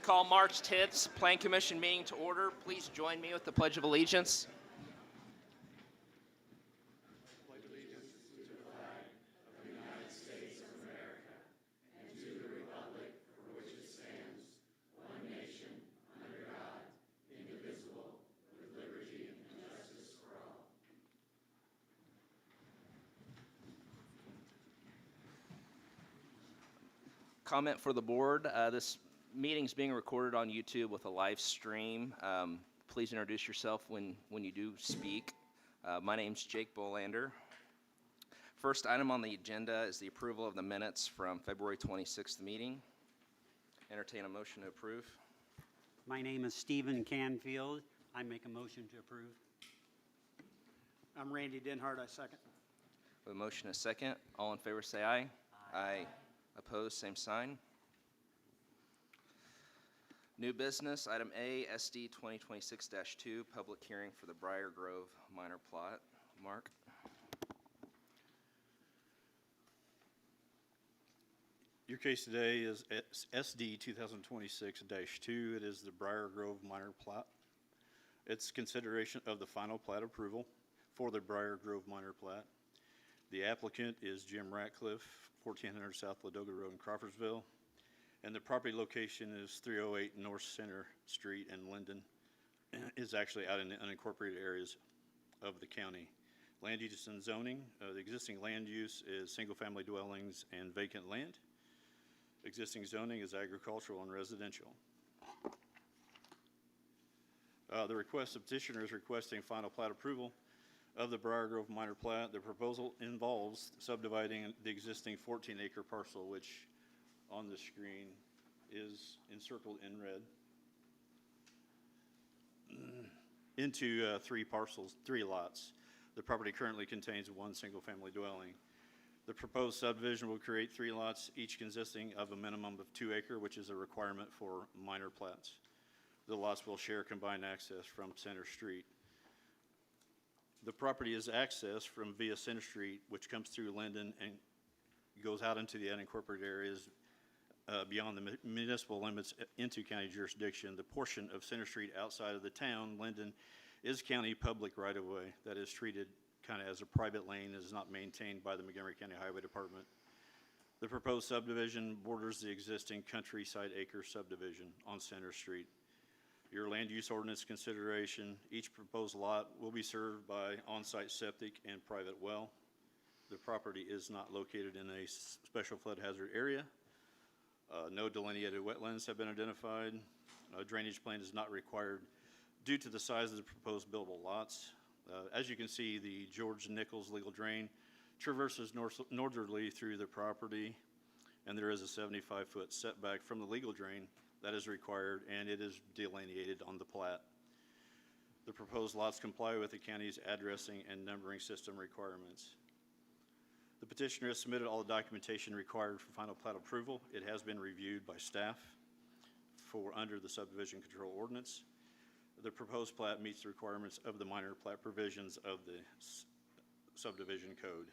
call March 10th Plan Commission meeting to order. Please join me with the Pledge of Allegiance. Comment for the board. This meeting is being recorded on YouTube with a live stream. Please introduce yourself when you do speak. My name's Jake Bohlander. First item on the agenda is the approval of the minutes from February 26th meeting. Entertain a motion to approve. My name is Stephen Canfield. I make a motion to approve. I'm Randy Denhart. I second. With a motion and a second, all in favor say aye. Aye. Opposed, same sign. New business, item A, SD 2026-2, public hearing for the Brier Grove minor plot. Marc? Your case today is SD 2026-2. It is the Brier Grove minor plat. It's consideration of the final plat approval for the Brier Grove minor plat. The applicant is Jim Ratcliffe, 1400 South Ladoga Road in Crawfordsville, and the property location is 308 North Center Street in Linden. Is actually out in the unincorporated areas of the county. Land use and zoning, the existing land use is single-family dwellings and vacant land. Existing zoning is agricultural and residential. The request of petitioner is requesting final plat approval of the Brier Grove minor plat. The proposal involves subdividing the existing 14-acre parcel, which on the screen is encircled in red, into three lots. The property currently contains one single-family dwelling. The proposed subdivision will create 3 lots, each consisting of a minimum of 2 acre, which is a requirement for minor plats. The lots will share combined access from Center Street. The property is accessed from via Center Street, which comes through Linden and goes out into the unincorporated areas beyond the municipal limits into county jurisdiction. The portion of Center Street outside of the town, Linden, is county public right-of-way that is treated kind of as a private lane, is not maintained by the Montgomery County Highway Department. The proposed subdivision borders the existing Countryside Acre subdivision on Center Street. Your land use ordinance consideration, each proposed lot will be served by on-site septic and private well. The property is not located in a special flood hazard area. No delineated wetlands have been identified. A drainage plan is not required due to the size of the proposed buildable lots. As you can see, the George Nichols legal drain traverses northerly through the property, and there is a 75-foot setback from the legal drain that is required, and it is delineated on the plat. The proposed lots comply with the county's addressing and numbering system requirements. The petitioner has submitted all the documentation required for final plat approval. It has been reviewed by staff for under the subdivision control ordinance. The proposed plat meets the requirements of the minor plat provisions of the subdivision code.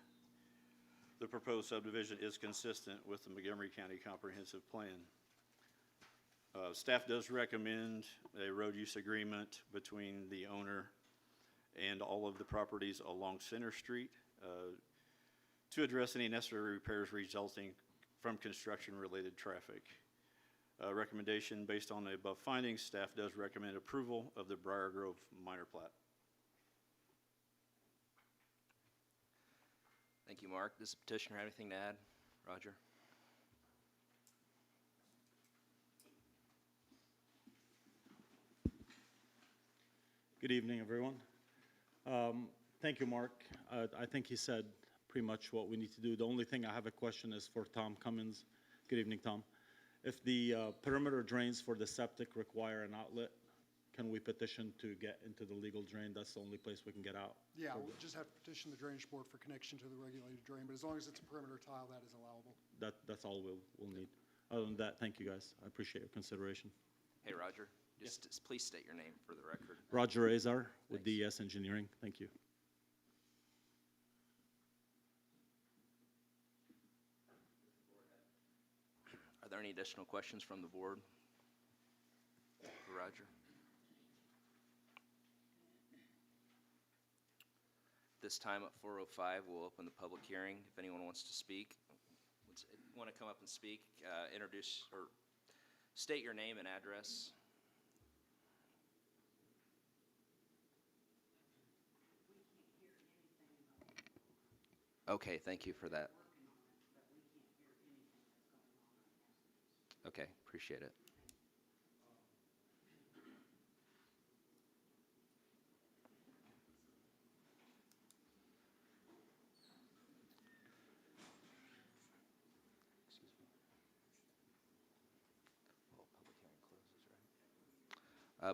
The proposed subdivision is consistent with the Montgomery County Comprehensive Plan. Staff does recommend a road use agreement between the owner and all of the properties along Center Street to address any necessary repairs resulting from construction-related traffic. Recommendation based on the above findings, staff does recommend approval of the Brier Grove minor plat. Thank you, Marc. Does the petitioner have anything to add? Roger? Good evening, everyone. Thank you, Marc. I think he said pretty much what we need to do. The only thing I have a question is for Tom Cummins. Good evening, Tom. If the perimeter drains for the septic require an outlet, can we petition to get into the legal drain? That's the only place we can get out. Yeah, we'll just have to petition the drainage board for connection to the regulated drain, but as long as it's a perimeter tile, that is allowable. That's all we'll need. Other than that, thank you, guys. I appreciate your consideration. Hey, Roger. Just please state your name for the record. Roger Azar with DES Engineering. Thank you. Are there any additional questions from the board? Roger. This time at 4:05, we'll open the public hearing. If anyone wants to speak, want to come up and speak, introduce or state your name and address. Okay, thank you for that. Okay, appreciate it.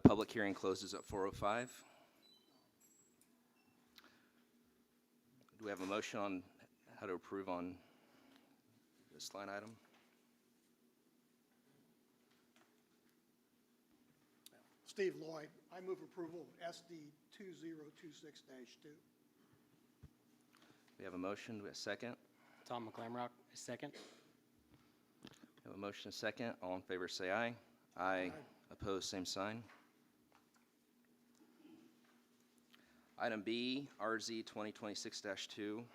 Public hearing closes at 4:05. Do we have a motion on how to approve on this line item? Steve Lloyd, I move approval of SD 2026-2. We have a motion, do we have a second? Tom McClamroch, second. We have a motion, a second. All in favor say aye. Aye. Opposed, same sign. Item B, RZ 2026-2,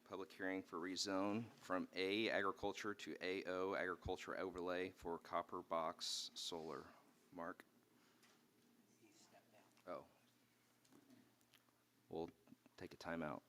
public hearing for rezone from A agriculture to AO agriculture overlay for copper box solar. Marc? Oh. We'll take a timeout.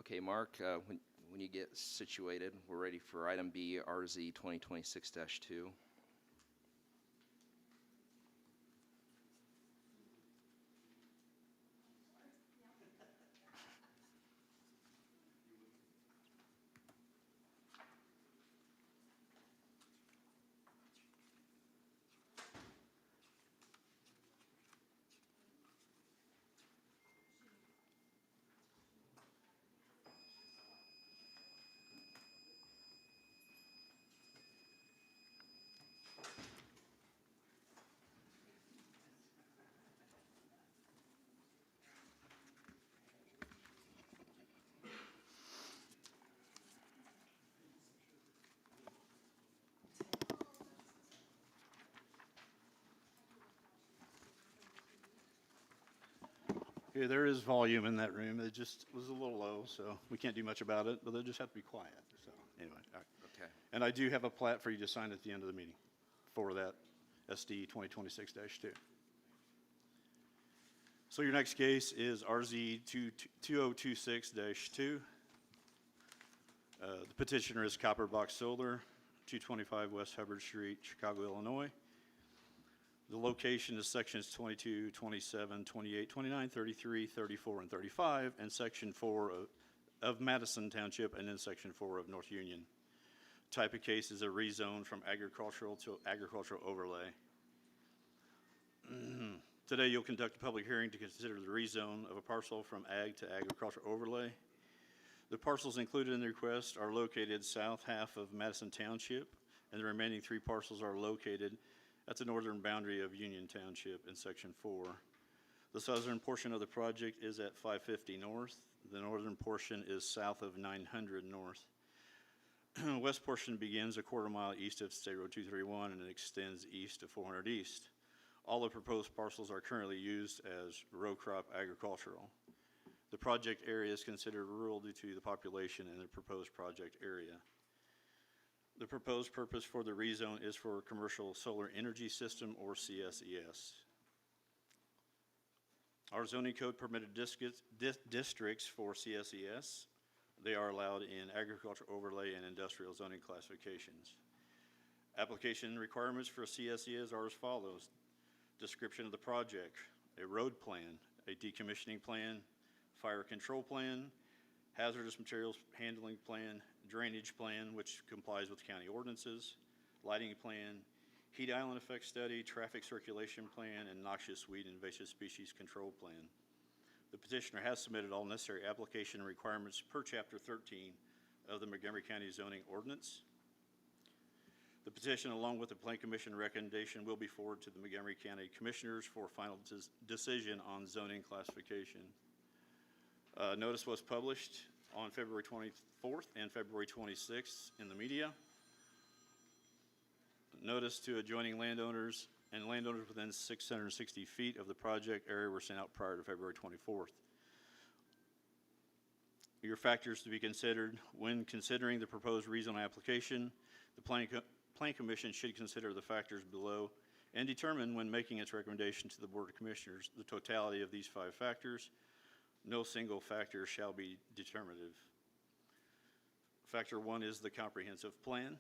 Okay, Marc, when you get situated, we're ready for item B, RZ 2026-2. Okay, there is volume in that room. It just was a little low, so we can't do much about it, but they'll just have to be quiet. So anyway, all right. Okay. And I do have a plat for you to sign at the end of the meeting for that SD 2026-2. So your next case is RZ 2026-2. The petitioner is Copper Box Solar, 225 West Hubbard Street, Chicago, Illinois. The location is sections 22, 27, 28, 29, 33, 34, and 35, and section 4 of Madison Township, and then section 4 of North Union. Type of case is a rezone from agricultural to agricultural overlay. Today you'll conduct a public hearing to consider the rezone of a parcel from ag to agricultural overlay. The parcels included in the request are located south half of Madison Township, and the remaining 3 parcels are located at the northern boundary of Union Township in section 4. The southern portion of the project is at 550 north. The northern portion is south of 900 north. West portion begins a quarter mile east of State Road 231 and it extends east to 400 east. All the proposed parcels are currently used as row crop agricultural. The project area is considered rural due to the population in the proposed project area. The proposed purpose for the rezone is for commercial solar energy system or CSES. Our zoning code permitted districts for CSES. They are allowed in agriculture overlay and industrial zoning classifications. Application requirements for CSES are as follows. Description of the project, a road plan, a decommissioning plan, fire control plan, hazardous materials handling plan, drainage plan, which complies with county ordinances, lighting plan, heat island effect study, traffic circulation plan, and noxious weed and invasive species control plan. The petitioner has submitted all necessary application requirements per Chapter 13 of the Montgomery County Zoning Ordinance. The petition, along with the Plan Commission recommendation, will be forwarded to the Montgomery County Commissioners for final decision on zoning classification. Notice was published on February 24th and February 26th in the media. Notice to adjoining landowners and landowners within 660 feet of the project area were sent out prior to February 24th. Your factors to be considered when considering the proposed rezone application. The Plan Commission should consider the factors below and determine when making its recommendation to the Board of Commissioners the totality of these 5 factors. No single factor shall be determinative. Factor 1 is the comprehensive plan.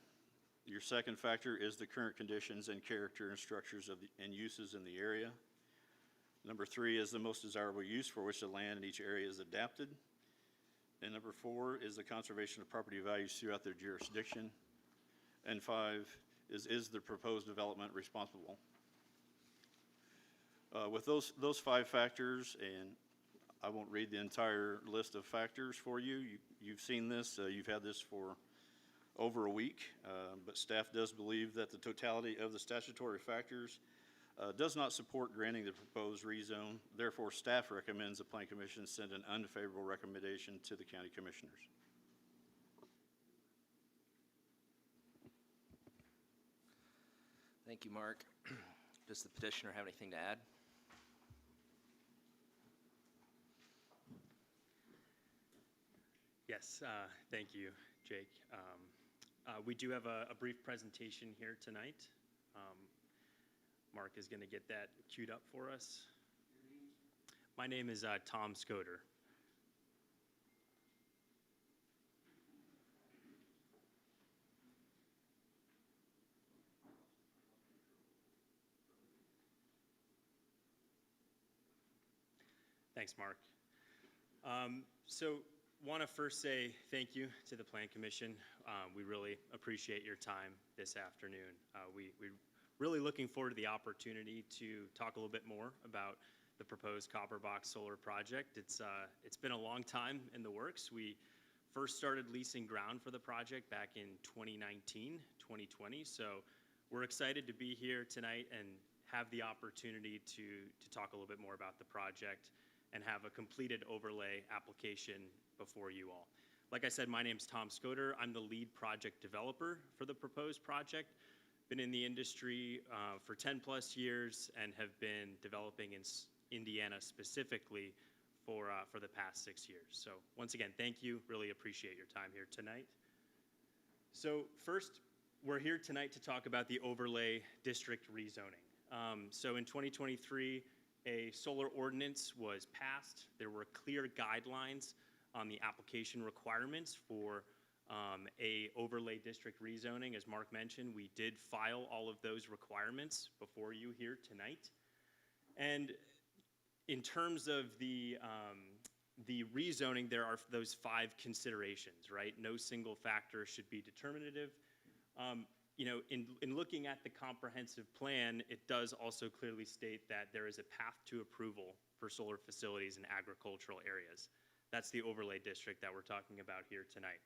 Your second factor is the current conditions and character and structures of and uses in the area. Number 3 is the most desirable use for which the land in each area is adapted. And number 4 is the conservation of property values throughout their jurisdiction. And 5 is the proposed development responsible? With those 5 factors, and I won't read the entire list of factors for you. You've seen this. You've had this for over a week, but staff does believe that the totality of the statutory factors does not support granting the proposed rezone. Therefore, staff recommends the Plan Commission send an unfavorable recommendation to the County Commissioners. Thank you, Mark. Does the petitioner have anything to add? Yes, thank you, Jake. We do have a brief presentation here tonight. Mark is going to get that queued up for us. My name is Tom Scoder. Thanks, Mark. So want to first say thank you to the Plan Commission. We really appreciate your time this afternoon. We're really looking forward to the opportunity to talk a little bit more about the proposed Copper Box Solar Project. It's been a long time in the works. We first started leasing ground for the project back in 2019, 2020. So we're excited to be here tonight and have the opportunity to talk a little bit more about the project and have a completed overlay application before you all. Like I said, my name's Tom Scoder. I'm the lead project developer for the proposed project. Been in the industry for 10 plus years and have been developing in Indiana specifically for the past 6 years. So once again, thank you. Really appreciate your time here tonight. So first, we're here tonight to talk about the overlay district rezoning. So in 2023, a solar ordinance was passed. There were clear guidelines on the application requirements for a overlay district rezoning. As Mark mentioned, we did file all of those requirements before you here tonight. And in terms of the rezoning, there are those 5 considerations, right? No single factor should be determinative. You know, in looking at the comprehensive plan, it does also clearly state that there is a path to approval for solar facilities in agricultural areas. That's the overlay district that we're talking about here tonight.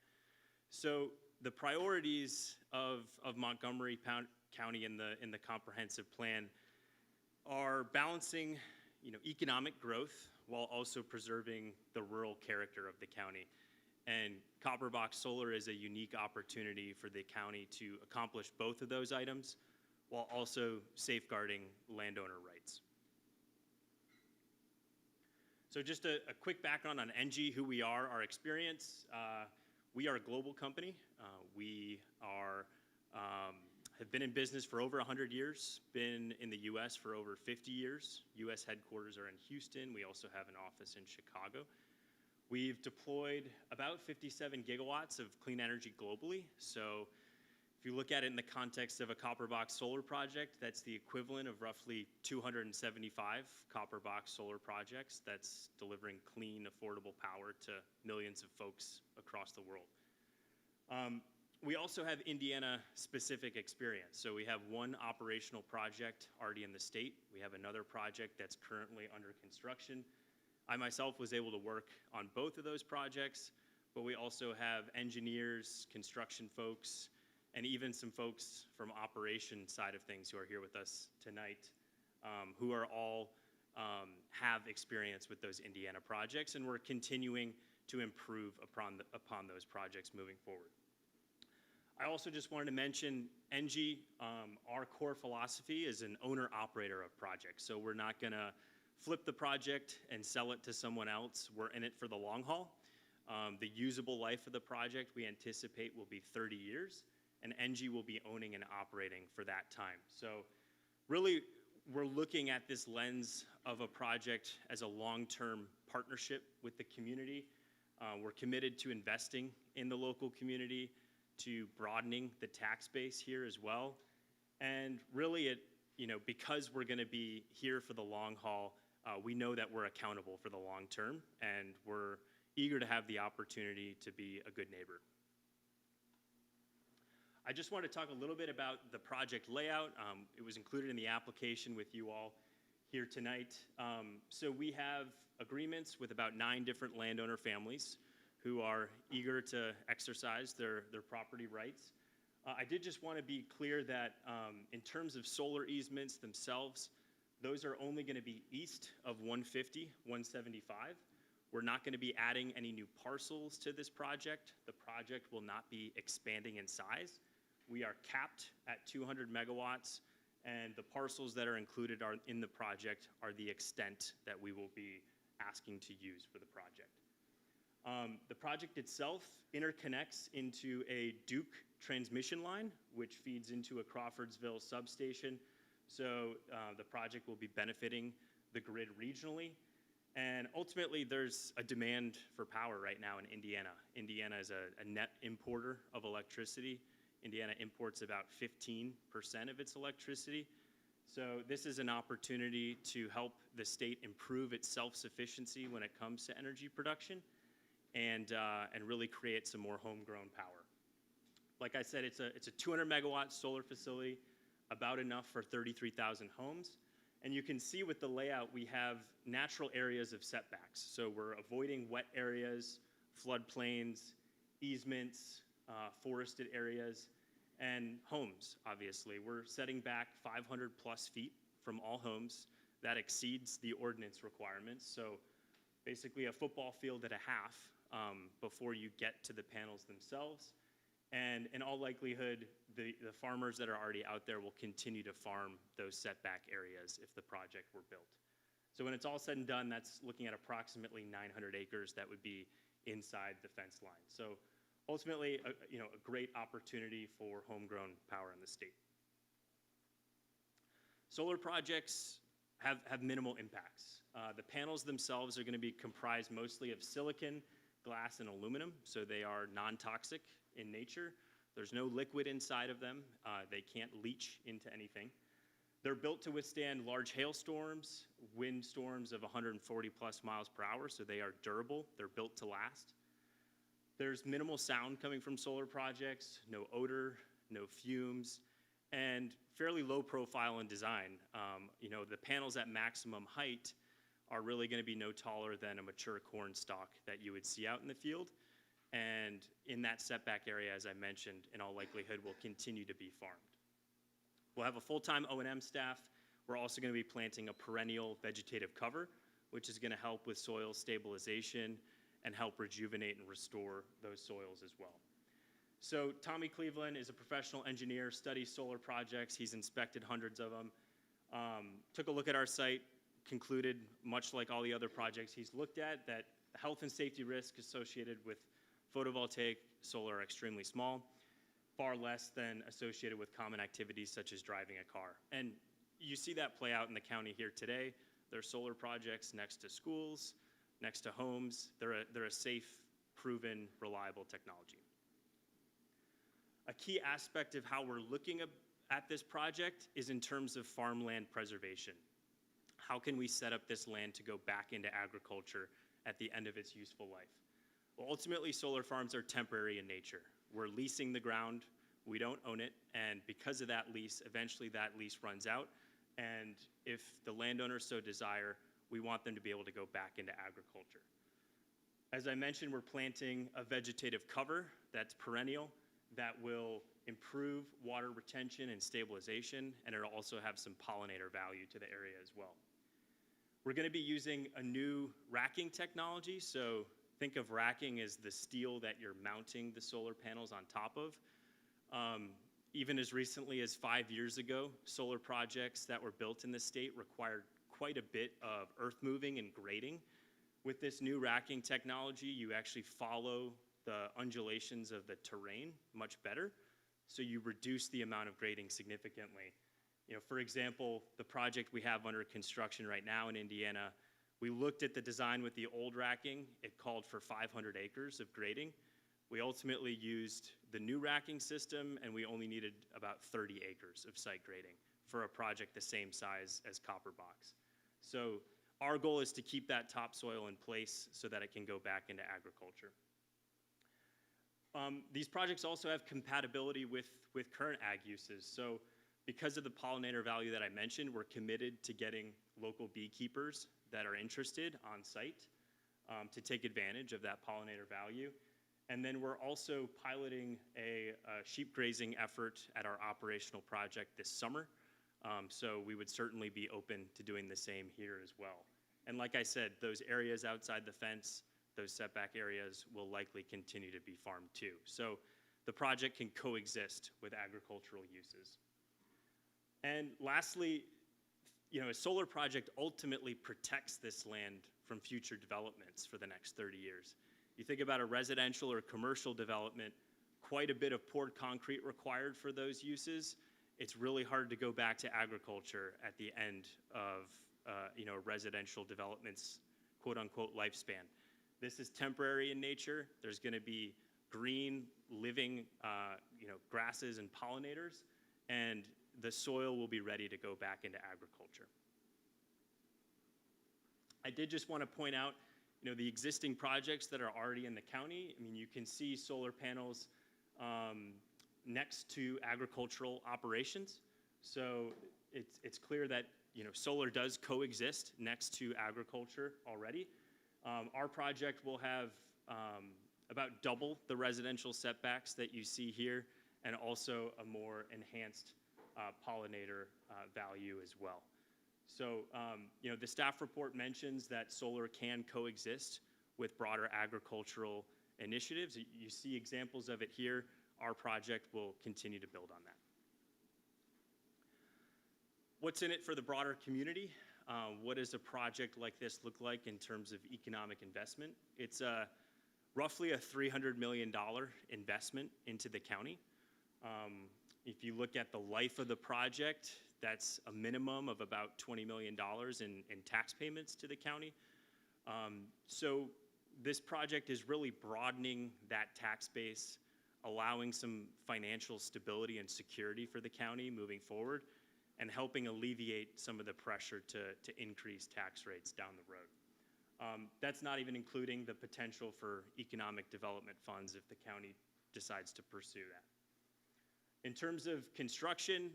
So the priorities of Montgomery County in the comprehensive plan are balancing, you know, economic growth while also preserving the rural character of the county. And Copper Box Solar is a unique opportunity for the county to accomplish both of those items while also safeguarding landowner rights. So just a quick background on NG, who we are, our experience. We are a global company. We are, have been in business for over 100 years, been in the U.S. for over 50 years. U.S. headquarters are in Houston. We also have an office in Chicago. We've deployed about 57 gigawatts of clean energy globally. So if you look at it in the context of a copper box solar project, that's the equivalent of roughly 275 copper box solar projects that's delivering clean, affordable power to millions of folks across the world. We also have Indiana-specific experience. So we have one operational project already in the state. We have another project that's currently under construction. I myself was able to work on both of those projects, but we also have engineers, construction folks, and even some folks from operation side of things who are here with us tonight, who are all have experience with those Indiana projects, and we're continuing to improve upon those projects moving forward. I also just wanted to mention ENGIE, our core philosophy is an owner-operator of projects. So we're not gonna flip the project and sell it to someone else. We're in it for the long haul. The usable life of the project we anticipate will be 30 years, and ENGIE will be owning and operating for that time. So really, we're looking at this lens of a project as a long-term partnership with the community. We're committed to investing in the local community, to broadening the tax base here as well. And really, because we're gonna be here for the long haul, we know that we're accountable for the long term, and we're eager to have the opportunity to be a good neighbor. I just want to talk a little bit about the project layout. It was included in the application with you all here tonight. So we have agreements with about 9 different landowner families who are eager to exercise their property rights. I did just want to be clear that in terms of solar easements themselves, those are only going to be east of 150, 175. We're not going to be adding any new parcels to this project. The project will not be expanding in size. We are capped at 200 megawatts, and the parcels that are included in the project are the extent that we will be asking to use for the project. The project itself interconnects into a Duke transmission line, which feeds into a Crawfordsville substation. So the project will be benefiting the grid regionally. And ultimately, there's a demand for power right now in Indiana. Indiana is a net importer of electricity. Indiana imports about 15% of its electricity. So this is an opportunity to help the state improve its self-sufficiency when it comes to energy production and really create some more homegrown power. Like I said, it's a 200 megawatt solar facility, about enough for 33,000 homes. And you can see with the layout, we have natural areas of setbacks. So we're avoiding wet areas, floodplains, easements, forested areas, and homes, obviously. We're setting back 500 plus feet from all homes. That exceeds the ordinance requirements. So basically a football field and a half before you get to the panels themselves. And in all likelihood, the farmers that are already out there will continue to farm those setback areas if the project were built. So when it's all said and done, that's looking at approximately 900 acres that would be inside the fence line. So ultimately, a great opportunity for homegrown power in the state. Solar projects have minimal impacts. The panels themselves are going to be comprised mostly of silicon, glass, and aluminum, so they are non-toxic in nature. There's no liquid inside of them. They can't leach into anything. They're built to withstand large hailstorms, wind storms of 140 plus miles per hour, so they are durable. They're built to last. There's minimal sound coming from solar projects, no odor, no fumes, and fairly low profile in design. The panels at maximum height are really going to be no taller than a mature corn stalk that you would see out in the field. And in that setback area, as I mentioned, in all likelihood, will continue to be farmed. We'll have a full-time O&M staff. We're also going to be planting a perennial vegetative cover, which is going to help with soil stabilization and help rejuvenate and restore those soils as well. So Tommy Cleveland is a professional engineer, studies solar projects. He's inspected hundreds of them. Took a look at our site, concluded, much like all the other projects he's looked at, that health and safety risk associated with photovoltaic solar are extremely small. far less than associated with common activities such as driving a car. And you see that play out in the county here today. There are solar projects next to schools, next to homes. They're a safe, proven, reliable technology. A key aspect of how we're looking at this project is in terms of farmland preservation. How can we set up this land to go back into agriculture at the end of its useful life? Well, ultimately, solar farms are temporary in nature. We're leasing the ground, we don't own it, and because of that lease, eventually that lease runs out, and if the landowners so desire, we want them to be able to go back into agriculture. As I mentioned, we're planting a vegetative cover that's perennial, that will improve water retention and stabilization, and it'll also have some pollinator value to the area as well. We're going to be using a new racking technology, so think of racking as the steel that you're mounting the solar panels on top of. Even as recently as 5 years ago, solar projects that were built in the state required quite a bit of earth moving and grading. With this new racking technology, you actually follow the undulations of the terrain much better, so you reduce the amount of grading significantly. You know, for example, the project we have under construction right now in Indiana, we looked at the design with the old racking. It called for 500 acres of grading. We ultimately used the new racking system, and we only needed about 30 acres of site grading for a project the same size as Copper Box. So our goal is to keep that topsoil in place so that it can go back into agriculture. These projects also have compatibility with current ag uses. So because of the pollinator value that I mentioned, we're committed to getting local beekeepers that are interested on site to take advantage of that pollinator value. And then we're also piloting a sheep grazing effort at our operational project this summer. So we would certainly be open to doing the same here as well. And like I said, those areas outside the fence, those setback areas will likely continue to be farmed too. So the project can coexist with agricultural uses. And lastly, you know, a solar project ultimately protects this land from future developments for the next 30 years. You think about a residential or commercial development, quite a bit of poured concrete required for those uses. It's really hard to go back to agriculture at the end of you know, residential development's quote-unquote lifespan. This is temporary in nature. There's going to be green, living you know, grasses and pollinators, and the soil will be ready to go back into agriculture. I did just want to point out, you know, the existing projects that are already in the county. I mean, you can see solar panels next to agricultural operations. So it's clear that, you know, solar does coexist next to agriculture already. Our project will have about double the residential setbacks that you see here, and also a more enhanced pollinator value as well. So, you know, the staff report mentions that solar can coexist with broader agricultural initiatives. You see examples of it here. Our project will continue to build on that. What's in it for the broader community? What does a project like this look like in terms of economic investment? It's roughly a $300 million investment into the county. If you look at the life of the project, that's a minimum of about $20 million in tax payments to the county. So this project is really broadening that tax base, allowing some financial stability and security for the county moving forward, and helping alleviate some of the pressure to increase tax rates down the road. That's not even including the potential for economic development funds if the county decides to pursue that. In terms of construction,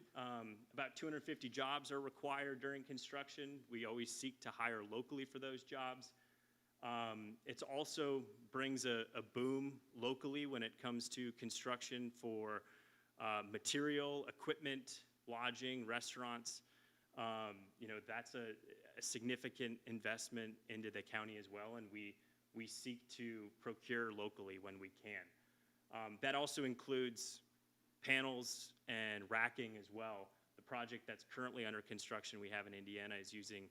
about 250 jobs are required during construction. We always seek to hire locally for those jobs. It also brings a boom locally when it comes to construction for material, equipment, lodging, restaurants. You know, that's a significant investment into the county as well, and we seek to procure locally when we can. That also includes panels and racking as well. The project that's currently under construction we have in Indiana is using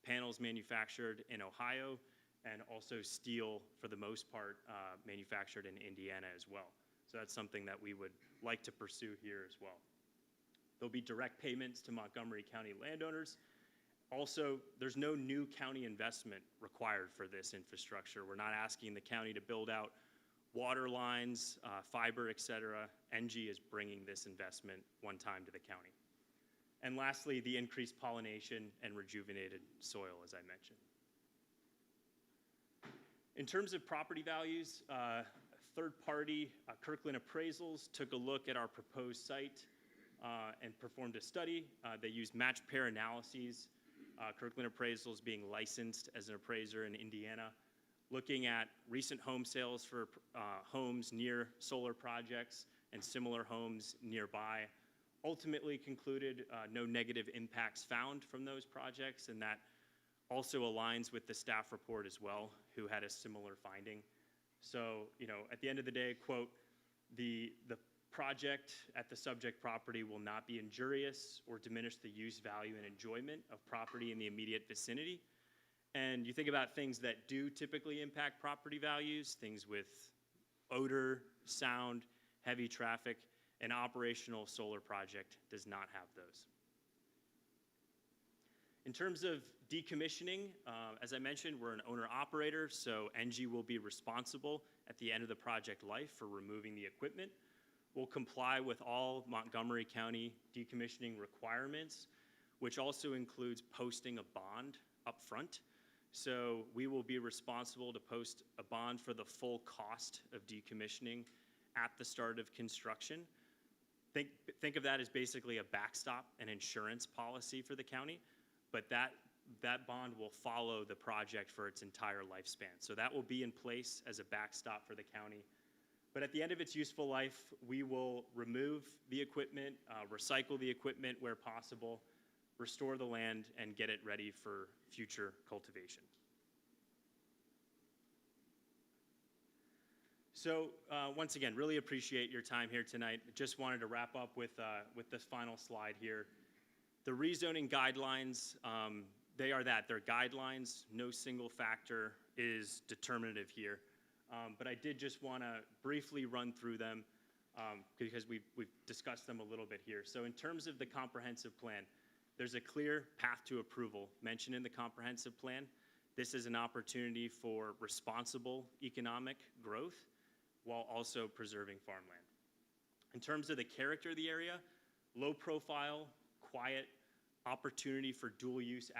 panels manufactured in Ohio, and also steel, for the most part, manufactured in Indiana as well. So that's something that we would like to pursue here as well. There'll be direct payments to Montgomery County landowners. Also, there's no new county investment required for this infrastructure. We're not asking the county to build out water lines, fiber, et cetera. NG is bringing this investment one time to the county. And lastly, the increased pollination and rejuvenated soil, as I mentioned. In terms of property values, third-party Kirkland Appraisals took a look at our proposed site and performed a study. They used match pair analyses, Kirkland Appraisals being licensed as an appraiser in Indiana, looking at recent home sales for homes near solar projects and similar homes nearby. Ultimately concluded no negative impacts found from those projects, and that also aligns with the staff report as well, who had a similar finding. So, at the end of the day, quote, the project at the subject property will not be injurious or diminish the use, value, and enjoyment of property in the immediate vicinity. And you think about things that do typically impact property values, things with odor, sound, heavy traffic. An operational solar project does not have those. In terms of decommissioning, as I mentioned, we're an owner-operator, so NG will be responsible at the end of the project life for removing the equipment. We'll comply with all Montgomery County decommissioning requirements, which also includes posting a bond up front. So we will be responsible to post a bond for the full cost of decommissioning at the start of construction. Think of that as basically a backstop, an insurance policy for the county, but that bond will follow the project for its entire lifespan. So that will be in place as a backstop for the county. But at the end of its useful life, we will remove the equipment, recycle the equipment where possible, restore the land, and get it ready for future cultivation. So once again, really appreciate your time here tonight. Just wanted to wrap up with this final slide here. The rezoning guidelines, they are that. They're guidelines. No single factor is determinative here. But I did just want to briefly run through them because we've discussed them a little bit here. So in terms of the comprehensive plan, there's a clear path to approval mentioned in the comprehensive plan. This is an opportunity for responsible economic growth while also preserving farmland. In terms of the character of the area, low profile, quiet, opportunity for dual use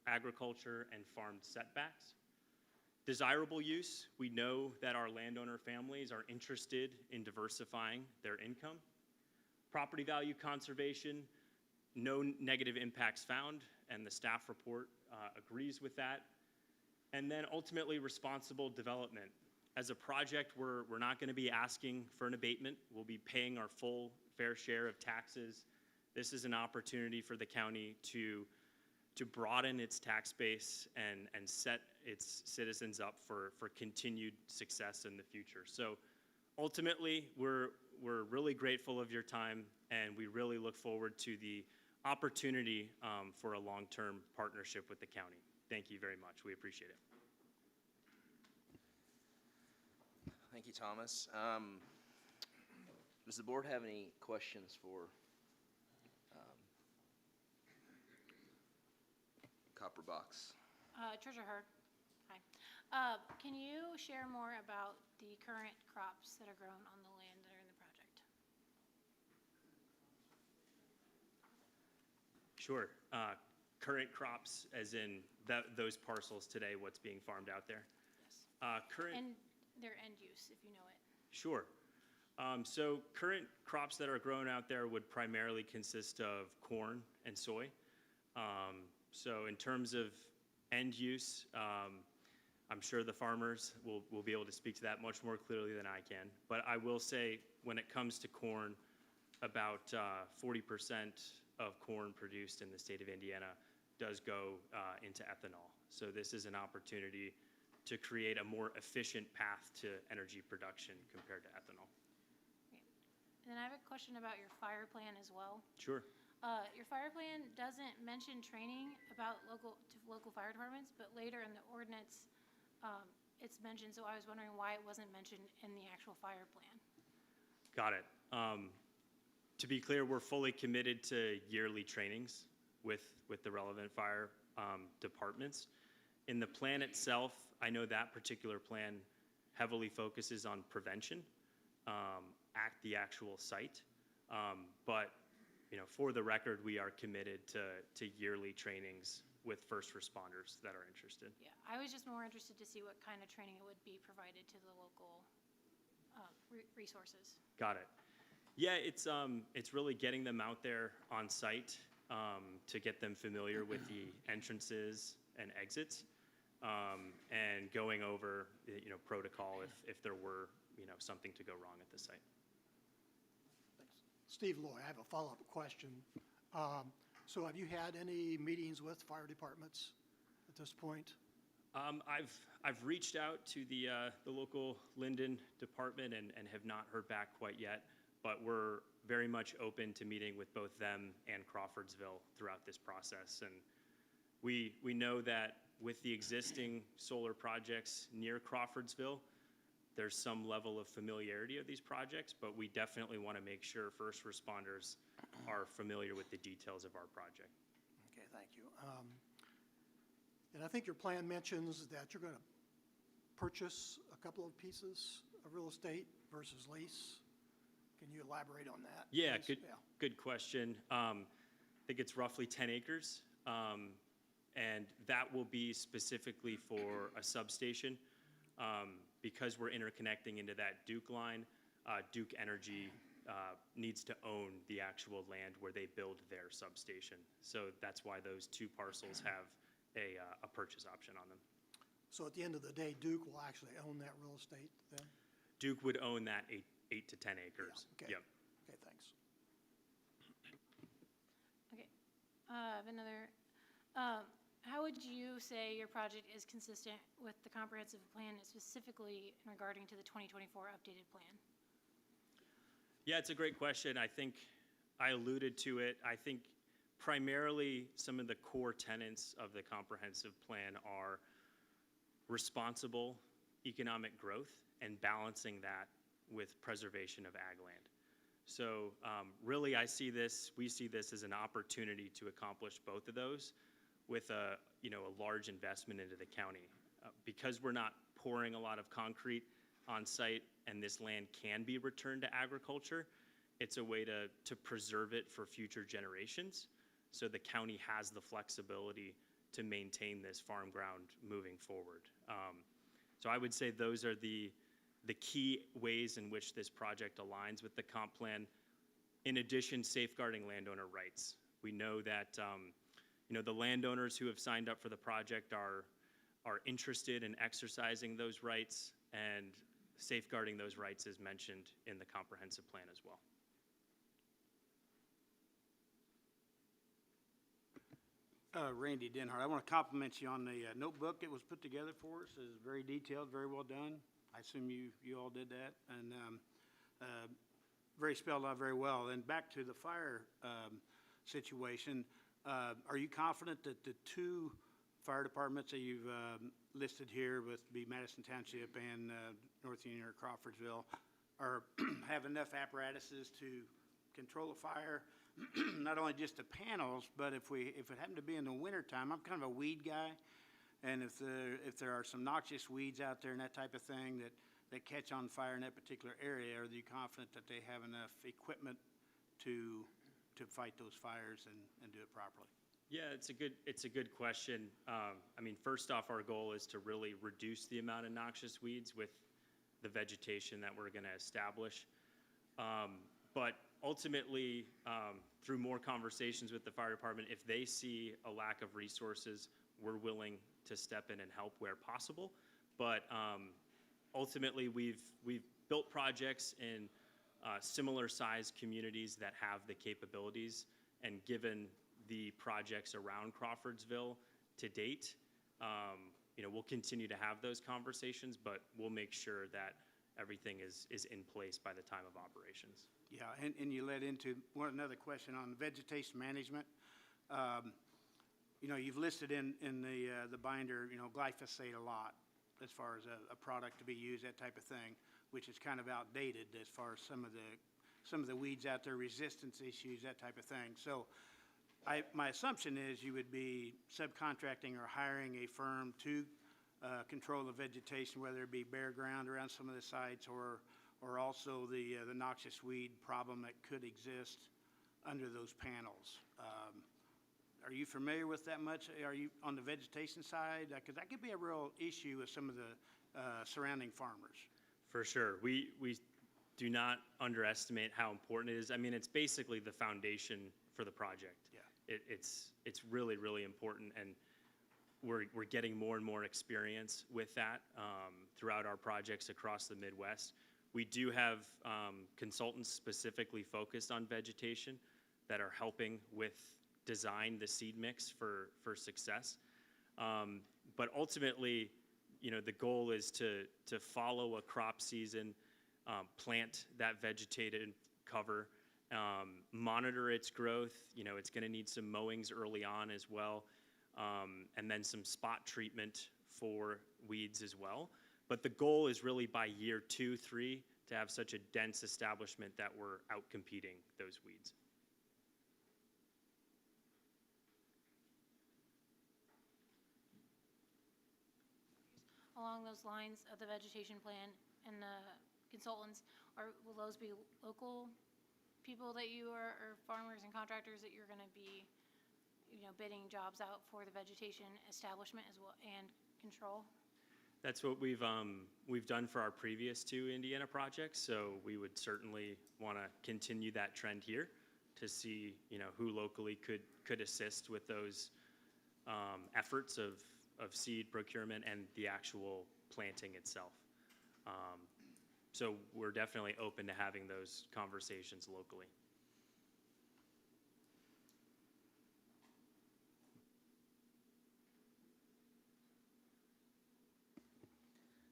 agriculture and farmed setbacks. Desirable use, we know that our landowner families are interested in diversifying their income. Property value conservation, no negative impacts found, and the staff report agrees with that. And then ultimately responsible development. As a project, we're not going to be asking for an abatement. We'll be paying our full fair share of taxes. This is an opportunity for the county to broaden its tax base and set its citizens up for continued success in the future. So ultimately, we're really grateful of your time, and we really look forward to the opportunity for a long-term partnership with the county. Thank you very much. We appreciate it. Thank you, Thomas. Does the board have any questions for Copper Box? Tricia. Hi. Can you share more about the current crops that are grown on the land that are in the project? Sure. Current crops, as in those parcels today, what's being farmed out there? Yes. And their end use, if you know it. Sure. So current crops that are grown out there would primarily consist of corn and soy. So in terms of end use, I'm sure the farmers will be able to speak to that much more clearly than I can. But I will say, when it comes to corn, about 40% of corn produced in the state of Indiana does go into ethanol. So this is an opportunity to create a more efficient path to energy production compared to ethanol. Okay. And then I have a question about your fire plan as well. Sure. Your fire plan doesn't mention training about local fire departments, but later in the ordinance, it's mentioned, so I was wondering why it wasn't mentioned in the actual fire plan. Got it. To be clear, we're fully committed to yearly trainings with the relevant fire departments. In the plan itself, I know that particular plan heavily focuses on prevention at the actual site. But, you know, for the record, we are committed to yearly trainings with first responders that are interested. Yeah, I was just more interested to see what kind of training it would be provided to the local resources. Got it. Yeah, it's really getting them out there on site to get them familiar with the entrances and exits, and going over, you know, protocol if there were, you know, something to go wrong at the site. Steve Loy, I have a follow-up question. So have you had any meetings with fire departments at this point? I've reached out to the local Linden department and have not heard back quite yet, but we're very much open to meeting with both them and Crawfordsville throughout this process. And we know that with the existing solar projects near Crawfordsville, there's some level of familiarity of these projects, but we definitely want to make sure first responders are familiar with the details of our project. Okay, thank you. And I think your plan mentions that you're going to purchase a couple of pieces of real estate versus lease. Can you elaborate on that? Yeah, please? good question. I think it's roughly 10 acres, and that will be specifically for a substation. Because we're interconnecting into that Duke line, Duke Energy needs to own the actual land where they build their substation. So that's why those two parcels have a purchase option on them. So at the end of the day, Duke will actually own that real estate then? Duke would own that 8 to 10 acres. Yeah, okay. Yep. Okay, thanks. Okay, I have another. How would you say your project is consistent with the comprehensive plan, specifically regarding to the 2024 updated plan? Yeah, it's a great question. I think I alluded to it. I think primarily some of the core tenets of the comprehensive plan are responsible economic growth and balancing that with preservation of ag land. So really we see this as an opportunity to accomplish both of those with a large investment into the county. Because we're not pouring a lot of concrete on site and this land can be returned to agriculture, it's a way to preserve it for future generations. So the county has the flexibility to maintain this farm ground moving forward. So I would say those are the key ways in which this project aligns with the comp plan. In addition, safeguarding landowner rights. We know that the landowners who have signed up for the project are interested in exercising those rights, and safeguarding those rights is mentioned in the comprehensive plan as well. Randy Denhart, I want to compliment you on the notebook that was put together for us. It's very detailed, very well done. I assume you all did that, and very spelled out very well. And back to the fire situation, are you confident that the two fire departments that you've listed here, with Madison Township and North Union or Crawfordsville, have enough apparatuses to control a fire? Not only just the panels, but if it happened to be in the wintertime, I'm kind of a weed guy, and if there are some noxious weeds out there and that type of thing that catch on fire in that particular area, are you confident that they have enough equipment to fight those fires and do it properly? Yeah, it's a good question. I mean, first off, our goal is to really reduce the amount of noxious weeds with the vegetation that we're going to establish. But ultimately, through more conversations with the fire department, if they see a lack of resources, we're willing to step in and help where possible. But ultimately, we've built projects in similar sized communities that have the capabilities, and given the projects around Crawfordsville to date, we'll continue to have those conversations, but we'll make sure that everything is in place by the time of operations. Yeah, and you led into another question on vegetation management. You've listed in the binder, glyphosate a lot as far as a product to be used, that type of thing, which is kind of outdated as far as some of the some of the weeds out there, resistance issues, that type of thing. So my assumption is you would be subcontracting or hiring a firm to control the vegetation, whether it be bare ground around some of the sites or also the noxious weed problem that could exist under those panels. Are you familiar with that much? Are you on the vegetation side? Because that could be a real issue with some of the surrounding farmers. For sure. We do not underestimate how important it is. I mean, it's basically the foundation for the project. Yeah. It's really, really important, and we're getting more and more experience with that throughout our projects across the Midwest. We do have consultants specifically focused on vegetation that are helping with design the seed mix for success. But ultimately, you know, the goal is to follow a crop season, plant that vegetated cover, monitor its growth. You know, it's going to need some mowings early on as well, and then some spot treatment for weeds as well. But the goal is really by year 2, 3 to have such a dense establishment that we're outcompeting those weeds. Along those lines of the vegetation plan and the consultants, will those be local people that you are, or farmers and contractors that you're going to be, you know, bidding jobs out for the vegetation establishment as well and control? That's what we've done for our previous 2 Indiana projects, so we would certainly want to continue that trend here to see, you know, who locally could assist with those efforts of seed procurement and the actual planting itself. So we're definitely open to having those conversations locally.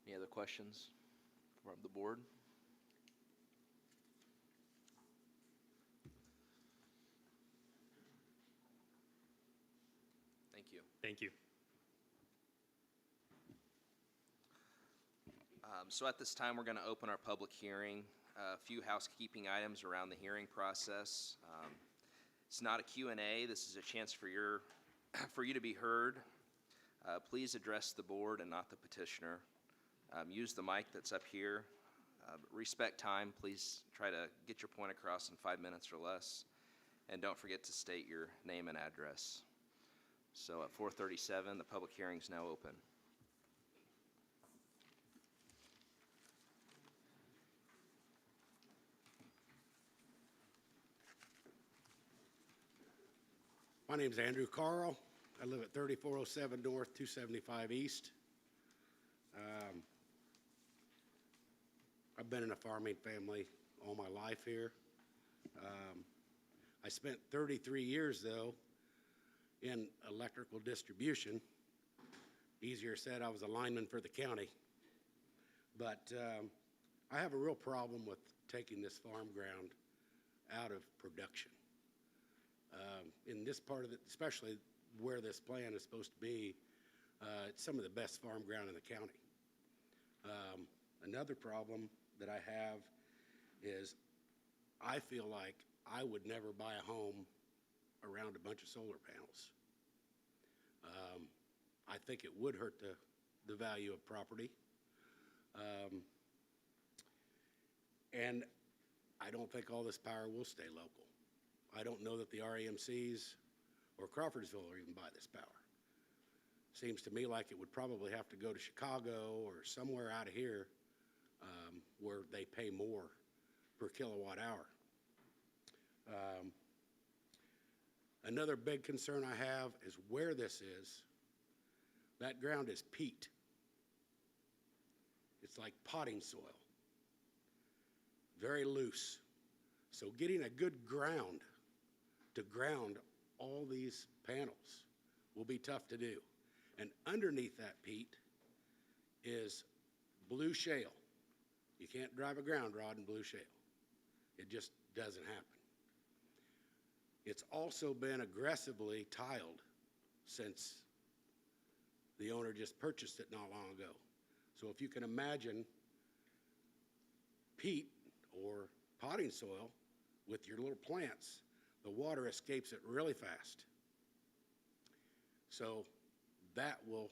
Any other questions from the board? Thank you. Thank you. So at this time, we're going to open our public hearing. A few housekeeping items around the hearing process. It's not a Q&A. This is a chance for you to be heard. Please address the board and not the petitioner. Use the mic that's up here. Respect time. Please try to get your point across in 5 minutes or less. And don't forget to state your name and address. So at 4:37, the public hearing is now open. My name's Andrew Carl. I live at 3407 North, 275 East. I've been in a farming family all my life here. I spent 33 years, though, in electrical distribution. Easier said, I was a lineman for the county. But I have a real problem with taking this farm ground out of production. In this part of it, especially where this plan is supposed to be, it's some of the best farm ground in the county. Another problem that I have is I feel like I would never buy a home around a bunch of solar panels. I think it would hurt the value of property. And I don't think all this power will stay local. I don't know that the REMCs or Crawfordsville will even buy this power. Seems to me like it would probably have to go to Chicago or somewhere out of here where they pay more per kilowatt hour. Another big concern I have is where this is. That ground is peat. It's like potting soil. Very loose. So getting a good ground to ground all these panels will be tough to do. And underneath that peat is blue shale. You can't drive a ground rod in blue shale. It just doesn't happen. It's also been aggressively tiled since the owner just purchased it not long ago. So if you can imagine peat or potting soil with your little plants, the water escapes it really fast. So that will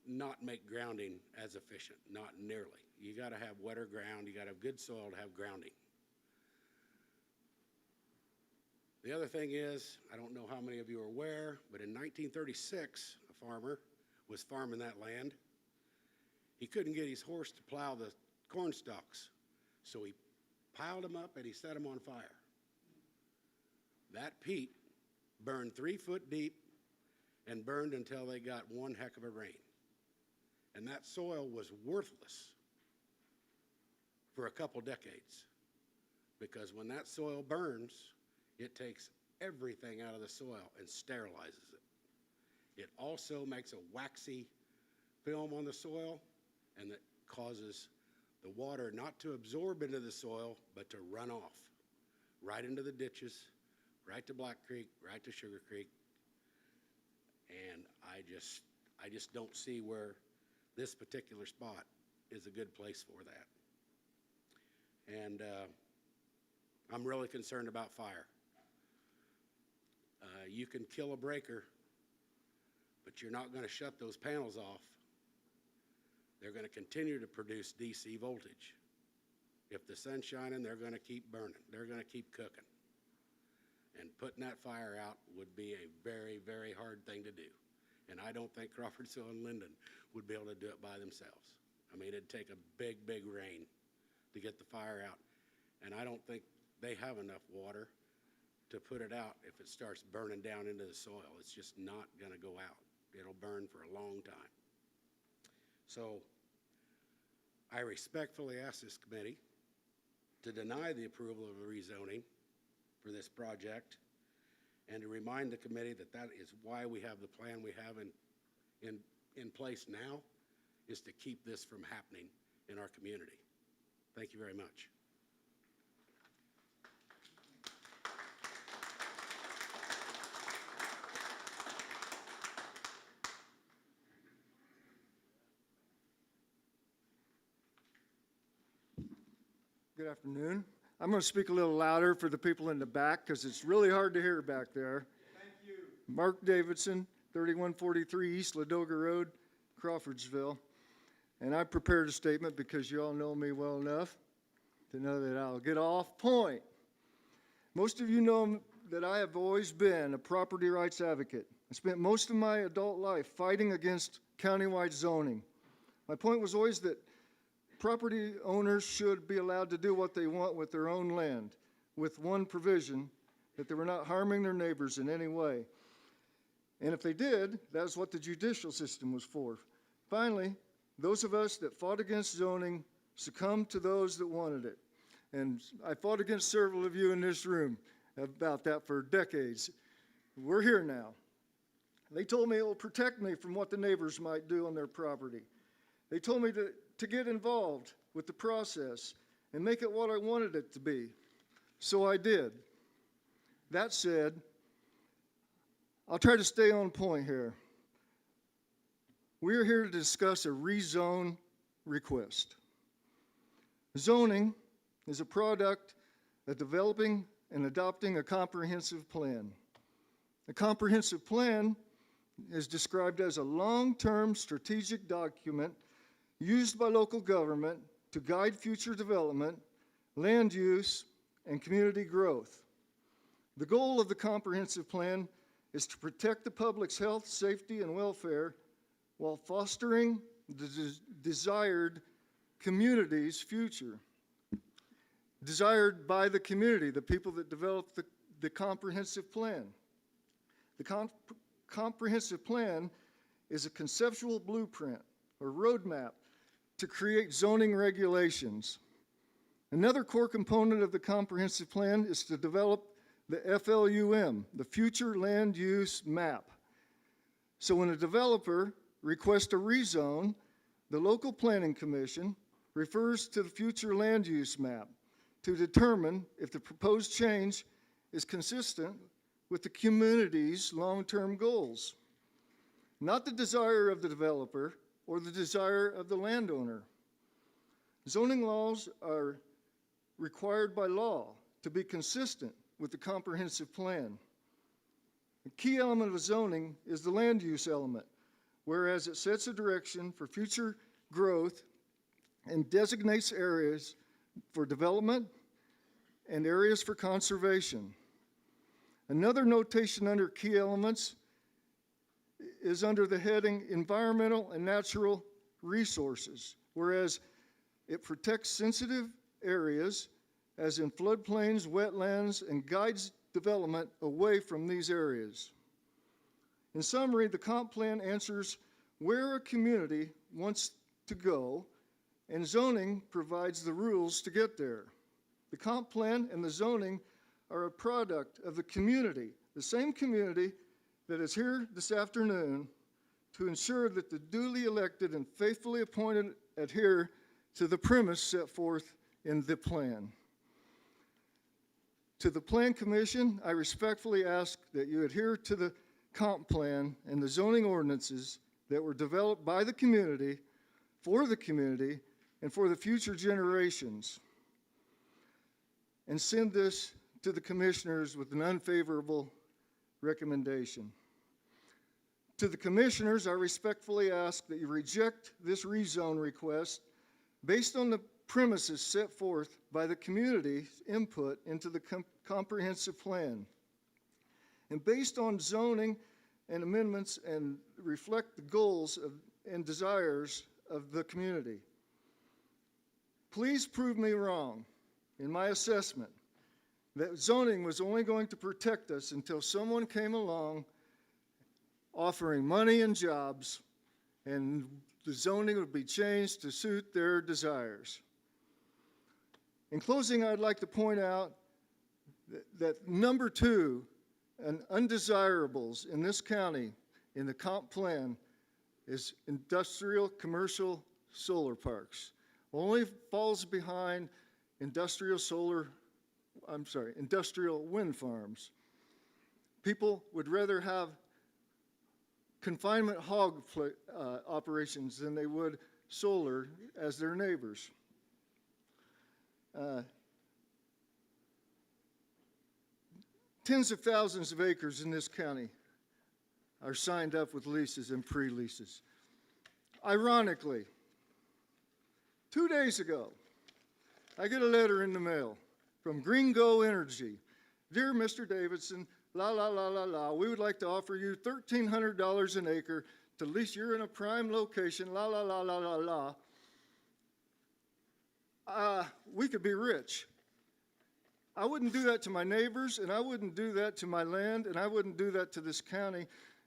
not make grounding as efficient, not nearly. You got to have wetter ground, you got to have good soil to have grounding. The other thing is, I don't know how many of you are aware, but in 1936, a farmer was farming that land. He couldn't get his horse to plow the corn stalks, so he piled them up and he set them on fire. That peat burned 3 foot deep and burned until they got one heck of a rain. And that soil was worthless for a couple decades, because when that soil burns, it takes everything out of the soil and sterilizes it. It also makes a waxy film on the soil, and that causes the water not to absorb into the soil, but to run off right into the ditches, right to Black Creek, right to Sugar Creek. And I just don't see where this particular spot is a good place for that. And I'm really concerned about fire. You can kill a breaker, but you're not going to shut those panels off. They're going to continue to produce DC voltage. If the sun's shining, they're going to keep burning. They're going to keep cooking. And putting that fire out would be a very, very hard thing to do. And I don't think Crawfordsville and Linden would be able to do it by themselves. I mean, it'd take a big, big rain to get the fire out. And I don't think they have enough water to put it out if it starts burning down into the soil. It's just not going to go out. It'll burn for a long time. So I respectfully ask this committee to deny the approval of a rezoning for this project, and to remind the committee that that is why we have the plan we have in place now, is to keep this from happening in our community. Thank you very much. Good afternoon. I'm going to speak a little louder for the people in the back because it's really hard to hear back there. Thank you. Marc Davidson, 3143 East Ladoga Road, Crawfordsville. And I prepared a statement because you all know me well enough to know that I'll get off point. Most of you know that I have always been a property rights advocate. I spent most of my adult life fighting against countywide zoning. My point was always that property owners should be allowed to do what they want with their own land, with one provision, that they were not harming their neighbors in any way. And if they did, that's what the judicial system was for. Finally, those of us that fought against zoning succumbed to those that wanted it. And I fought against several of you in this room about that for decades. We're here now. They told me it will protect me from what the neighbors might do on their property. They told me to get involved with the process and make it what I wanted it to be. So I did. That said, I'll try to stay on point here. We are here to discuss a rezone request. Zoning is a product of developing and adopting a comprehensive plan. A comprehensive plan is described as a long-term strategic document used by local government to guide future development, land use, and community growth. The goal of the comprehensive plan is to protect the public's health, safety, and welfare while fostering the desired community's future. Desired by the community, the people that developed the comprehensive plan. The comprehensive plan is a conceptual blueprint or roadmap to create zoning regulations. Another core component of the comprehensive plan is to develop the FLUM, the Future Land Use Map. So when a developer requests a rezone, the local planning commission refers to the Future Land Use Map to determine if the proposed change is consistent with the community's long-term goals, not the desire of the developer or the desire of the landowner. Zoning laws are required by law to be consistent with the comprehensive plan. The key element of zoning is the land use element, whereas it sets a direction for future growth and designates areas for development and areas for conservation. Another notation under key elements is under the heading Environmental and Natural Resources, whereas it protects sensitive areas, as in floodplains, wetlands, and guides development away from these areas. In summary, the comp plan answers where a community wants to go, and zoning provides the rules to get there. The comp plan and the zoning are a product of the community, the same community that is here this afternoon to ensure that the duly elected and faithfully appointed adhere to the premise set forth in the plan. To the Plan Commission, I respectfully ask that you adhere to the comp plan and the zoning ordinances that were developed by the community, for the community, and for the future generations, and send this to the commissioners with an unfavorable recommendation. To the commissioners, I respectfully ask that you reject this rezone request based on the premises set forth by the community's input into the comprehensive plan, and based on zoning and amendments and reflect the goals and desires of the community. Please prove me wrong in my assessment that zoning was only going to protect us until someone came along offering money and jobs, and the zoning would be changed to suit their desires. In closing, I'd like to point out that number 2, an undesirables in this county in the comp plan is industrial commercial solar parks. Only falls behind industrial wind farms. People would rather have confinement hog operations than they would solar as their neighbors. Tens of thousands of acres in this county are signed up with leases and pre-leases. Ironically, 2 days ago, I get a letter in the mail from Green Go Energy. Dear Mr. Davidson, we would like to offer you $1,300 an acre to lease. You're in a prime location, we could be rich. I wouldn't do that to my neighbors, and I wouldn't do that to my land, and I wouldn't do that to this county,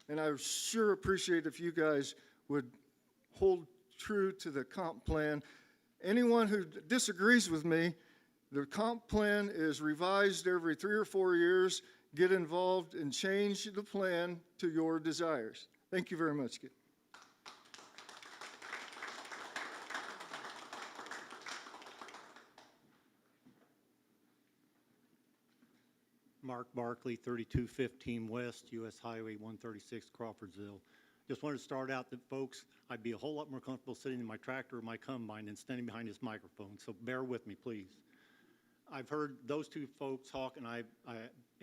and I sure appreciate if you guys would hold true to the comp plan. Anyone who disagrees with me, the comp plan is revised every 3 or 4 years. Get involved and change the plan to your desires. Thank you very much. Mark Barkley, 3215 West, US Highway 136, Crawfordsville. Just wanted to start out that, folks, I'd be a whole lot more comfortable sitting in my tractor or my combine than standing behind this microphone, so bear with me, please. I've heard those two folks talk, and I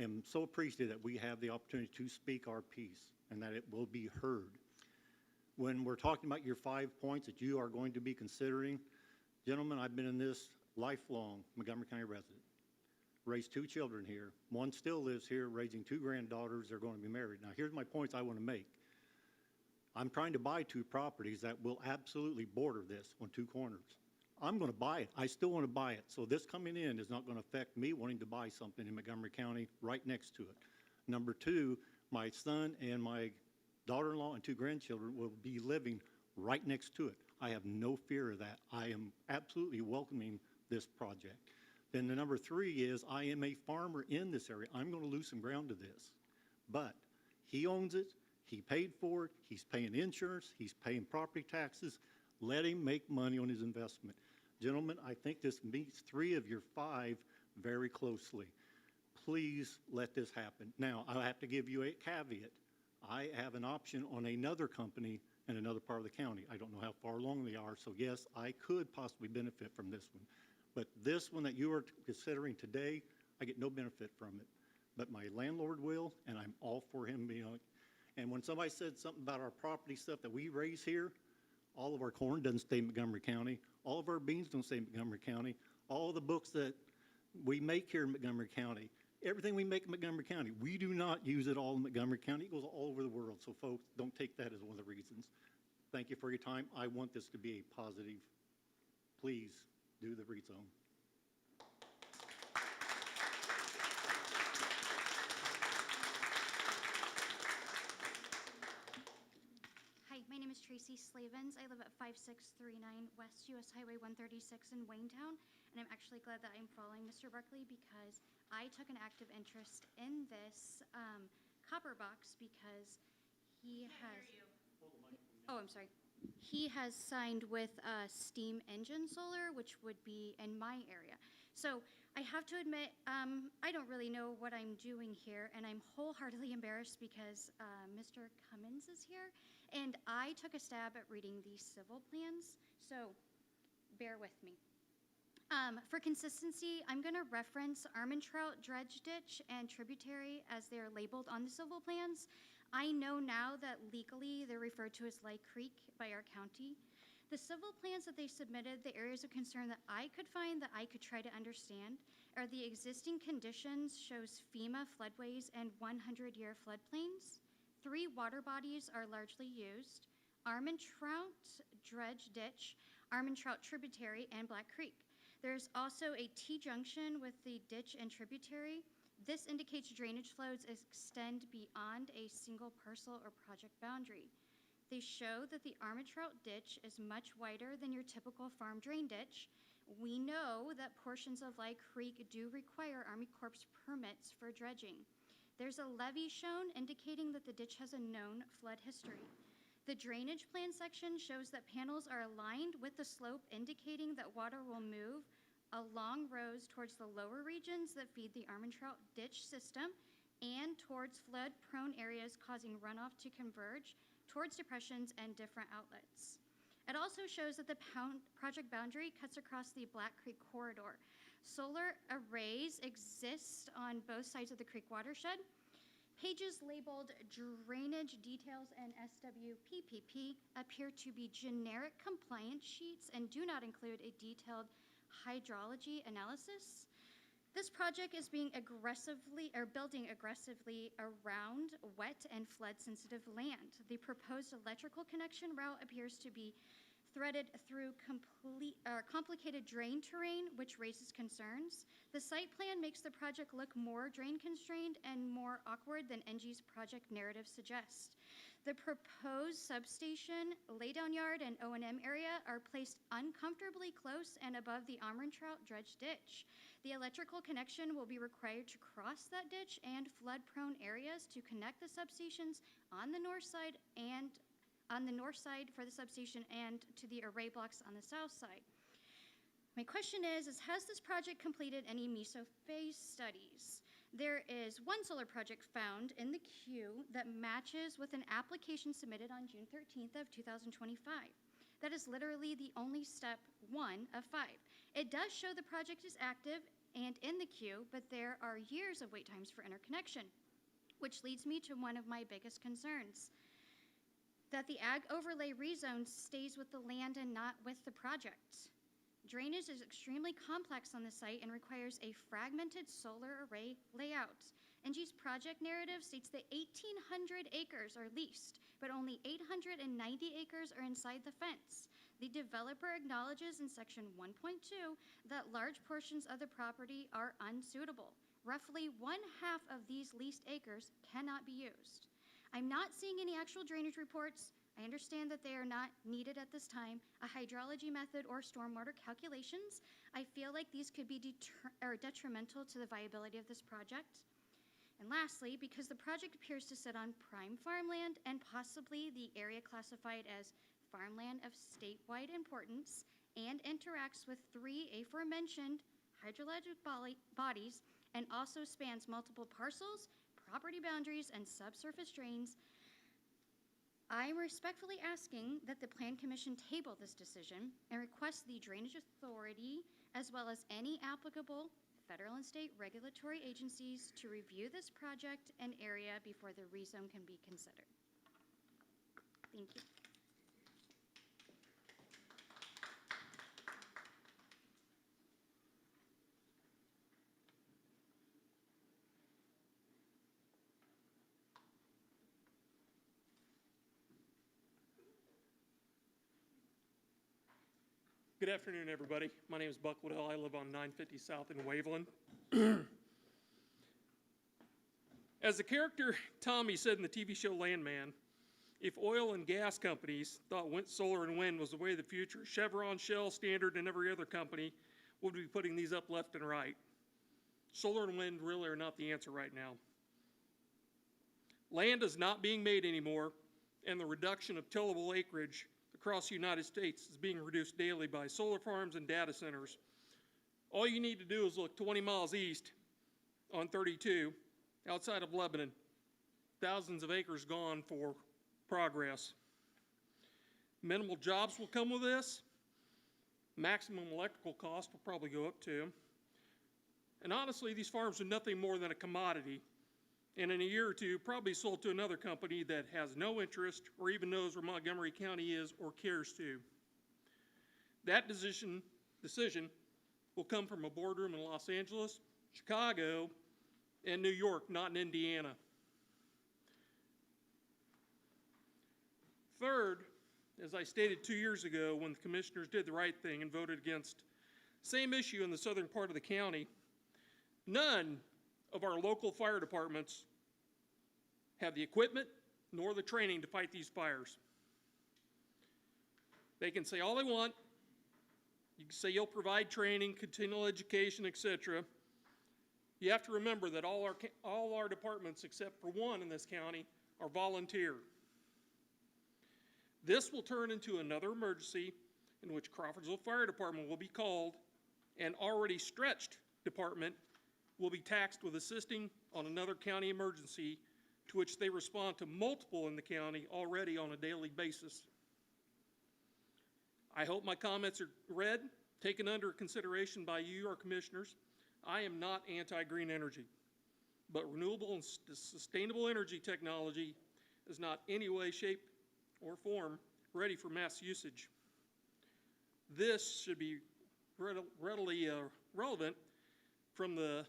am so appreciative that we have the opportunity to speak our piece and that it will be heard. When we're talking about your 5 points that you are going to be considering, gentlemen, I've been in this lifelong Montgomery County resident. Raised 2 children here. One still lives here, raising 2 granddaughters. They're going to be married. Now, here's my points I want to make. I'm trying to buy 2 properties that will absolutely border this on 2 corners. I'm going to buy it. I still want to buy it. So this coming in is not going to affect me wanting to buy something in Montgomery County right next to it. Number 2, my son and my daughter-in-law and 2 grandchildren will be living right next to it. I have no fear of that. I am absolutely welcoming this project. Then the number 3 is I am a farmer in this area. I'm going to lose some ground to this. But he owns it. He paid for it. He's paying insurance. He's paying property taxes. Let him make money on his investment. Gentlemen, I think this meets 3 of your 5 very closely. Please let this happen. Now, I have to give you a caveat. I have an option on another company in another part of the county. I don't know how far along they are, so yes, I could possibly benefit from this one. But this one that you are considering today, I get no benefit from it. But my landlord will, and I'm all for him being on. And when somebody said something about our property stuff that we raise here, all of our corn doesn't stay in Montgomery County. All of our beans don't stay in Montgomery County. All the books that we make here in Montgomery County, everything we make in Montgomery County, we do not use it all in Montgomery County. It goes all over the world. So folks, don't take that as one of the reasons. Thank you for your time. I want this to be a positive. Please do the rezone. Hi, my name is Tracy Slavens. I live at 5639 West US Highway 136 in Waynetown, and I'm actually glad that I'm following Mr. Barkley because I took an active interest in this copper box because he has. Oh, I'm sorry. He has signed with Steam Engine Solar, which would be in my area. So I have to admit, I don't really know what I'm doing here, and I'm wholeheartedly embarrassed because Mr. Cummins is here, and I took a stab at reading these civil plans, so bear with me. For consistency, I'm going to reference Trout Dredge Ditch and Tributary as they're labeled on the civil plans. I know now that legally they're referred to as Lake Creek by our county. The civil plans that they submitted, the areas of concern that I could find that I could try to understand are the existing conditions shows FEMA floodways and 100-year floodplains. 3 water bodies are largely used: Trout Dredge Ditch, Trout Tributary, and Black Creek. There's also a T-junction with the ditch and tributary. This indicates drainage flows extend beyond a single parcel or project boundary. They show that the Trout ditch is much wider than your typical farm drain ditch. We know that portions of Lake Creek do require Army Corps permits for dredging. There's a levee shown indicating that the ditch has a known flood history. The drainage plan section shows that panels are aligned with the slope, indicating that water will move along rows towards the lower regions that feed the Trout ditch system and towards flood-prone areas, causing runoff to converge towards depressions and different outlets. It also shows that the project boundary cuts across the Black Creek corridor. Solar arrays exist on both sides of the creek watershed. Pages labeled drainage details and SWPPP appear to be generic compliance sheets and do not include a detailed hydrology analysis. This project is building aggressively around wet and flood-sensitive land. The proposed electrical connection route appears to be threaded through complicated drain terrain, which raises concerns. The site plan makes the project look more drain-constrained and more awkward than NG's project narrative suggests. The proposed substation, laydown yard, and O&M area are placed uncomfortably close and above the Trout dredge ditch. The electrical connection will be required to cross that ditch and flood-prone areas to connect the substations on the north side for the substation and to the array blocks on the south side. My question is has this project completed any mesophase studies? There is one solar project found in the queue that matches with an application submitted on June 13th of 2025. That is literally the only step 1 of 5. It does show the project is active and in the queue, but there are years of wait times for interconnection, which leads me to one of my biggest concerns, that the ag overlay rezone stays with the land and not with the project. Drainage is extremely complex on the site and requires a fragmented solar array layout. NG's project narrative states that 1,800 acres are leased, but only 890 acres are inside the fence. The developer acknowledges in section 1.2 that large portions of the property are unsuitable. Roughly 1/2 of these leased acres cannot be used. I'm not seeing any actual drainage reports. I understand that they are not needed at this time, a hydrology method or stormwater calculations. I feel like these could be detrimental to the viability of this project. And lastly, because the project appears to sit on prime farmland and possibly the area classified as farmland of statewide importance and interacts with 3 aforementioned hydrologic bodies and also spans multiple parcels, property boundaries, and subsurface drains, I am respectfully asking that the Plan Commission table this decision and request the Drainage Authority, as well as any applicable federal and state regulatory agencies, to review this project and area before the rezone can be considered. Thank you. Good afternoon, everybody. My name is Buck Woodell. I live on 950 South in Waveland. As the character Tommy said in the TV show Landman, if oil and gas companies thought solar and wind was the way of the future, Chevron, Shell, Standard, and every other company would be putting these up left and right. Solar and wind really are not the answer right now. Land is not being made anymore, and the reduction of tillable acreage across the United States is being reduced daily by solar farms and data centers. All you need to do is look 20 miles east on 32, outside of Lebanon. Thousands of acres gone for progress. Minimal jobs will come with this. Maximum electrical cost will probably go up too. And honestly, these farms are nothing more than a commodity. And in a year or two, probably sold to another company that has no interest or even knows where Montgomery County is or cares to. That decision will come from a boardroom in Los Angeles, Chicago, and New York, not in Indiana. Third, as I stated 2 years ago when the commissioners did the right thing and voted against same issue in the southern part of the county, none of our local fire departments have the equipment nor the training to fight these fires. They can say all they want. You can say you'll provide training, continual education, etc. You have to remember that all our departments, except for one in this county, are volunteer. This will turn into another emergency in which Crawfordsville Fire Department will be called, and already stretched department will be taxed with assisting on another county emergency, to which they respond to multiple in the county already on a daily basis. I hope my comments are read, taken under consideration by you, our commissioners. I am not anti-green energy, but renewable and sustainable energy technology is not any way, shape, or form ready for mass usage. This should be readily relevant from the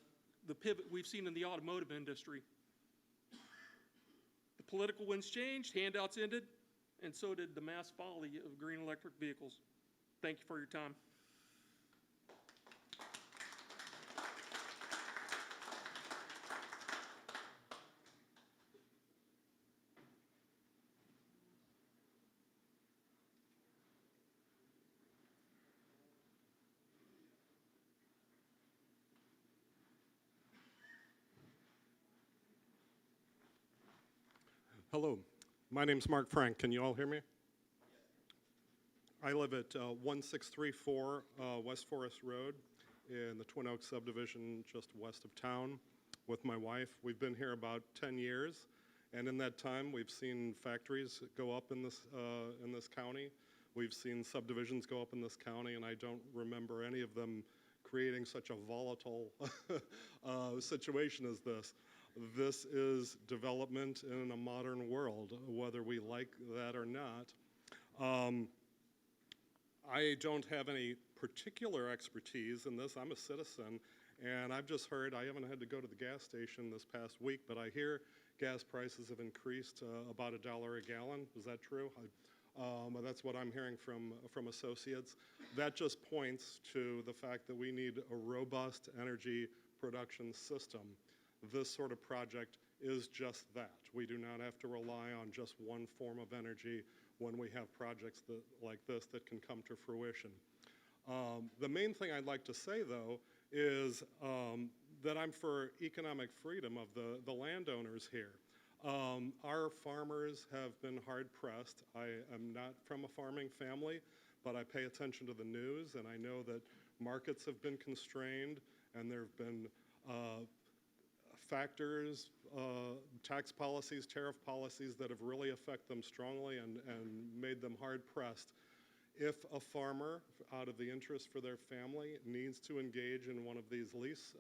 pivot we've seen in the automotive industry. The political winds changed, handouts ended, and so did the mass folly of green electric vehicles. Thank you for your time. Hello, my name's Mark Frank. Can you all hear me? I live at 1634 West Forest Road in the Twin Oaks subdivision just west of town with my wife. We've been here about 10 years, and in that time we've seen factories go up in this county. We've seen subdivisions go up in this county, and I don't remember any of them creating such a volatile situation as this. This is development in a modern world, whether we like that or not. I don't have any particular expertise in this. I'm a citizen, and I've just heard, I haven't had to go to the gas station this past week, but I hear gas prices have increased about $1 a gallon. Is that true? That's what I'm hearing from associates. That just points to the fact that we need a robust energy production system. This sort of project is just that. We do not have to rely on just one form of energy when we have projects like this that can come to fruition. The main thing I'd like to say, though, is that I'm for economic freedom of the landowners here. Our farmers have been hard-pressed. I am not from a farming family, but I pay attention to the news, and I know that markets have been constrained, and there have been factors, tax policies, tariff policies that have really affected them strongly and made them hard-pressed. If a farmer, out of the interest for their family, needs to engage in one of these lease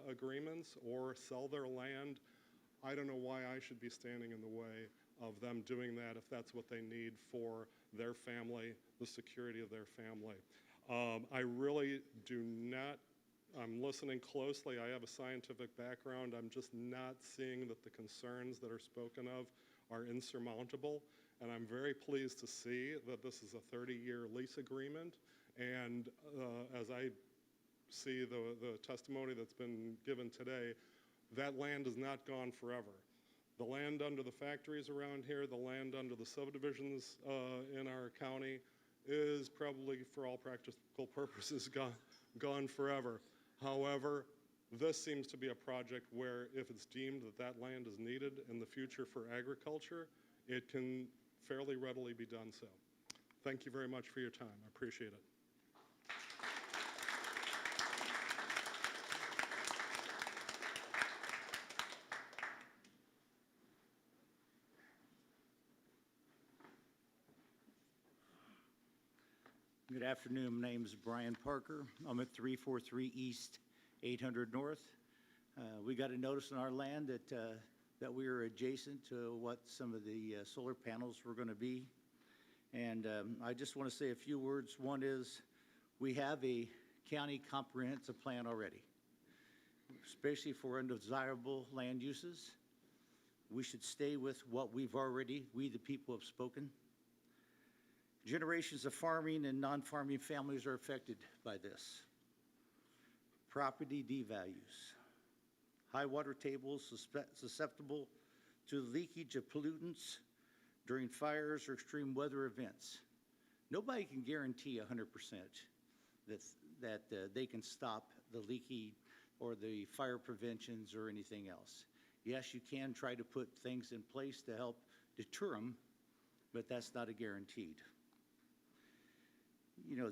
agreements or sell their land, I don't know why I should be standing in the way of them doing that if that's what they need for their family, the security of their family. I really do not, I'm listening closely. I have a scientific background. I'm just not seeing that the concerns that are spoken of are insurmountable. And I'm very pleased to see that this is a 30-year lease agreement. And as I see the testimony that's been given today, that land is not gone forever. The land under the factories around here, the land under the subdivisions in our county is probably, for all practical purposes, gone forever. However, this seems to be a project where if it's deemed that that land is needed in the future for agriculture, it can fairly readily be done so. Thank you very much for your time. I appreciate it. Good afternoon. My name is Brian Parker. I'm at 343 East, 800 North. We got a notice on our land that we are adjacent to what some of the solar panels were going to be. And I just want to say a few words. One is we have a county comprehensive plan already, especially for undesirable land uses. We should stay with what we the people have spoken. Generations of farming and non-farming families are affected by this. Property devalues, high water tables susceptible to leakage of pollutants during fires or extreme weather events. Nobody can guarantee 100% that they can stop the leaking or the fire preventions or anything else. Yes, you can try to put things in place to help deter them, but that's not a guaranteed. You know,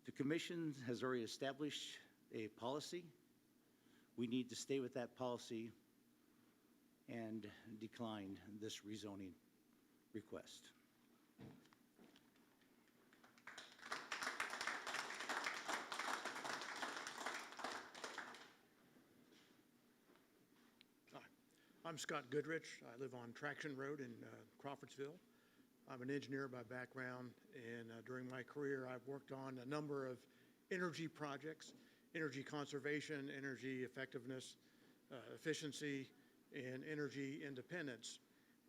the commission has already established a policy. We need to stay with that policy and decline this rezoning request. Hi, I'm Scott Goodrich. I live on Traction Road in Crawfordsville. I'm an engineer by background, and during my career, I've worked on a number of energy projects, energy conservation, energy effectiveness, efficiency, and energy independence.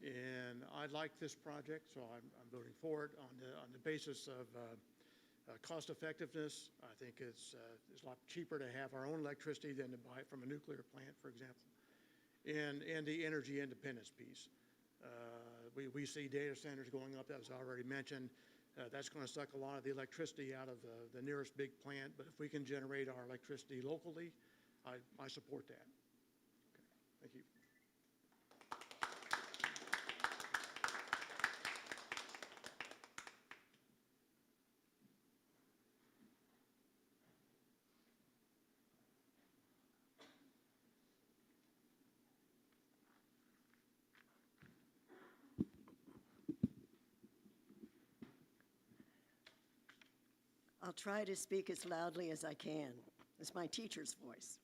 And I like this project, so I'm voting for it on the basis of cost effectiveness. I think it's a lot cheaper to have our own electricity than to buy it from a nuclear plant, for example, and the energy independence piece. We see data centers going up, that was already mentioned. That's going to suck a lot of the electricity out of the nearest big plant, but if we can generate our electricity locally, I support that. Okay. Thank you. I'll try to speak as loudly as I can. It's my teacher's voice.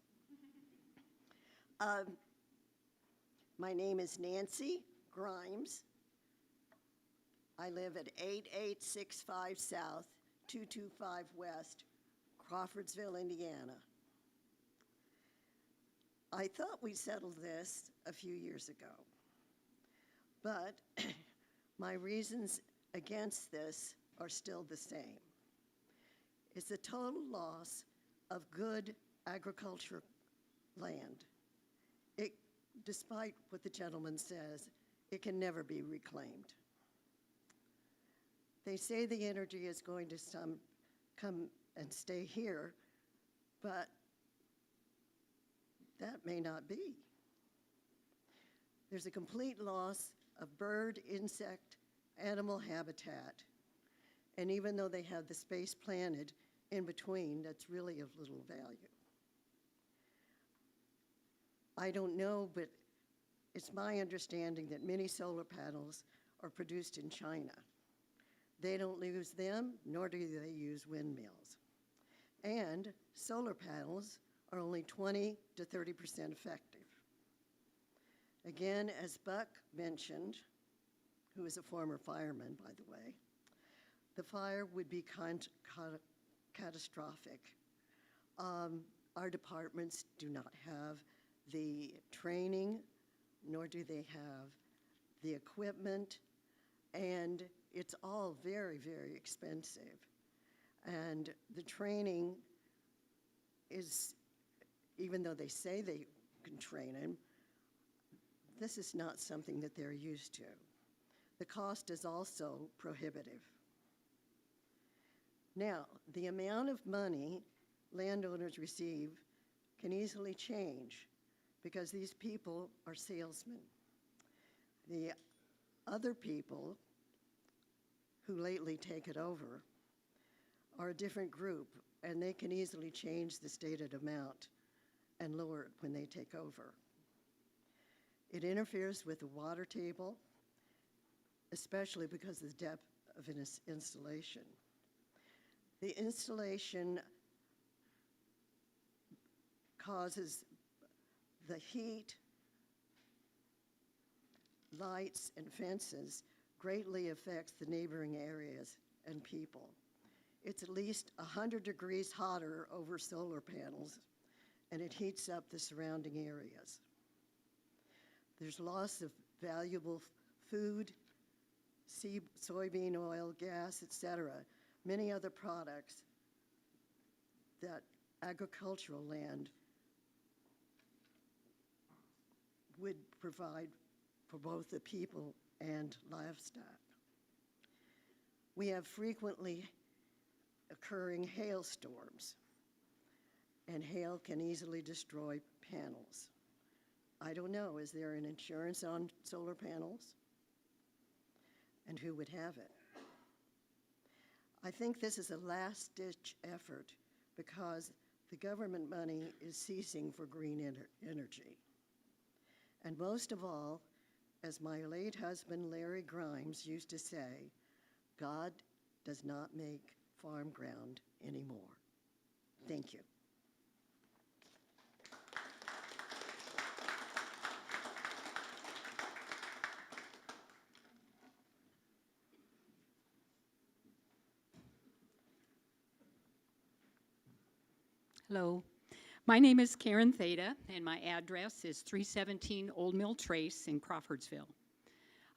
My name is Nancy Grimes. I live at 8865 South, 225 West, Crawfordsville, Indiana. I thought we settled this a few years ago, but my reasons against this are still the same. It's a total loss of good agricultural land. Despite what the gentleman says, it can never be reclaimed. They say the energy is going to come and stay here, but that may not be. There's a complete loss of bird, insect, animal habitat. And even though they have the space planted in between, that's really of little value. I don't know, but it's my understanding that many solar panels are produced in China. They don't use them, nor do they use windmills. And solar panels are only 20 to 30% effective. Again, as Buck mentioned, who is a former fireman, by the way, the fire would be catastrophic. Our departments do not have the training, nor do they have the equipment, and it's all very, very expensive. And the training is, even though they say they can train them, this is not something that they're used to. The cost is also prohibitive. Now, the amount of money landowners receive can easily change because these people are salesmen. The other people who lately take it over are a different group, and they can easily change the stated amount and lower it when they take over. It interferes with the water table, especially because of the depth of an installation. The installation causes the heat, lights, and fences greatly affects the neighboring areas and people. It's at least 100 degrees hotter over solar panels, and it heats up the surrounding areas. There's loss of valuable food, soybean oil, gas, etc., many other products that agricultural land would provide for both the people and livestock. We have frequently occurring hailstorms, and hail can easily destroy panels. I don't know, is there an insurance on solar panels? And who would have it? I think this is a last-ditch effort because the government money is ceasing for green energy. And most of all, as my late husband Larry Grimes used to say, God does not make farm ground anymore. Thank you. Hello, my name is Karen Theta, and my address is 317 Old Mill Trace in Crawfordsville.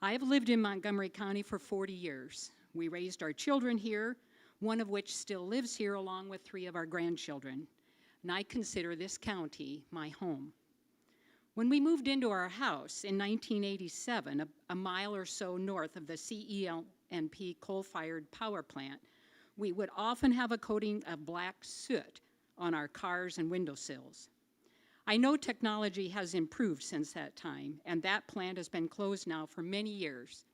I have lived in Montgomery County for 40 years. We raised our children here, one of which still lives here along with 3 of our grandchildren, and I consider this county my home. When we moved into our house in 1987, a mile or so north of the CELNP coal-fired power plant, we would often have a coating of black soot on our cars and windowsills. I know technology has improved since that time, and that plant has been closed now for many years.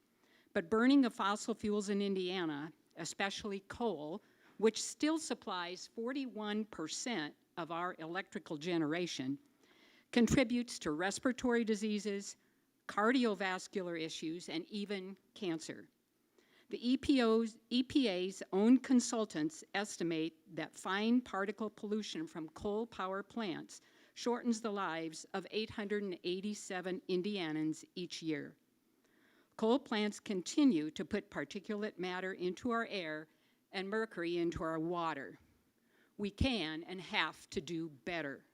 But burning of fossil fuels in Indiana, especially coal, which still supplies 41% of our electrical generation, contributes to respiratory diseases, cardiovascular issues, and even cancer. The EPA's own consultants estimate that fine particle pollution from coal power plants shortens the lives of 887 Indianans each year. Coal plants continue to put particulate matter into our air and mercury into our water. We can and have to do better.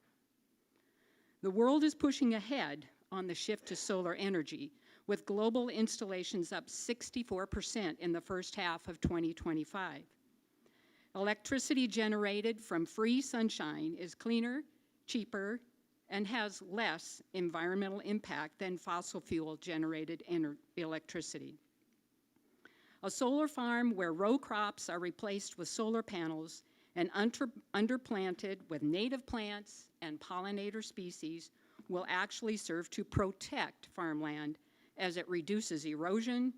The world is pushing ahead on the shift to solar energy, with global installations up 64% in the first half of 2025. Electricity generated from free sunshine is cleaner, cheaper, and has less environmental impact than fossil fuel-generated electricity. A solar farm where row crops are replaced with solar panels and underplanted with native plants and pollinator species will actually serve to protect farmland as it reduces erosion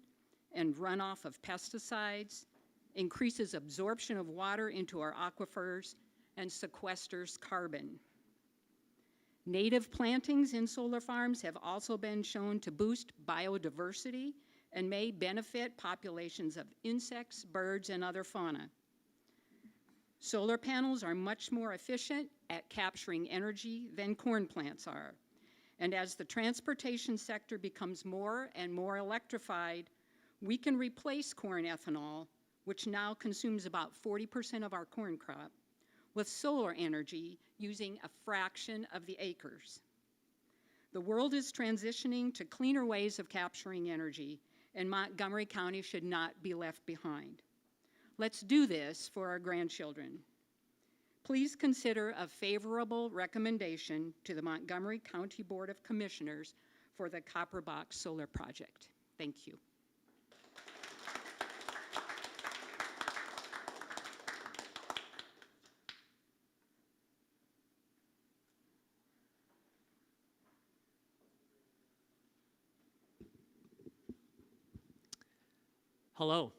and runoff of pesticides, increases absorption of water into our aquifers, and sequesters carbon. Native plantings in solar farms have also been shown to boost biodiversity and may benefit populations of insects, birds, and other fauna. Solar panels are much more efficient at capturing energy than corn plants are. And as the transportation sector becomes more and more electrified, we can replace corn ethanol, which now consumes about 40% of our corn crop, with solar energy using a fraction of the acres. The world is transitioning to cleaner ways of capturing energy, and Montgomery County should not be left behind. Let's do this for our grandchildren. Please consider a favorable recommendation to the Montgomery County Board of Commissioners for the Copper Box Solar Project. Thank you. Hello.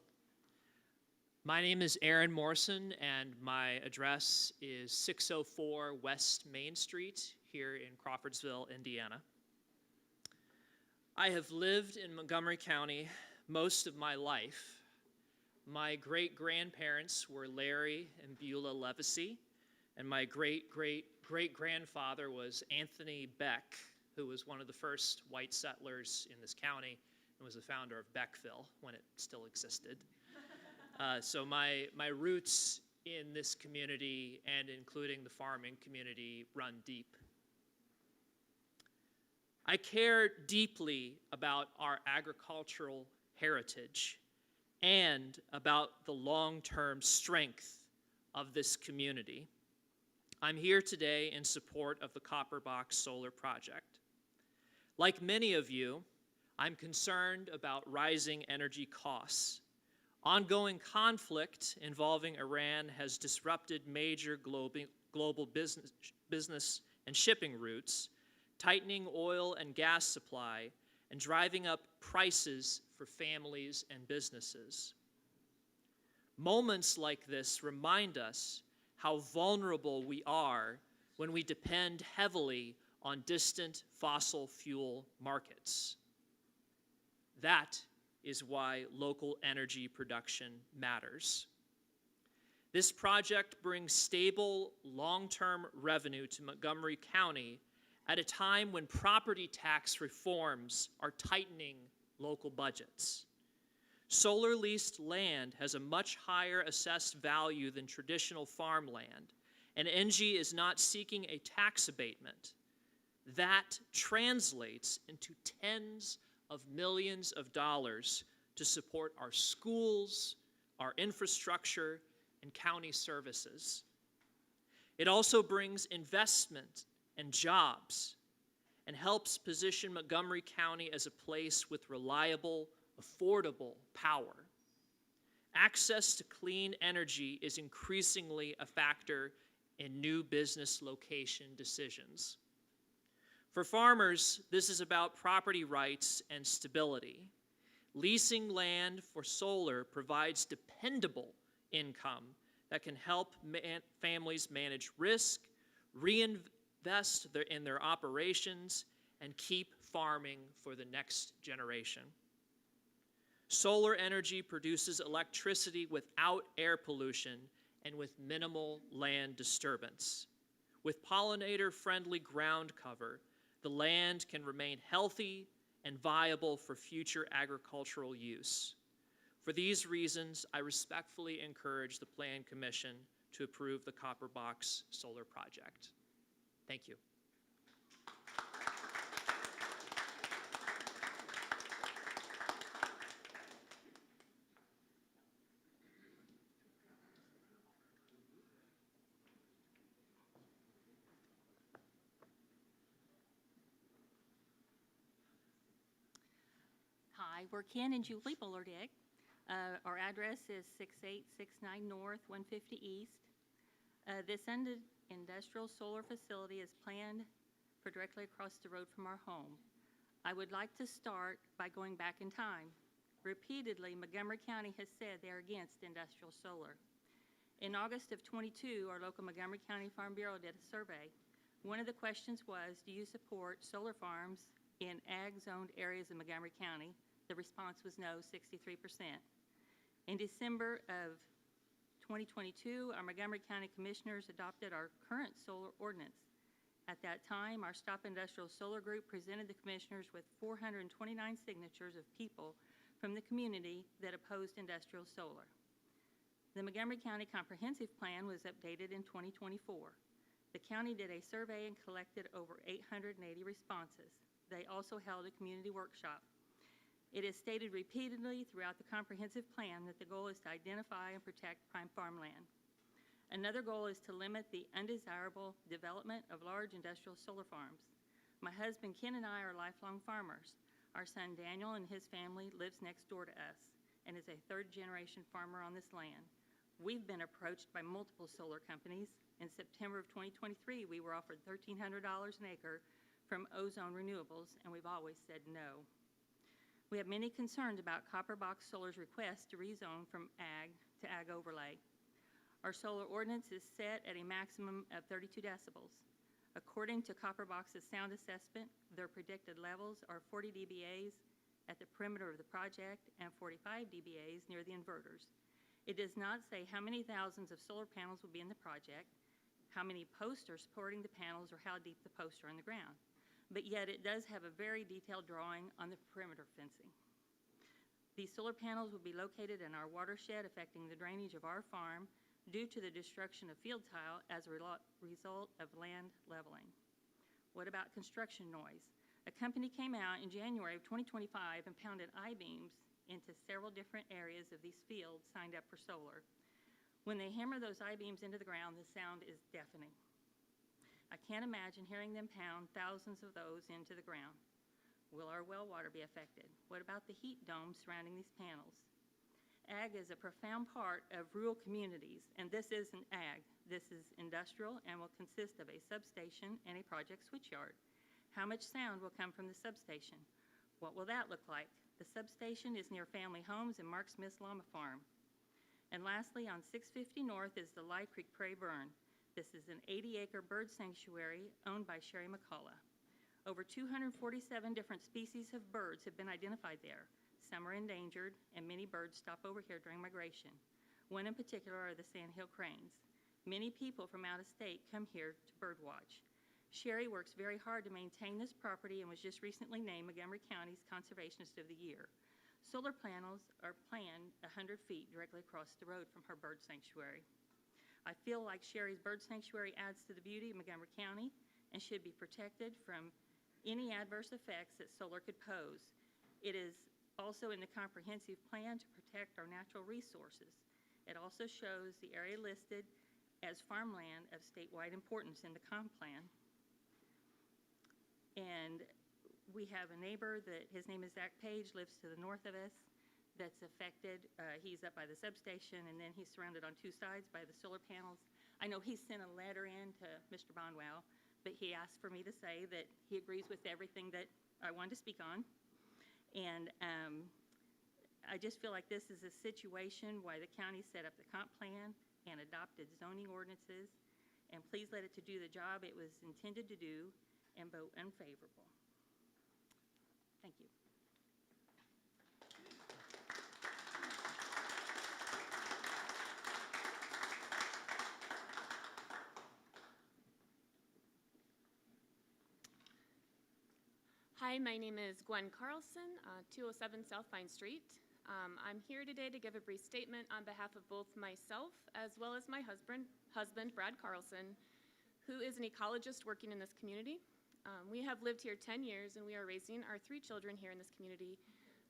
My name is Aaron Morrison, and my address is 604 West Main Street here in Crawfordsville, Indiana. I have lived in Montgomery County most of my life. My great-grandparents were Larry and Beulah Levacy, and my great-great-great-grandfather was Anthony Beck, who was one of the first white settlers in this county and was the founder of Beckville when it still existed. So my roots in this community and including the farming community run deep. I care deeply about our agricultural heritage and about the long-term strength of this community. I'm here today in support of the Copper Box Solar Project. Like many of you, I'm concerned about rising energy costs. Ongoing conflict involving Iran has disrupted major global business and shipping routes, tightening oil and gas supply, and driving up prices for families and businesses. Moments like this remind us how vulnerable we are when we depend heavily on distant fossil fuel markets. That is why local energy production matters. This project brings stable, long-term revenue to Montgomery County at a time when property tax reforms are tightening local budgets. Solar leased land has a much higher assessed value than traditional farmland, and NG is not seeking a tax abatement. That translates into tens of millions of dollars to support our schools, our infrastructure, and county services. It also brings investment and jobs and helps position Montgomery County as a place with reliable, affordable power. Access to clean energy is increasingly a factor in new business location decisions. For farmers, this is about property rights and stability. Leasing land for solar provides dependable income that can help families manage risk, reinvest in their operations, and keep farming for the next generation. Solar energy produces electricity without air pollution and with minimal land disturbance. With pollinator-friendly ground cover, the land can remain healthy and viable for future agricultural use. For these reasons, I respectfully encourage the Plan Commission to approve the Copper Box Solar Project. Thank you. Hi, we're Ken and Julie Bullardick. Our address is 6869 North, 150 East. This industrial solar facility is planned for directly across the road from our home. I would like to start by going back in time. Repeatedly, Montgomery County has said they are against industrial solar. In August of '22, our local Montgomery County Farm Bureau did a survey One of the questions was, do you support solar farms in ag-zoned areas of Montgomery County? The response was no, 63%. In December of 2022, our Montgomery County Commissioners adopted our current solar ordinance. At that time, our Stop Industrial Solar Group presented the Commissioners with 429 signatures of people from the community that opposed industrial solar. The Montgomery County Comprehensive Plan was updated in 2024. The county did a survey and collected over 880 responses. They also held a community workshop. It is stated repeatedly throughout the comprehensive plan that the goal is to identify and protect prime farmland. Another goal is to limit the undesirable development of large industrial solar farms. My husband Ken and I are lifelong farmers. Our son Daniel and his family lives next door to us and is a third-generation farmer on this land. We've been approached by multiple solar companies. In September of 2023, we were offered $1,300 an acre from Ozone Renewables, and we've always said no. We have many concerns about Copper Box Solar's request to rezone from ag to ag overlay. Our solar ordinance is set at a maximum of 32 decibels. According to Copper Box's sound assessment, their predicted levels are 40 dBAs at the perimeter of the project and 45 dBAs near the inverters. It does not say how many thousands of solar panels will be in the project, how many posts are supporting the panels, or how deep the posts are in the ground. But yet it does have a very detailed drawing on the perimeter fencing. These solar panels will be located in our watershed, affecting the drainage of our farm due to the destruction of field tile as a result of land leveling. What about construction noise? A company came out in January of 2025 and pounded I-beams into several different areas of these fields signed up for solar. When they hammer those I-beams into the ground, the sound is deafening. I can't imagine hearing them pound thousands of those into the ground. Will our well water be affected? What about the heat domes surrounding these panels? Ag is a profound part of rural communities, and this isn't ag. This is industrial and will consist of a substation and a project switchyard. How much sound will come from the substation? What will that look like? The substation is near family homes and Marc Smith's llama farm. And lastly, on 650 North is the Lye Creek Prairie Burn. This is an 80-acre bird sanctuary owned by Sherry McCullough. Over 247 different species of birds have been identified there. Some are endangered, and many birds stop over here during migration. One in particular are the sandhill cranes. Many people from out of state come here to birdwatch. Sherry works very hard to maintain this property and was just recently named Montgomery County's Conservationist of the Year. Solar panels are planned 100 feet directly across the road from her bird sanctuary. I feel like Sherry's bird sanctuary adds to the beauty of Montgomery County and should be protected from any adverse effects that solar could pose. It is also in the comprehensive plan to protect our natural resources. It also shows the area listed as farmland of statewide importance in the comp plan. And we have a neighbor that, his name is Zach Page, lives to the north of us, that's affected. He's up by the substation, and then he's surrounded on two sides by the solar panels. I know he sent a letter in to Mr. Bonwell, but he asked for me to say that he agrees with everything that I wanted to speak on. And I just feel like this is a situation why the county set up the comp plan and adopted zoning ordinances, and please let it to do the job it was intended to do and vote unfavorable. Thank you. Hi, my name is Gwen Carlson, 207 South Pine Street. I'm here today to give a brief statement on behalf of both myself as well as my husband, Brad Carlson, who is an ecologist working in this community. We have lived here 10 years and we are raising our 3 children here in this community.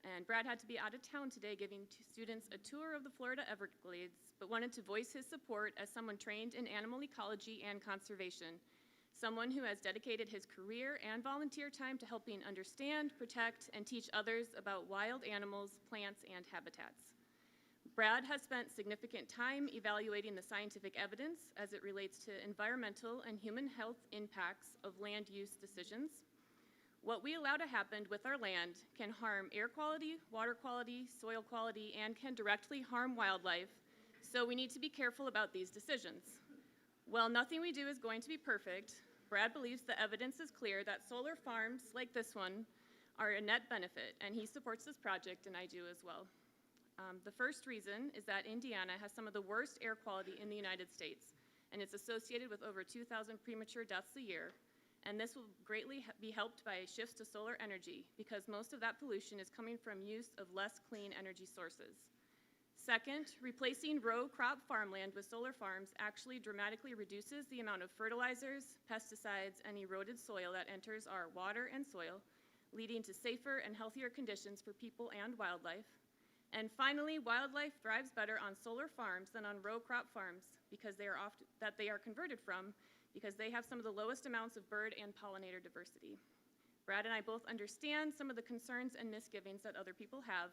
And Brad had to be out of town today giving students a tour of the Florida Everglades, but wanted to voice his support as someone trained in animal ecology and conservation. Someone who has dedicated his career and volunteer time to helping understand, protect, and teach others about wild animals, plants, and habitats. Brad has spent significant time evaluating the scientific evidence as it relates to environmental and human health impacts of land use decisions. What we allow to happen with our land can harm air quality, water quality, soil quality, and can directly harm wildlife, so we need to be careful about these decisions. While nothing we do is going to be perfect, Brad believes the evidence is clear that solar farms like this one are a net benefit, and he supports this project, and I do as well. The first reason is that Indiana has some of the worst air quality in the United States, and it's associated with over 2,000 premature deaths a year. And this will greatly be helped by shifts to solar energy, because most of that pollution is coming from use of less clean energy sources. Second, replacing row crop farmland with solar farms actually dramatically reduces the amount of fertilizers, pesticides, and eroded soil that enters our water and soil, leading to safer and healthier conditions for people and wildlife. And finally, wildlife thrives better on solar farms than on row crop farms because they are converted from, because they have some of the lowest amounts of bird and pollinator diversity. Brad and I both understand some of the concerns and misgivings that other people have,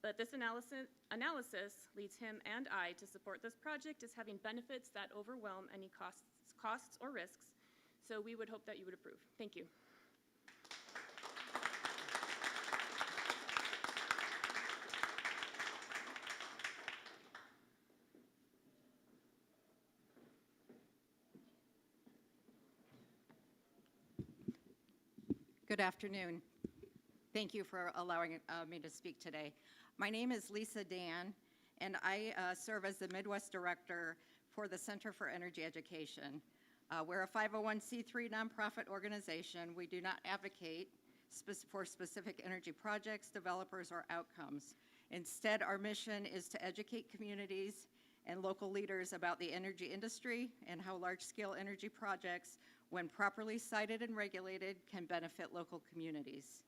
but this analysis leads him and I to support this project as having benefits that overwhelm any costs or risks. So we would hope that you would approve. Thank you. Good afternoon. Thank you for allowing me to speak today. My name is Lisa Dan, and I serve as the Midwest Director for the Center for Energy Education. We're a 501c3 nonprofit organization. We do not advocate for specific energy projects, developers, or outcomes. Instead, our mission is to educate communities and local leaders about the energy industry and how large-scale energy projects, when properly cited and regulated, can benefit local communities.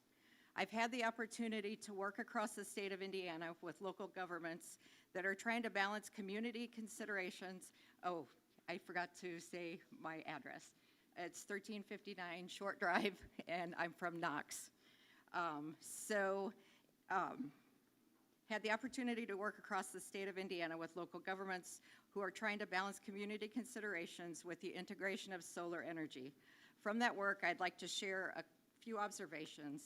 I've had the opportunity to work across the state of Indiana with local governments that are trying to balance community considerations. Oh, I forgot to say my address. It's 1359 Short Drive, and I'm from Knox. Had the opportunity to work across the state of Indiana with local governments who are trying to balance community considerations with the integration of solar energy. From that work, I'd like to share a few observations.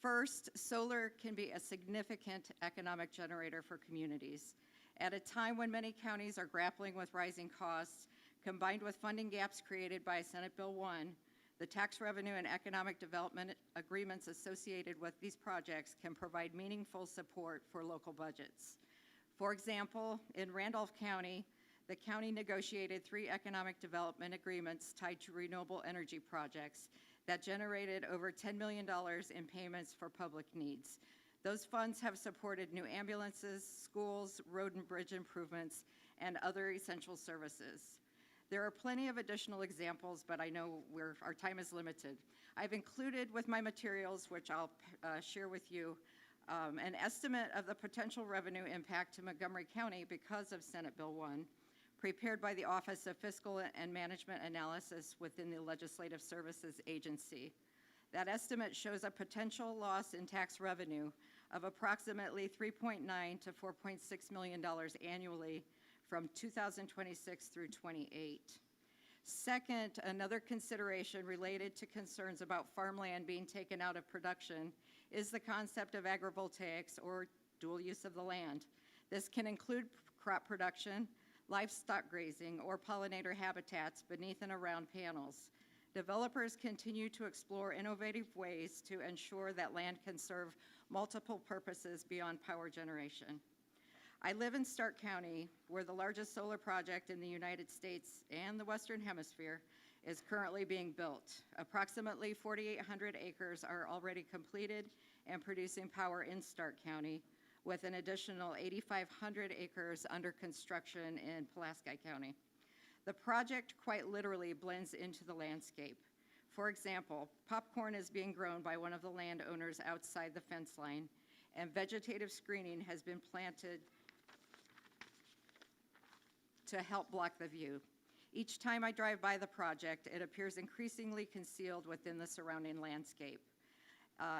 First, solar can be a significant economic generator for communities. At a time when many counties are grappling with rising costs, combined with funding gaps created by Senate Bill 1, the tax revenue and economic development agreements associated with these projects can provide meaningful support for local budgets. For example, in Randolph County, the county negotiated 3 economic development agreements tied to renewable energy projects that generated over $10 million in payments for public needs. Those funds have supported new ambulances, schools, road and bridge improvements, and other essential services. There are plenty of additional examples, but I know our time is limited. I've included with my materials, which I'll share with you, an estimate of the potential revenue impact to Montgomery County because of Senate Bill 1, prepared by the Office of Fiscal and Management Analysis within the Legislative Services Agency. That estimate shows a potential loss in tax revenue of approximately $3.9 to $4.6 million annually from 2026 through 28. Second, another consideration related to concerns about farmland being taken out of production is the concept of agrivoltaics, or dual use of the land. This can include crop production, livestock grazing, or pollinator habitats beneath and around panels. Developers continue to explore innovative ways to ensure that land can serve multiple purposes beyond power generation. I live in Stark County, where the largest solar project in the United States and the Western Hemisphere is currently being built. Approximately 4,800 acres are already completed and producing power in Stark County, with an additional 8,500 acres under construction in Pulaski County. The project quite literally blends into the landscape. For example, popcorn is being grown by one of the landowners outside the fence line, and vegetative screening has been planted to help block the view. Each time I drive by the project, it appears increasingly concealed within the surrounding landscape.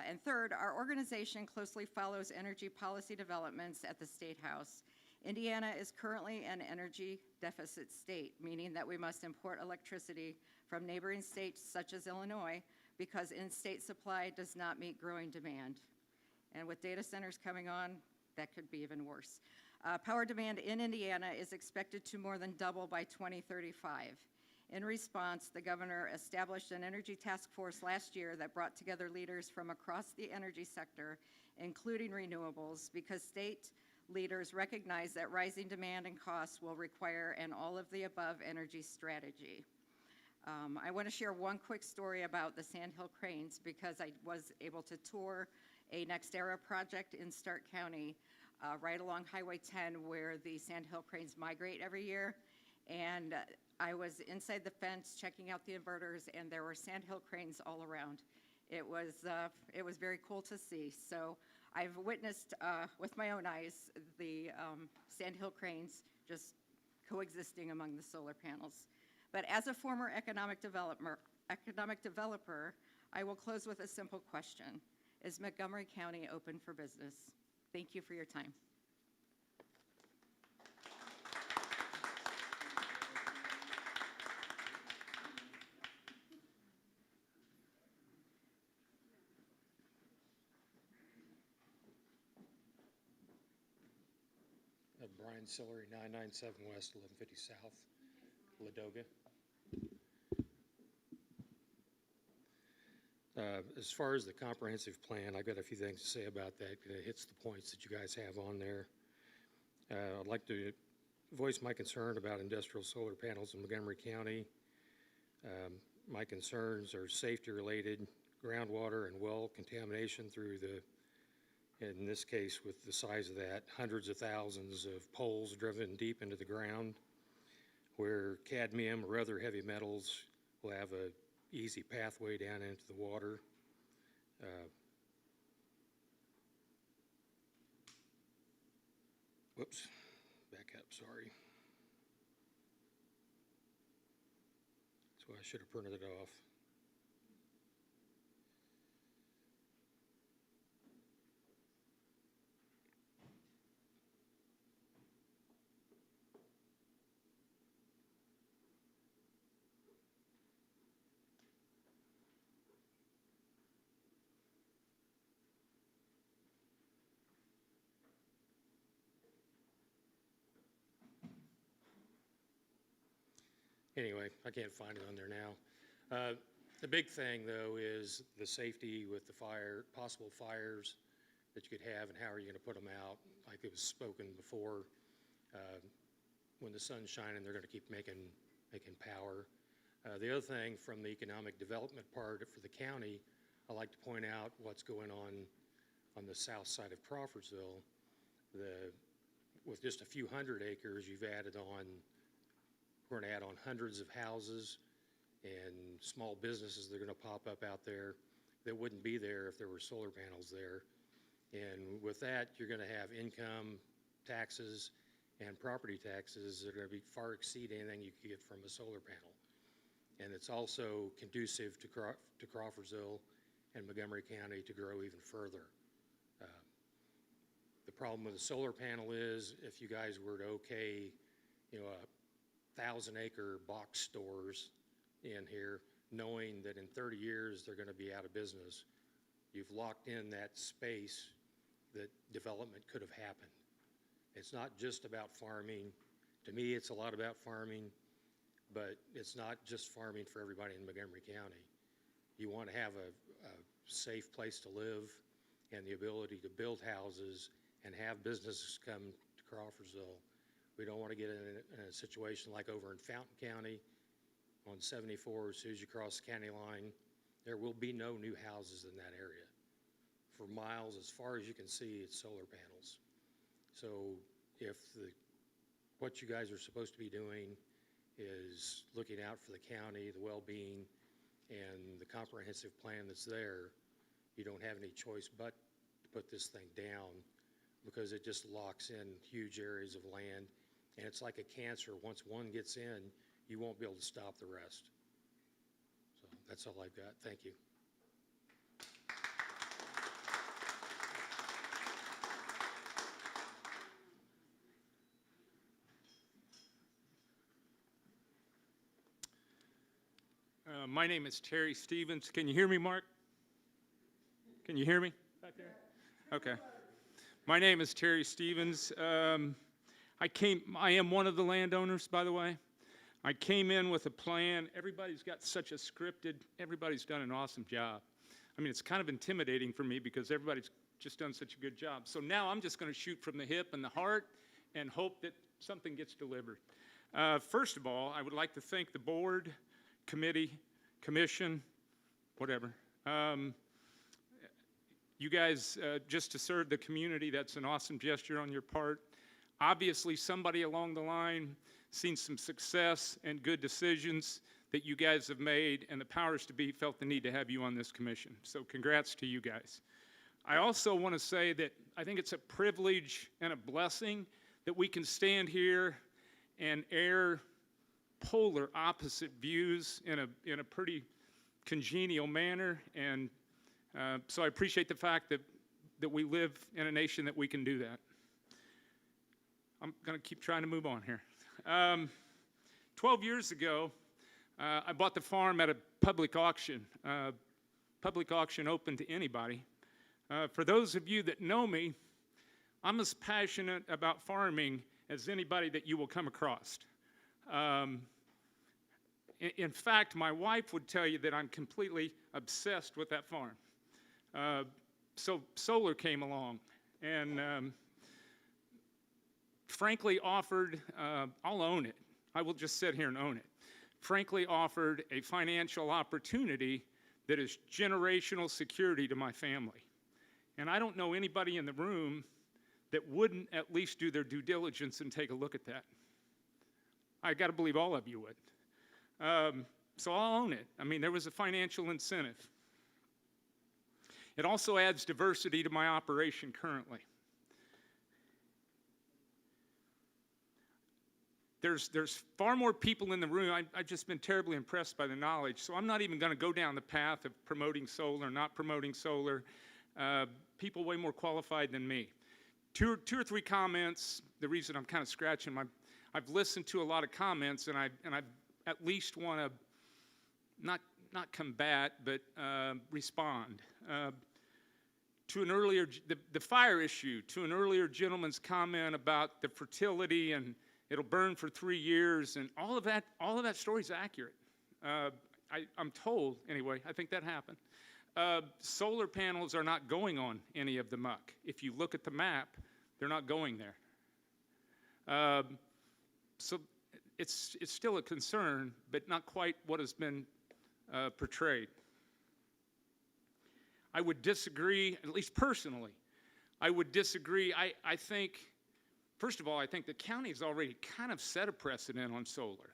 And third, our organization closely follows energy policy developments at the State House. Indiana is currently an energy deficit state, meaning that we must import electricity from neighboring states such as Illinois because in-state supply does not meet growing demand. And with data centers coming on, that could be even worse. Power demand in Indiana is expected to more than double by 2035. In response, the governor established an energy task force last year that brought together leaders from across the energy sector, including renewables, because state leaders recognize that rising demand and costs will require an all-of-the-above energy strategy. I want to share one quick story about the Sandhill Cranes because I was able to tour a NextEra project in Stark County right along Highway 10 where the Sandhill Cranes migrate every year. And I was inside the fence checking out the inverters, and there were Sandhill Cranes all around. It was very cool to see. So I've witnessed with my own eyes the Sandhill Cranes just coexisting among the solar panels. But as a former economic developer, I will close with a simple question. Is Montgomery County open for business? Thank you for your time. Brian Sillery, 997 West, 1150 South, Ladoga. As far as the comprehensive plan, I've got a few things to say about that. It hits the points that you guys have on there. I'd like to voice my concern about industrial solar panels in Montgomery County. My concerns are safety related, groundwater and well contamination through in this case with the size of that, hundreds of thousands of poles driven deep into the ground where cadmium or other heavy metals will have a easy pathway down into the water. Whoops, back up, sorry. That's why I should have printed it off. Anyway, I can't find it on there now. The big thing, though, is the safety with the possible fires that you could have and how are you going to put them out. Like it was spoken before, when the sun's shining, they're going to keep making power. The other thing from the economic development part for the county, I like to point out what's going on the south side of Crawfordsville. With just a few hundred acres, we're going to add on hundreds of houses and small businesses that are going to pop up out there that wouldn't be there if there were solar panels there. And with that, you're going to have income taxes and property taxes that are going to be far exceed anything you could get from a solar panel. And it's also conducive to Crawfordsville and Montgomery County to grow even further. The problem with a solar panel is if you guys were to okay, 1,000-acre box stores in here, knowing that in 30 years they're going to be out of business, you've locked in that space that development could have happened. It's not just about farming. To me, it's a lot about farming, but it's not just farming for everybody in Montgomery County. You want to have a safe place to live and the ability to build houses and have businesses come to Crawfordsville. We don't want to get in a situation like over in Fountain County on 74, as soon as you cross the county line, there will be no new houses in that area. For miles, as far as you can see, it's solar panels. So if what you guys are supposed to be doing is looking out for the county, the well-being, and the comprehensive plan that's there, you don't have any choice but to put this thing down because it just locks in huge areas of land. And it's like a cancer. Once one gets in, you won't be able to stop the rest. So that's all I've got. Thank you. My name is Terry Stevens. Can you hear me, Mark? Can you hear me back there? Okay. My name is Terry Stevens. I am one of the landowners, by the way. I came in with a plan. Everybody's got such a scripted, everybody's done an awesome job. I mean, it's kind of intimidating for me because everybody's just done such a good job. So now I'm just going to shoot from the hip and the heart and hope that something gets delivered. First of all, I would like to thank the board, committee, commission, whatever. You guys, just to serve the community, that's an awesome gesture on your part. Obviously, somebody along the line seen some success and good decisions that you guys have made, and the powers to be felt the need to have you on this commission. So congrats to you guys. I also want to say that I think it's a privilege and a blessing that we can stand here and air polar opposite views in a pretty congenial manner. And so I appreciate the fact that we live in a nation that we can do that. I'm going to keep trying to move on here. 12 years ago, I bought the farm at a public auction. Public auction open to anybody. For those of you that know me, I'm as passionate about farming as anybody that you will come across. In fact, my wife would tell you that I'm completely obsessed with that farm. So solar came along and frankly offered, I'll own it. I will just sit here and own it. Frankly offered a financial opportunity that is generational security to my family. And I don't know anybody in the room that wouldn't at least do their due diligence and take a look at that. I got to believe all of you would. So I'll own it. I mean, there was a financial incentive. It also adds diversity to my operation currently. There's far more people in the room. I've just been terribly impressed by the knowledge, so I'm not even going to go down the path of promoting solar, not promoting solar. People way more qualified than me. Two or three comments. The reason I'm kind of scratching I've listened to a lot of comments, and I at least want to not combat, but respond. To an earlier, the fire issue, to an earlier gentleman's comment about the fertility and it'll burn for 3 years, and all of that story is accurate. I'm told, anyway, I think that happened. Solar panels are not going on any of the muck. If you look at the map, they're not going there. So it's still a concern, but not quite what has been portrayed. I would disagree, at least personally. I would disagree. I think, first of all, I think the county's already kind of set a precedent on solar,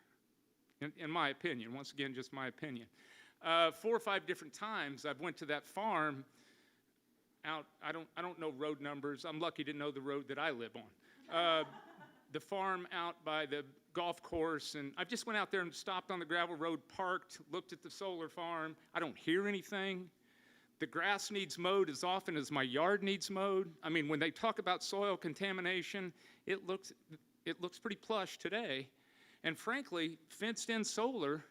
in my opinion. Once again, just my opinion. 4 or 5 different times I've went to that farm out, I don't know road numbers. I'm lucky to know the road that I live on. The farm out by the golf course, and I just went out there and stopped on the gravel road, parked, looked at the solar farm. I don't hear anything. The grass needs mowed as often as my yard needs mowed. I mean, when they talk about soil contamination, it looks pretty plush today. And frankly, fenced-in solar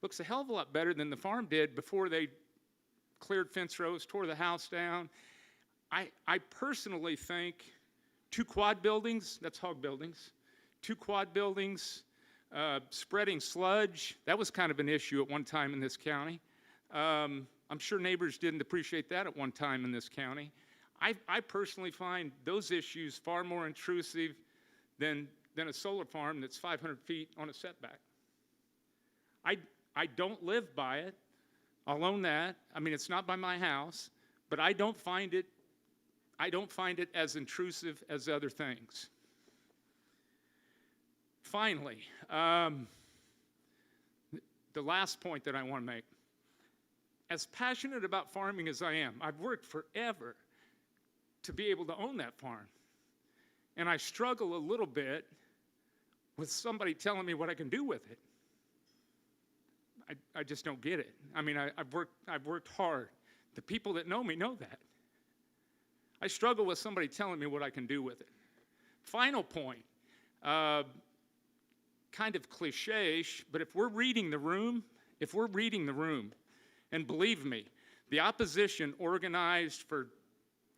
looks a hell of a lot better than the farm did before they cleared fence rows, tore the house down. I personally think 2 quad buildings, that's hog buildings, 2 quad buildings, spreading sludge, that was kind of an issue at one time in this county. I'm sure neighbors didn't appreciate that at one time in this county. I personally find those issues far more intrusive than a solar farm that's 500 feet on a setback. I don't live by it. I'll own that. I mean, it's not by my house, but I don't find it as intrusive as other things. Finally, the last point that I want to make. As passionate about farming as I am, I've worked forever to be able to own that farm. And I struggle a little bit with somebody telling me what I can do with it. I just don't get it. I mean, I've worked hard. The people that know me know that. I struggle with somebody telling me what I can do with it. Final point, kind of cliche-ish, but if we're reading the room, and believe me, the opposition organized for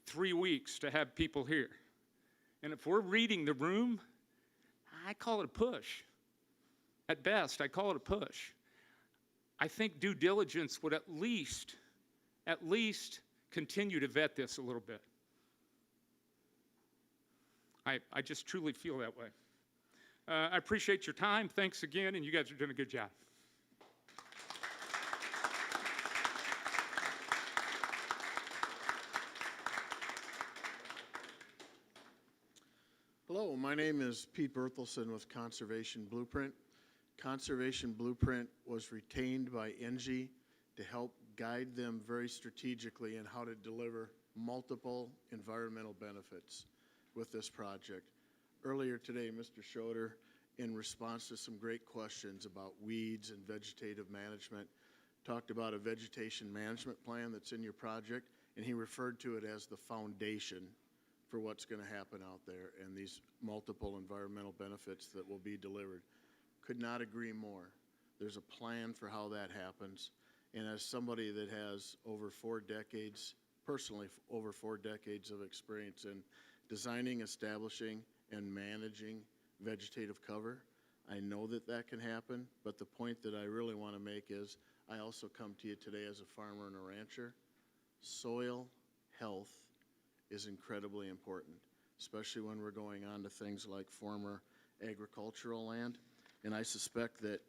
3 weeks to have people here. And if we're reading the room, I call it a push. At best, I call it a push. I think due diligence would at least continue to vet this a little bit. I just truly feel that way. I appreciate your time. Thanks again, and you guys are doing a good job. Hello, my name is Pete Berthelsen with Conservation Blueprint. Conservation Blueprint was retained by NG to help guide them very strategically in how to deliver multiple environmental benefits with this project. Earlier today, Mr. Schroeder, in response to some great questions about weeds and vegetative management, talked about a vegetation management plan that's in your project, and he referred to it as the foundation for what's going to happen out there and these multiple environmental benefits that will be delivered. Could not agree more. There's a plan for how that happens. And as somebody that has over 4 decades, personally over 4 decades of experience in designing, establishing, and managing vegetative cover, I know that that can happen, but the point that I really want to make is I also come to you today as a farmer and a rancher. Soil health is incredibly important, especially when we're going on to things like former agricultural land. And I suspect that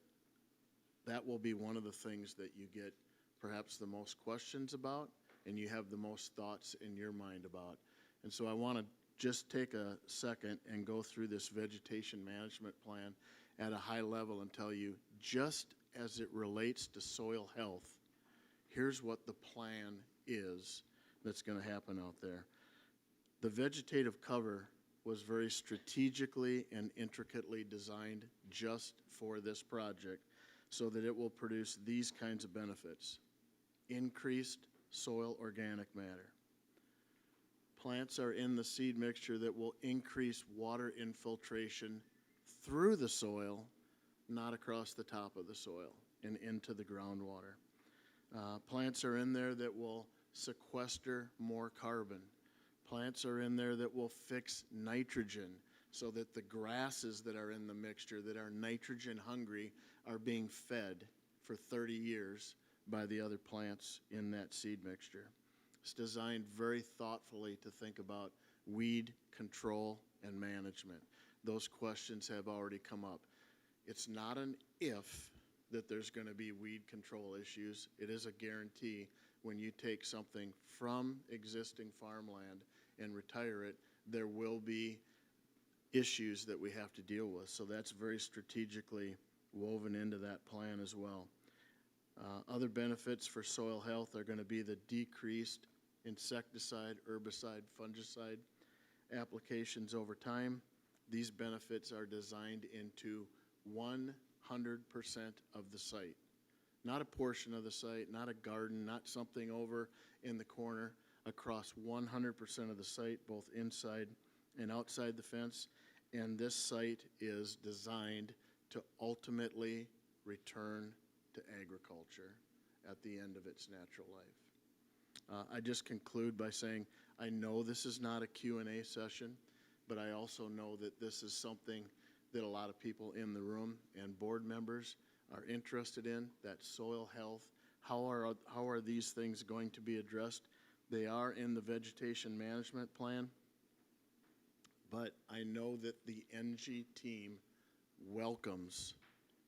that will be one of the things that you get perhaps the most questions about and you have the most thoughts in your mind about. And so I want to just take a second and go through this vegetation management plan at a high level and tell you, just as it relates to soil health, here's what the plan is that's going to happen out there. The vegetative cover was very strategically and intricately designed just for this project so that it will produce these kinds of benefits. Increased soil organic matter. Plants are in the seed mixture that will increase water infiltration through the soil, not across the top of the soil and into the groundwater. Plants are in there that will sequester more carbon. Plants are in there that will fix nitrogen so that the grasses that are in the mixture that are nitrogen hungry are being fed for 30 years by the other plants in that seed mixture. It's designed very thoughtfully to think about weed control and management. Those questions have already come up. It's not an if that there's going to be weed control issues. It is a guarantee. When you take something from existing farmland and retire it, there will be issues that we have to deal with. So that's very strategically woven into that plan as well. Other benefits for soil health are going to be the decreased insecticide, herbicide, fungicide applications over time. These benefits are designed into 100% of the site. Not a portion of the site, not a garden, not something over in the corner, across 100% of the site, both inside and outside the fence. And this site is designed to ultimately return to agriculture at the end of its natural life. I just conclude by saying I know this is not a Q&A session, but I also know that this is something that a lot of people in the room and board members are interested in, that soil health. How are these things going to be addressed? They are in the vegetation management plan, but I know that the NG team welcomes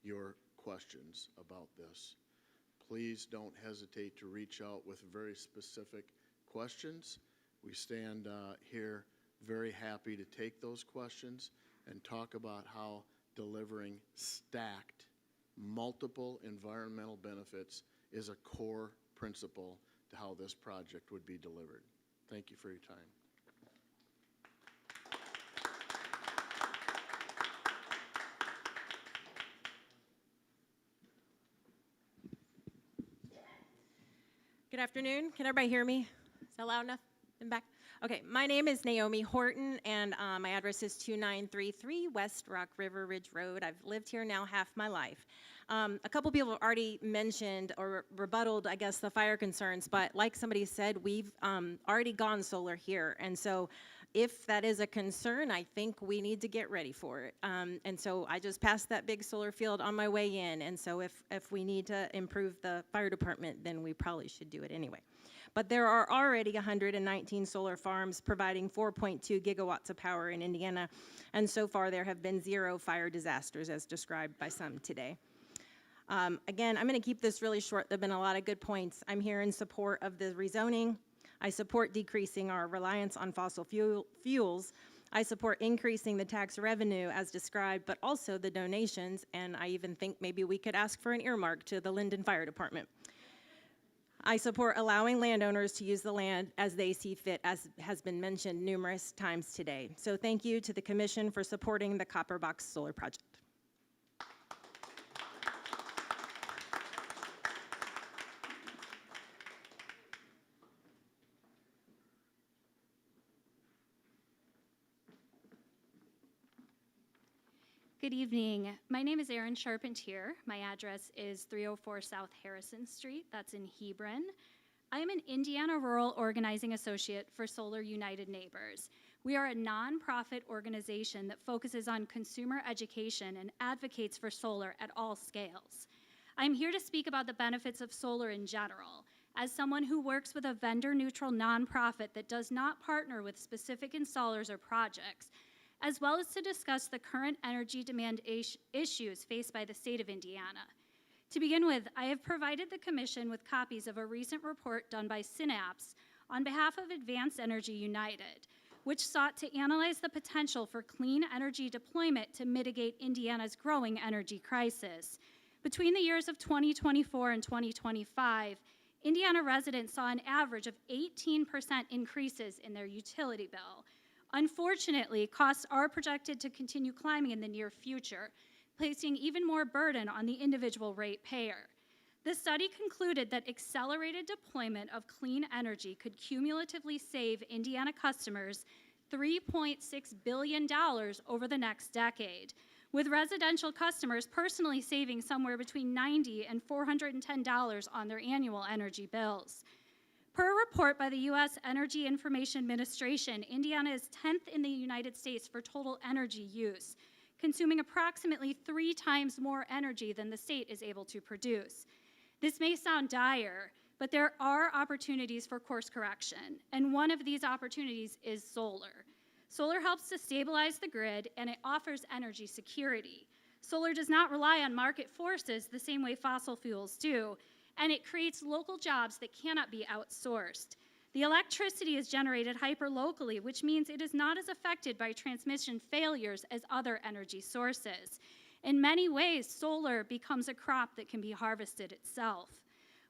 your questions about this. Please don't hesitate to reach out with very specific questions. We stand here very happy to take those questions and talk about how delivering stacked, multiple environmental benefits is a core principle to how this project would be delivered. Thank you for your time. Good afternoon. Can everybody hear me? Is that loud enough in back? Okay, my name is Naomi Horton, and my address is 2933 West Rock River Ridge Road. I've lived here now half my life. A couple people have already mentioned or rebutted, I guess, the fire concerns, but like somebody said, we've already gone solar here, and so If that is a concern, I think we need to get ready for it. And so I just passed that big solar field on my way in, and so if we need to improve the fire department, then we probably should do it anyway. But there are already 119 solar farms providing 4.2 gigawatts of power in Indiana, and so far there have been 0 fire disasters as described by some today. Again, I'm going to keep this really short. There have been a lot of good points. I'm here in support of the rezoning. I support decreasing our reliance on fossil fuels. I support increasing the tax revenue as described, but also the donations, and I even think maybe we could ask for an earmark to the Linden Fire Department. I support allowing landowners to use the land as they see fit, as has been mentioned numerous times today. So thank you to the Commission for supporting the Copper Box Solar Project. Good evening. My name is Erin Charpentier. My address is 304 South Harrison Street. That's in Hebron. I am an Indiana Rural Organizing Associate for Solar United Neighbors. We are a nonprofit organization that focuses on consumer education and advocates for solar at all scales. I'm here to speak about the benefits of solar in general, as someone who works with a vendor-neutral nonprofit that does not partner with specific installers or projects, as well as to discuss the current energy demand issues faced by the state of Indiana. To begin with, I have provided the Commission with copies of a recent report done by Synapse on behalf of Advanced Energy United, which sought to analyze the potential for clean energy deployment to mitigate Indiana's growing energy crisis. Between the years of 2024 and 2025, Indiana residents saw an average of 18% increases in their utility bill. Unfortunately, costs are projected to continue climbing in the near future, placing even more burden on the individual ratepayer. The study concluded that accelerated deployment of clean energy could cumulatively save Indiana customers $3.6 billion over the next decade, with residential customers personally saving somewhere between $90 and $410 on their annual energy bills. Per a report by the U.S. Energy Information Administration, Indiana is 10th in the United States for total energy use, consuming approximately 3 times more energy than the state is able to produce. This may sound dire, but there are opportunities for course correction, and one of these opportunities is solar. Solar helps to stabilize the grid, and it offers energy security. Solar does not rely on market forces the same way fossil fuels do, and it creates local jobs that cannot be outsourced. The electricity is generated hyperlocally, which means it is not as affected by transmission failures as other energy sources. In many ways, solar becomes a crop that can be harvested itself.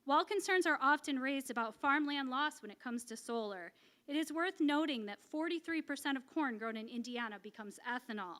While concerns are often raised about farmland loss when it comes to solar, it is worth noting that 43% of corn grown in Indiana becomes ethanol.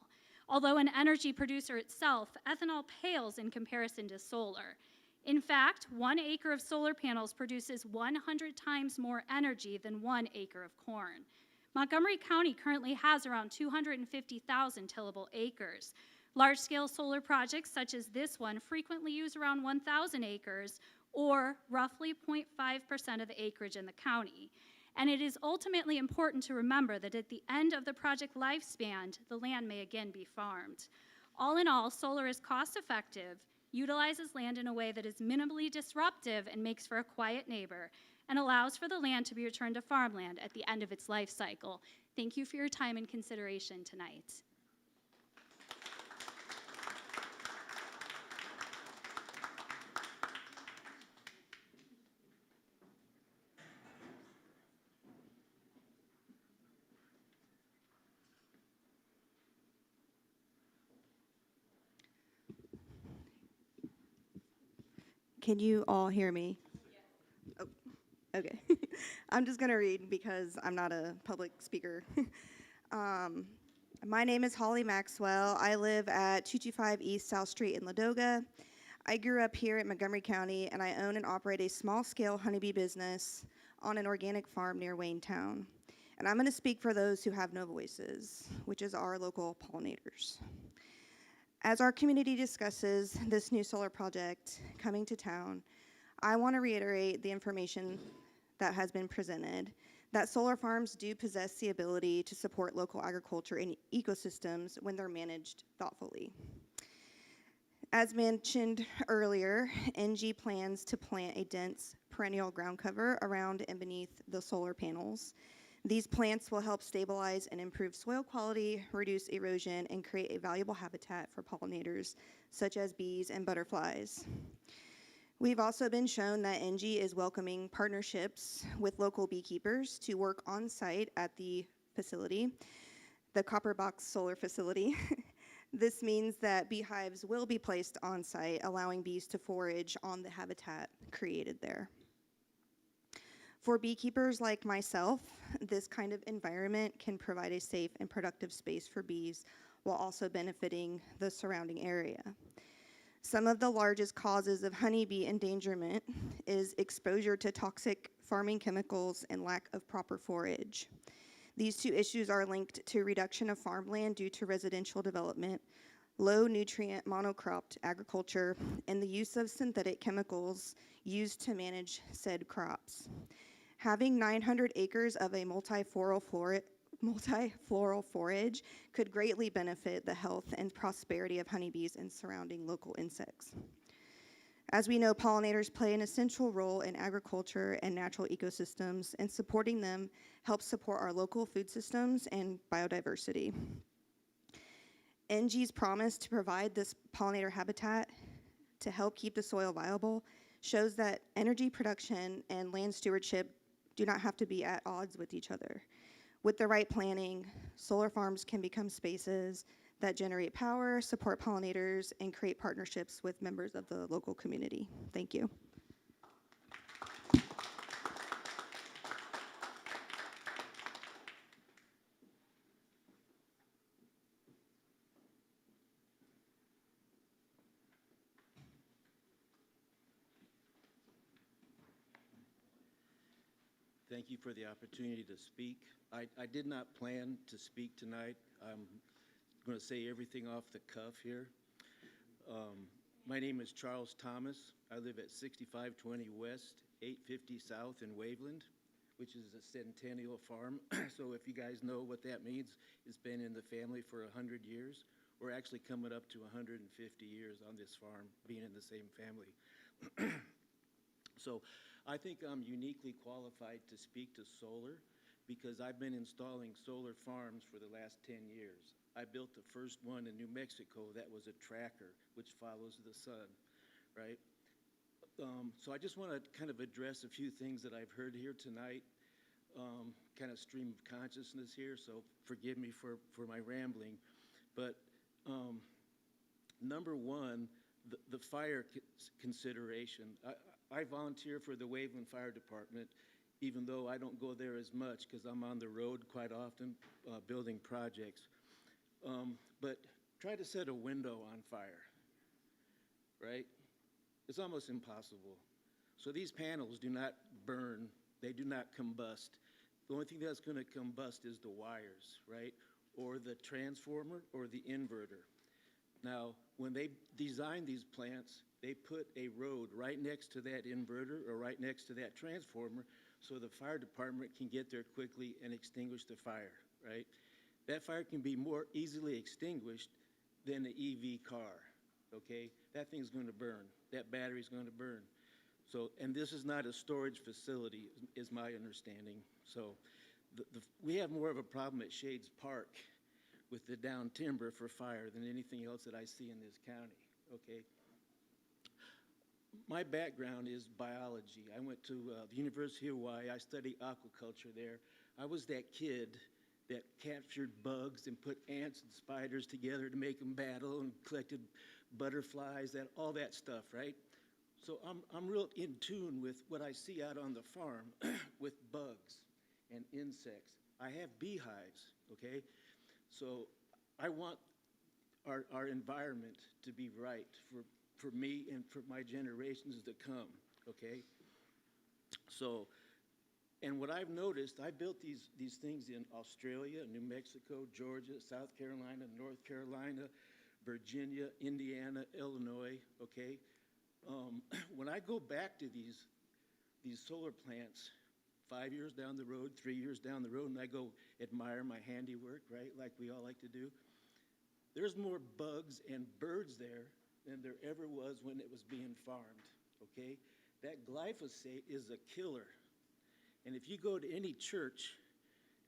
Although an energy producer itself, ethanol pales in comparison to solar. In fact, 1 acre of solar panels produces 100 times more energy than 1 acre of corn. Montgomery County currently has around 250,000 tillable acres. Large-scale solar projects such as this one frequently use around 1,000 acres, or roughly 0.5% of the acreage in the county. And it is ultimately important to remember that at the end of the project lifespan, the land may again be farmed. All in all, solar is cost-effective, utilizes land in a way that is minimally disruptive and makes for a quiet neighbor, and allows for the land to be returned to farmland at the end of its life cycle. Thank you for your time and consideration tonight. Can you all hear me? Oh, okay. I'm just going to read because I'm not a public speaker. My name is Holly Maxwell. I live at 225 East South Street in Ladoga. I grew up here in Montgomery County, and I own and operate a small-scale honeybee business on an organic farm near Waynetown. And I'm going to speak for those who have no voices, which is our local pollinators. As our community discusses this new solar project coming to town, I want to reiterate the information that has been presented, that solar farms do possess the ability to support local agriculture and ecosystems when they're managed thoughtfully. As mentioned earlier, NG plans to plant a dense perennial ground cover around and beneath the solar panels. These plants will help stabilize and improve soil quality, reduce erosion, and create a valuable habitat for pollinators such as bees and butterflies. We've also been shown that NG is welcoming partnerships with local beekeepers to work on site at the facility, the Copperbox Solar Facility. This means that beehives will be placed on site, allowing bees to forage on the habitat created there. For beekeepers like myself, this kind of environment can provide a safe and productive space for bees while also benefiting the surrounding area. Some of the largest causes of honeybee endangerment is exposure to toxic farming chemicals and lack of proper forage. These two issues are linked to reduction of farmland due to residential development, low nutrient monocropped agriculture, and the use of synthetic chemicals used to manage said crops. Having 900 acres of a multifloral forage could greatly benefit the health and prosperity of honeybees and surrounding local insects. As we know, pollinators play an essential role in agriculture and natural ecosystems, and supporting them helps support our local food systems and biodiversity. NG's promise to provide this pollinator habitat to help keep the soil viable shows that energy production and land stewardship do not have to be at odds with each other. With the right planning, solar farms can become spaces that generate power, support pollinators, and create partnerships with members of the local community. Thank you. Thank you for the opportunity to speak. I did not plan to speak tonight. I'm going to say everything off the cuff here. My name is Charles Thomas. I live at 6520 West, 850 South in Waveland, which is a centennial farm. So if you guys know what that means, it's been in the family for 100 years. We're actually coming up to 150 years on this farm, being in the same family. So I think I'm uniquely qualified to speak to solar because I've been installing solar farms for the last 10 years. I built the first one in New Mexico that was a tracker, which follows the sun, right? So I just want to kind of address a few things that I've heard here tonight, kind of stream of consciousness here, so forgive me for my rambling. But number one, the fire consideration. I volunteer for the Waveland Fire Department, even though I don't go there as much because I'm on the road quite often building projects. But try to set a window on fire, right? It's almost impossible. So these panels do not burn, they do not combust. The only thing that's going to combust is the wires, right? Or the transformer or the inverter. Now, when they design these plants, they put a road right next to that inverter or right next to that transformer so the fire department can get there quickly and extinguish the fire, right? That fire can be more easily extinguished than an EV car, okay? That thing's going to burn. That battery's going to burn. So, and this is not a storage facility, is my understanding. So we have more of a problem at Shades Park with the down timber for fire than anything else that I see in this county, okay? My background is biology. I went to the University of Hawaii. I studied aquaculture there. I was that kid that captured bugs and put ants and spiders together to make them battle and collected butterflies, all that stuff, right? So I'm real in tune with what I see out on the farm with bugs and insects. I have beehives, okay? So I want our environment to be right for me and for my generations to come, okay? So, and what I've noticed, I built these things in Australia, New Mexico, Georgia, South Carolina, North Carolina, Virginia, Indiana, Illinois, okay? When I go back to these solar plants 5 years down the road, 3 years down the road, and I go admire my handiwork, right, like we all like to do. There's more bugs and birds there than there ever was when it was being farmed, okay? That glyphosate is a killer. And if you go to any church,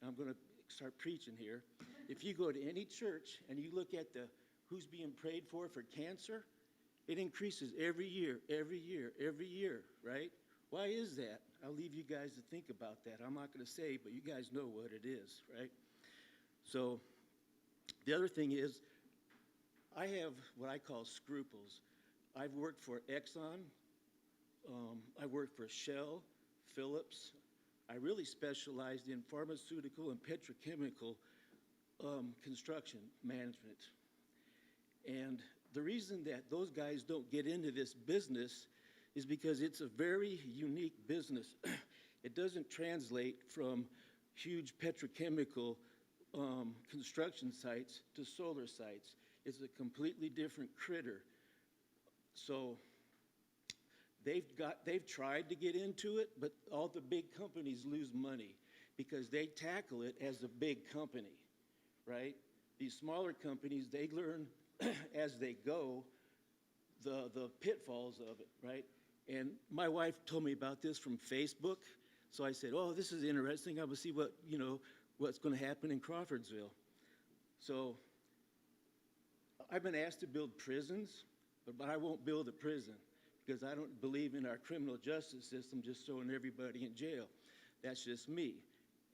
and I'm going to start preaching here, if you go to any church and you look at the who's being prayed for cancer, it increases every year, right? Why is that? I'll leave you guys to think about that. I'm not going to say, but you guys know what it is, right? So the other thing is, I have what I call scruples. I've worked for Exxon. I worked for Shell, Phillips. I really specialized in pharmaceutical and petrochemical construction management. And the reason that those guys don't get into this business is because it's a very unique business. It doesn't translate from huge petrochemical construction sites to solar sites. It's a completely different critter. So they've tried to get into it, but all the big companies lose money because they tackle it as a big company, right? These smaller companies, they learn as they go the pitfalls of it, right? And my wife told me about this from Facebook, so I said, oh, this is interesting. I will see what's going to happen in Crawfordsville. So I've been asked to build prisons, but I won't build a prison because I don't believe in our criminal justice system just throwing everybody in jail. That's just me.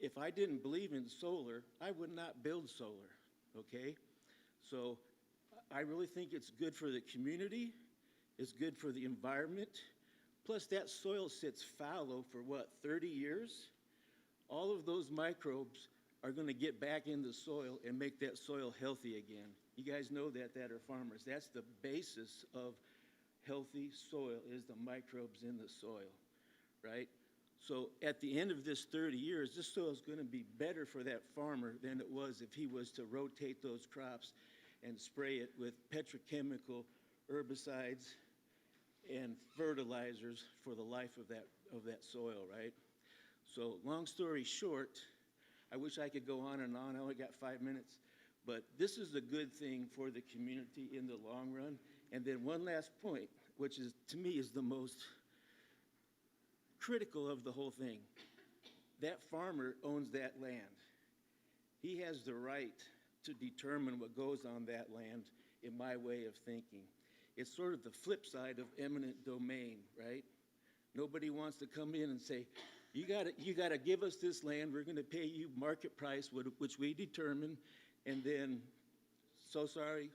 If I didn't believe in solar, I would not build solar, okay? So I really think it's good for the community. It's good for the environment. Plus, that soil sits fallow for, 30 years? All of those microbes are going to get back in the soil and make that soil healthy again. You guys know that are farmers. That's the basis of healthy soil, is the microbes in the soil, right? So at the end of this 30 years, this soil is going to be better for that farmer than it was if he was to rotate those crops and spray it with petrochemical herbicides and fertilizers for the life of that soil, right? So long story short, I wish I could go on and on. I only got 5 minutes. But this is a good thing for the community in the long run. And then one last point, which is, to me, is the most critical of the whole thing. That farmer owns that land. He has the right to determine what goes on that land, in my way of thinking. It's sort of the flip side of eminent domain, right? Nobody wants to come in and say, you gotta give us this land, we're gonna pay you market price, which we determine, and then, so sorry,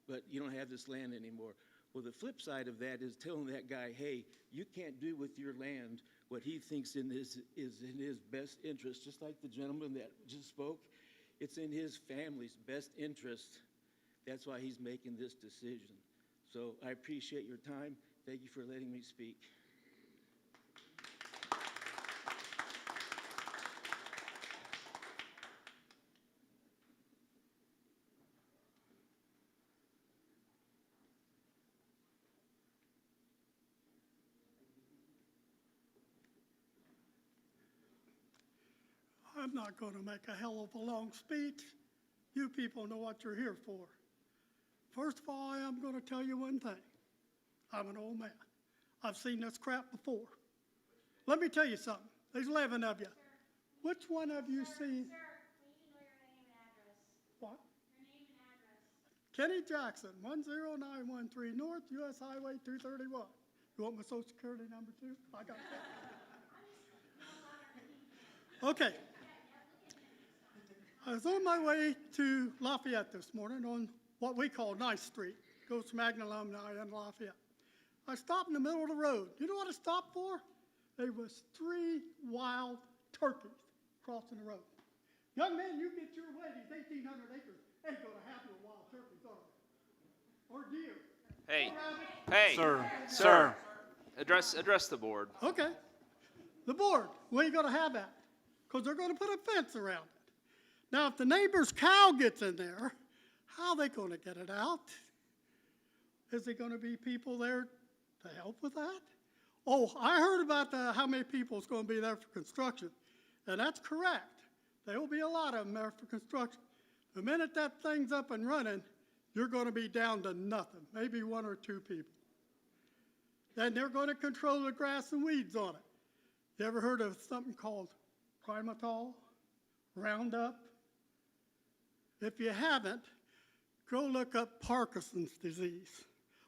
but you don't have this land anymore. Well, the flip side of that is telling that guy, hey, you can't do with your land what he thinks is in his best interest, just like the gentleman that just spoke. It's in his family's best interest. That's why he's making this decision. So I appreciate your time. Thank you for letting me speak. I'm not going to make a hell of a long speech. You people know what you're here for. First of all, I am going to tell you one thing. I'm an old man. I've seen this crap before. Let me tell you something. There's 11 of you. Which one of you seen? Sir, we need to know your name and address. What? Your name and address. Kenny Jackson, 10913 North, US Highway 231. You want my social security number too? I got that. Okay. I was on my way to Lafayette this morning on what we call Ninth Street. Goes to Magna Alumni and Lafayette. I stopped in the middle of the road. You know what I stopped for? There was 3 wild turkeys crossing the road. Young man, you get your ladies 1,800 acres. Ain't gonna happen with wild turkeys, are they? Or deer. Hey, Or rabbits. sir, address the board. Okay. The board, we ain't gonna have that, because they're gonna put a fence around it. Now, if the neighbor's cow gets in there, how are they gonna get it out? Is there gonna be people there to help with that? Oh, I heard about how many people is going to be there for construction, and that's correct. There will be a lot of them there for construction. The minute that thing's up and running, you're going to be down to nothing, maybe 1 or 2 people. Then they're going to control the grass and weeds on it. You ever heard of something called primatol, Roundup? If you haven't, go look up Parkinson's disease.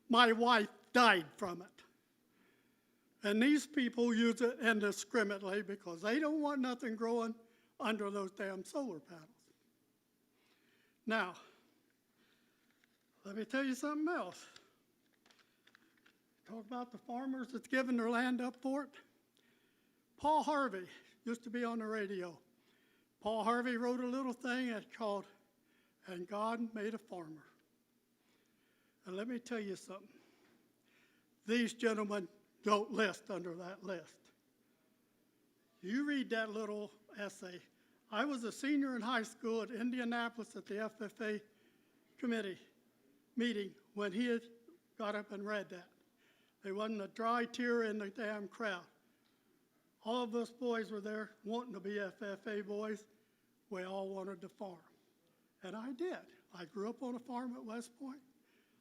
My wife died from it. And these people use it indiscriminately because they don't want nothing growing under those damn solar panels. Now, let me tell you something else. Talk about the farmers that's giving their land up for it. Paul Harvey used to be on the radio. Paul Harvey wrote a little thing that's called, "And God Made a Farmer." And let me tell you something. These gentlemen don't list under that list. You read that little essay. I was a senior in high school at Indianapolis at the FFA committee meeting when he had got up and read that. There wasn't a dry tear in the damn crowd. All of us boys were there wanting to be FFA boys. We all wanted to farm. And I did. I grew up on a farm at West Point.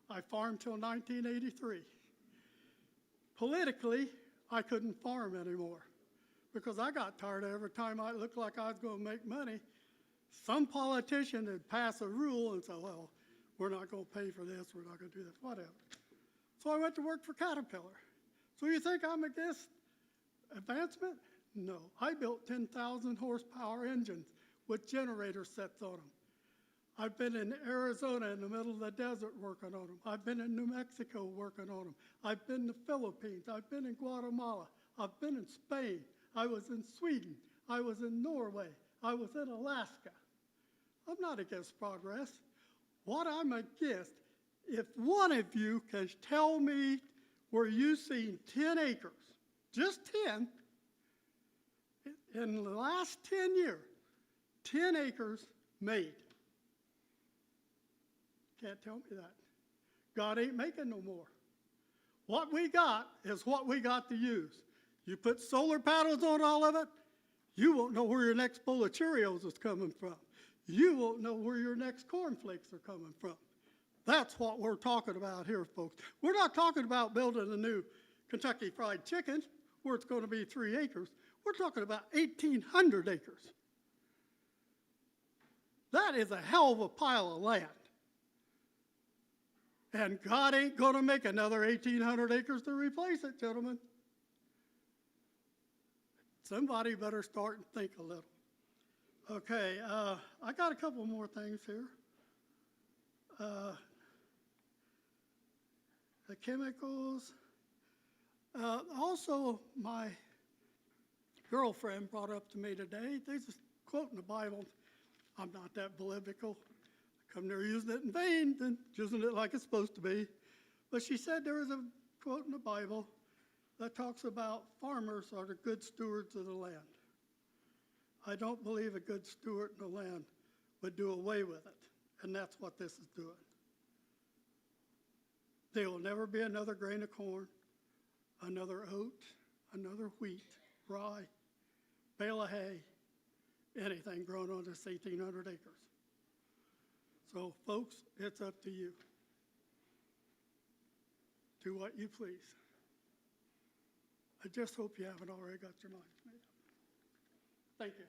I farmed till 1983. Politically, I couldn't farm anymore because I got tired of every time I looked like I was going to make money, some politician would pass a rule and say, well, we're not going to pay for this, we're not going to do this, whatever. So I went to work for Caterpillar. So you think I'm against advancement? No. I built 10,000 horsepower engines with generator sets on them. I've been in Arizona in the middle of the desert working on them. I've been in New Mexico working on them. I've been in the Philippines. I've been in Guatemala. I've been in Spain. I was in Sweden. I was in Norway. I was in Alaska. I'm not against progress. What I'm against, if one of you can tell me where you've seen 10 acres, just 10, in the last 10 years, 10 acres made. Can't tell me that. God ain't making no more. What we got is what we got to use. You put solar panels on all of it, you won't know where your next bowl of Cheerios is coming from. You won't know where your next cornflakes are coming from. That's what we're talking about here, folks. We're not talking about building a new Kentucky Fried Chicken where it's going to be 3 acres. We're talking about 1,800 acres. That is a hell of a pile of land. And God ain't going to make another 1,800 acres to replace it, gentlemen. Somebody better start and think a little. Okay, I got a couple more things here. The chemicals. Also, my girlfriend brought up to me today, they just quoting the Bible. I'm not that biblical. I come there using it in vain, then using it like it's supposed to be. But she said there is a quote in the Bible that talks about farmers are the good stewards of the land. I don't believe a good steward in the land would do away with it, and that's what this is doing. There will never be another grain of corn, another oat, another wheat, rye, bale of hay, anything grown on this 1,800 acres. So, folks, it's up to you. Do what you please. I just hope you haven't already got your minds made up. Thank you.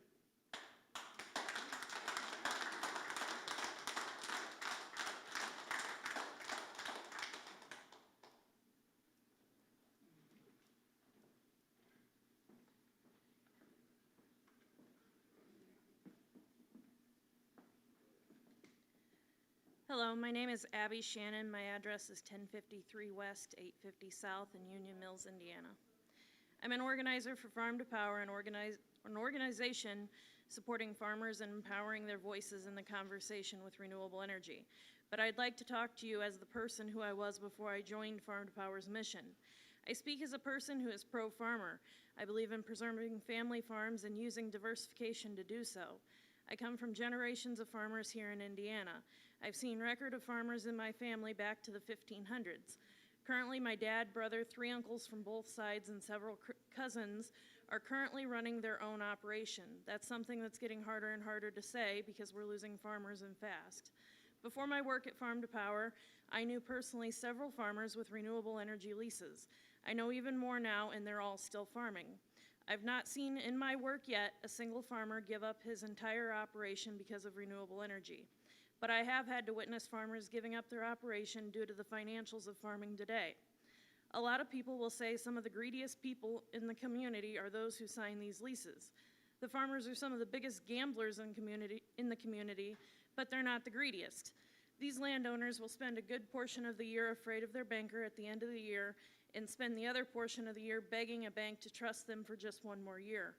Hello, my name is Abby Shannon. My address is 1053 West, 850 South in Union Mills, Indiana. I'm an organizer for Farm to Power, an organization supporting farmers and empowering their voices in the conversation with renewable energy. But I'd like to talk to you as the person who I was before I joined Farm to Power's mission. I speak as a person who is pro-farmer. I believe in preserving family farms and using diversification to do so. I come from generations of farmers here in Indiana. I've seen record of farmers in my family back to the 1500s. Currently, my dad, brother, 3 uncles from both sides, and several cousins are currently running their own operation. That's something that's getting harder and harder to say because we're losing farmers and fast. Before my work at Farm to Power, I knew personally several farmers with renewable energy leases. I know even more now, and they're all still farming. I've not seen in my work yet a single farmer give up his entire operation because of renewable energy. But I have had to witness farmers giving up their operation due to the financials of farming today. A lot of people will say some of the greediest people in the community are those who sign these leases. The farmers are some of the biggest gamblers in the community, but they're not the greediest. These landowners will spend a good portion of the year afraid of their banker at the end of the year and spend the other portion of the year begging a bank to trust them for just one more year.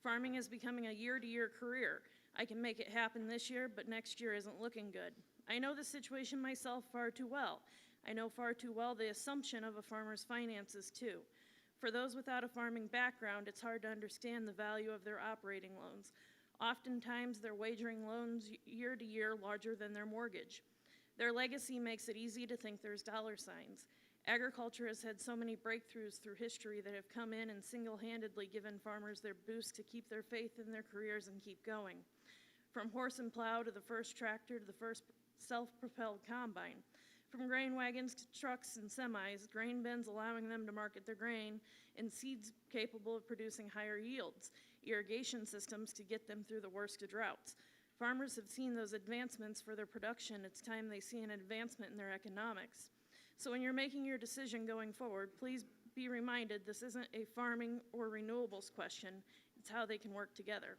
Farming is becoming a year-to-year career. I can make it happen this year, but next year isn't looking good. I know the situation myself far too well. I know far too well the assumption of a farmer's finances too. For those without a farming background, it's hard to understand the value of their operating loans. Oftentimes, they're wagering loans year to year larger than their mortgage. Their legacy makes it easy to think there's dollar signs. Agriculture has had so many breakthroughs through history that have come in and single-handedly given farmers their boost to keep their faith in their careers and keep going. From horse and plow to the first tractor to the first self-propelled combine. From grain wagons to trucks and semis, grain bins allowing them to market their grain, and seeds capable of producing higher yields, irrigation systems to get them through the worst of droughts. Farmers have seen those advancements for their production. It's time they see an advancement in their economics. So when you're making your decision going forward, please be reminded this isn't a farming or renewables question. It's how they can work together.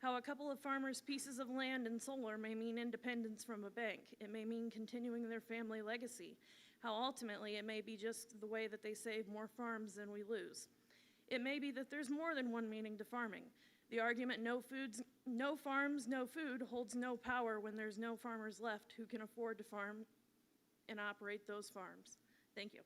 How a couple of farmers' pieces of land and solar may mean independence from a bank. It may mean continuing their family legacy. How ultimately it may be just the way that they save more farms than we lose. It may be that there's more than one meaning to farming. The argument no farms, no food holds no power when there's no farmers left who can afford to farm and operate those farms. Thank you.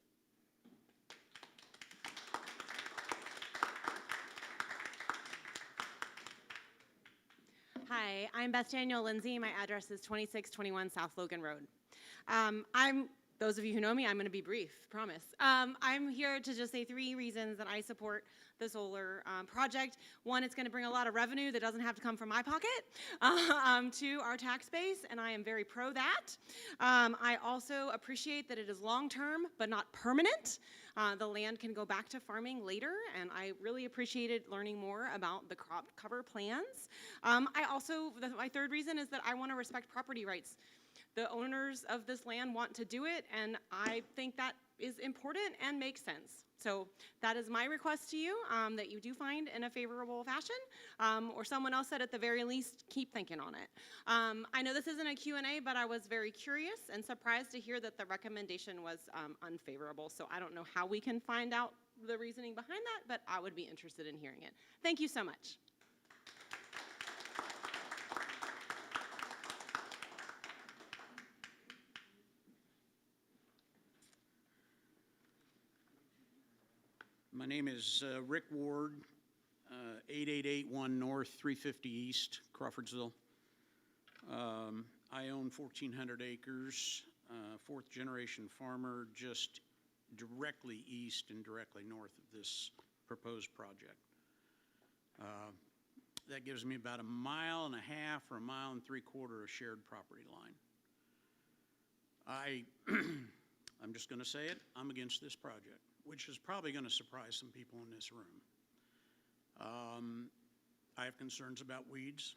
Hi, I'm Beth Daniel Lindsay. My address is 2621 South Logan Road. Those of you who know me, I'm going to be brief, promise. I'm here to just say 3 reasons that I support the solar project. 1, it's going to bring a lot of revenue that doesn't have to come from my pocket to our tax base, and I am very pro that. I also appreciate that it is long-term, but not permanent. The land can go back to farming later, and I really appreciated learning more about the crop cover plans. My 3rd reason is that I want to respect property rights. The owners of this land want to do it, and I think that is important and makes sense. So that is my request to you, that you do find in a favorable fashion, or someone else said at the very least, keep thinking on it. I know this isn't a Q&A, but I was very curious and surprised to hear that the recommendation was unfavorable. So I don't know how we can find out the reasoning behind that, but I would be interested in hearing it. Thank you so much. My name is Rick Ward, 8881 North, 350 East, Crawfordsville. I own 1,400 acres, 4th generation farmer, just directly east and directly north of this proposed project. That gives me about 1.5 miles or 1.75 miles of shared property line. I'm just going to say it, I'm against this project, which is probably going to surprise some people in this room. I have concerns about weeds.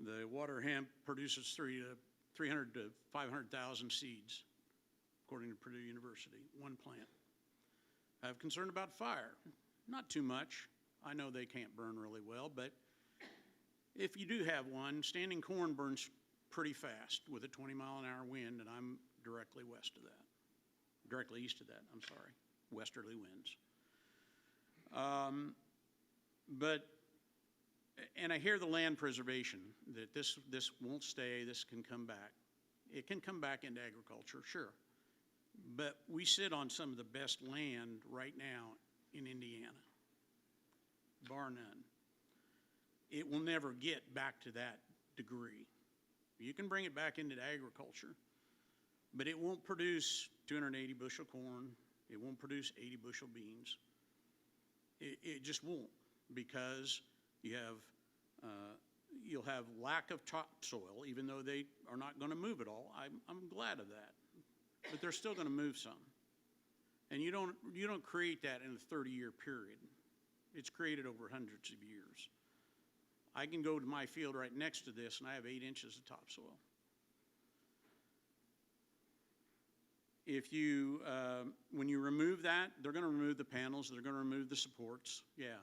The water hemp produces 300 to 500,000 seeds, according to Purdue University, one plant. I have concern about fire. Not too much. I know they can't burn really well, but if you do have one, standing corn burns pretty fast with a 20-mile-an-hour wind, and I'm directly west of that. Directly east of that, I'm sorry, westerly winds. And I hear the land preservation, that this won't stay, this can come back. It can come back into agriculture, sure. But we sit on some of the best land right now in Indiana, bar none. It will never get back to that degree. You can bring it back into agriculture, But it won't produce 280 bushel corn. It won't produce 80 bushel beans. It just won't, because you'll have lack of topsoil, even though they are not going to move it all. I'm glad of that, but they're still going to move some. And you don't create that in a 30-year period. It's created over hundreds of years. I can go to my field right next to this, and I have 8 inches of topsoil. If you, when you remove that, they're going to remove the panels, they're going to remove the supports, yeah.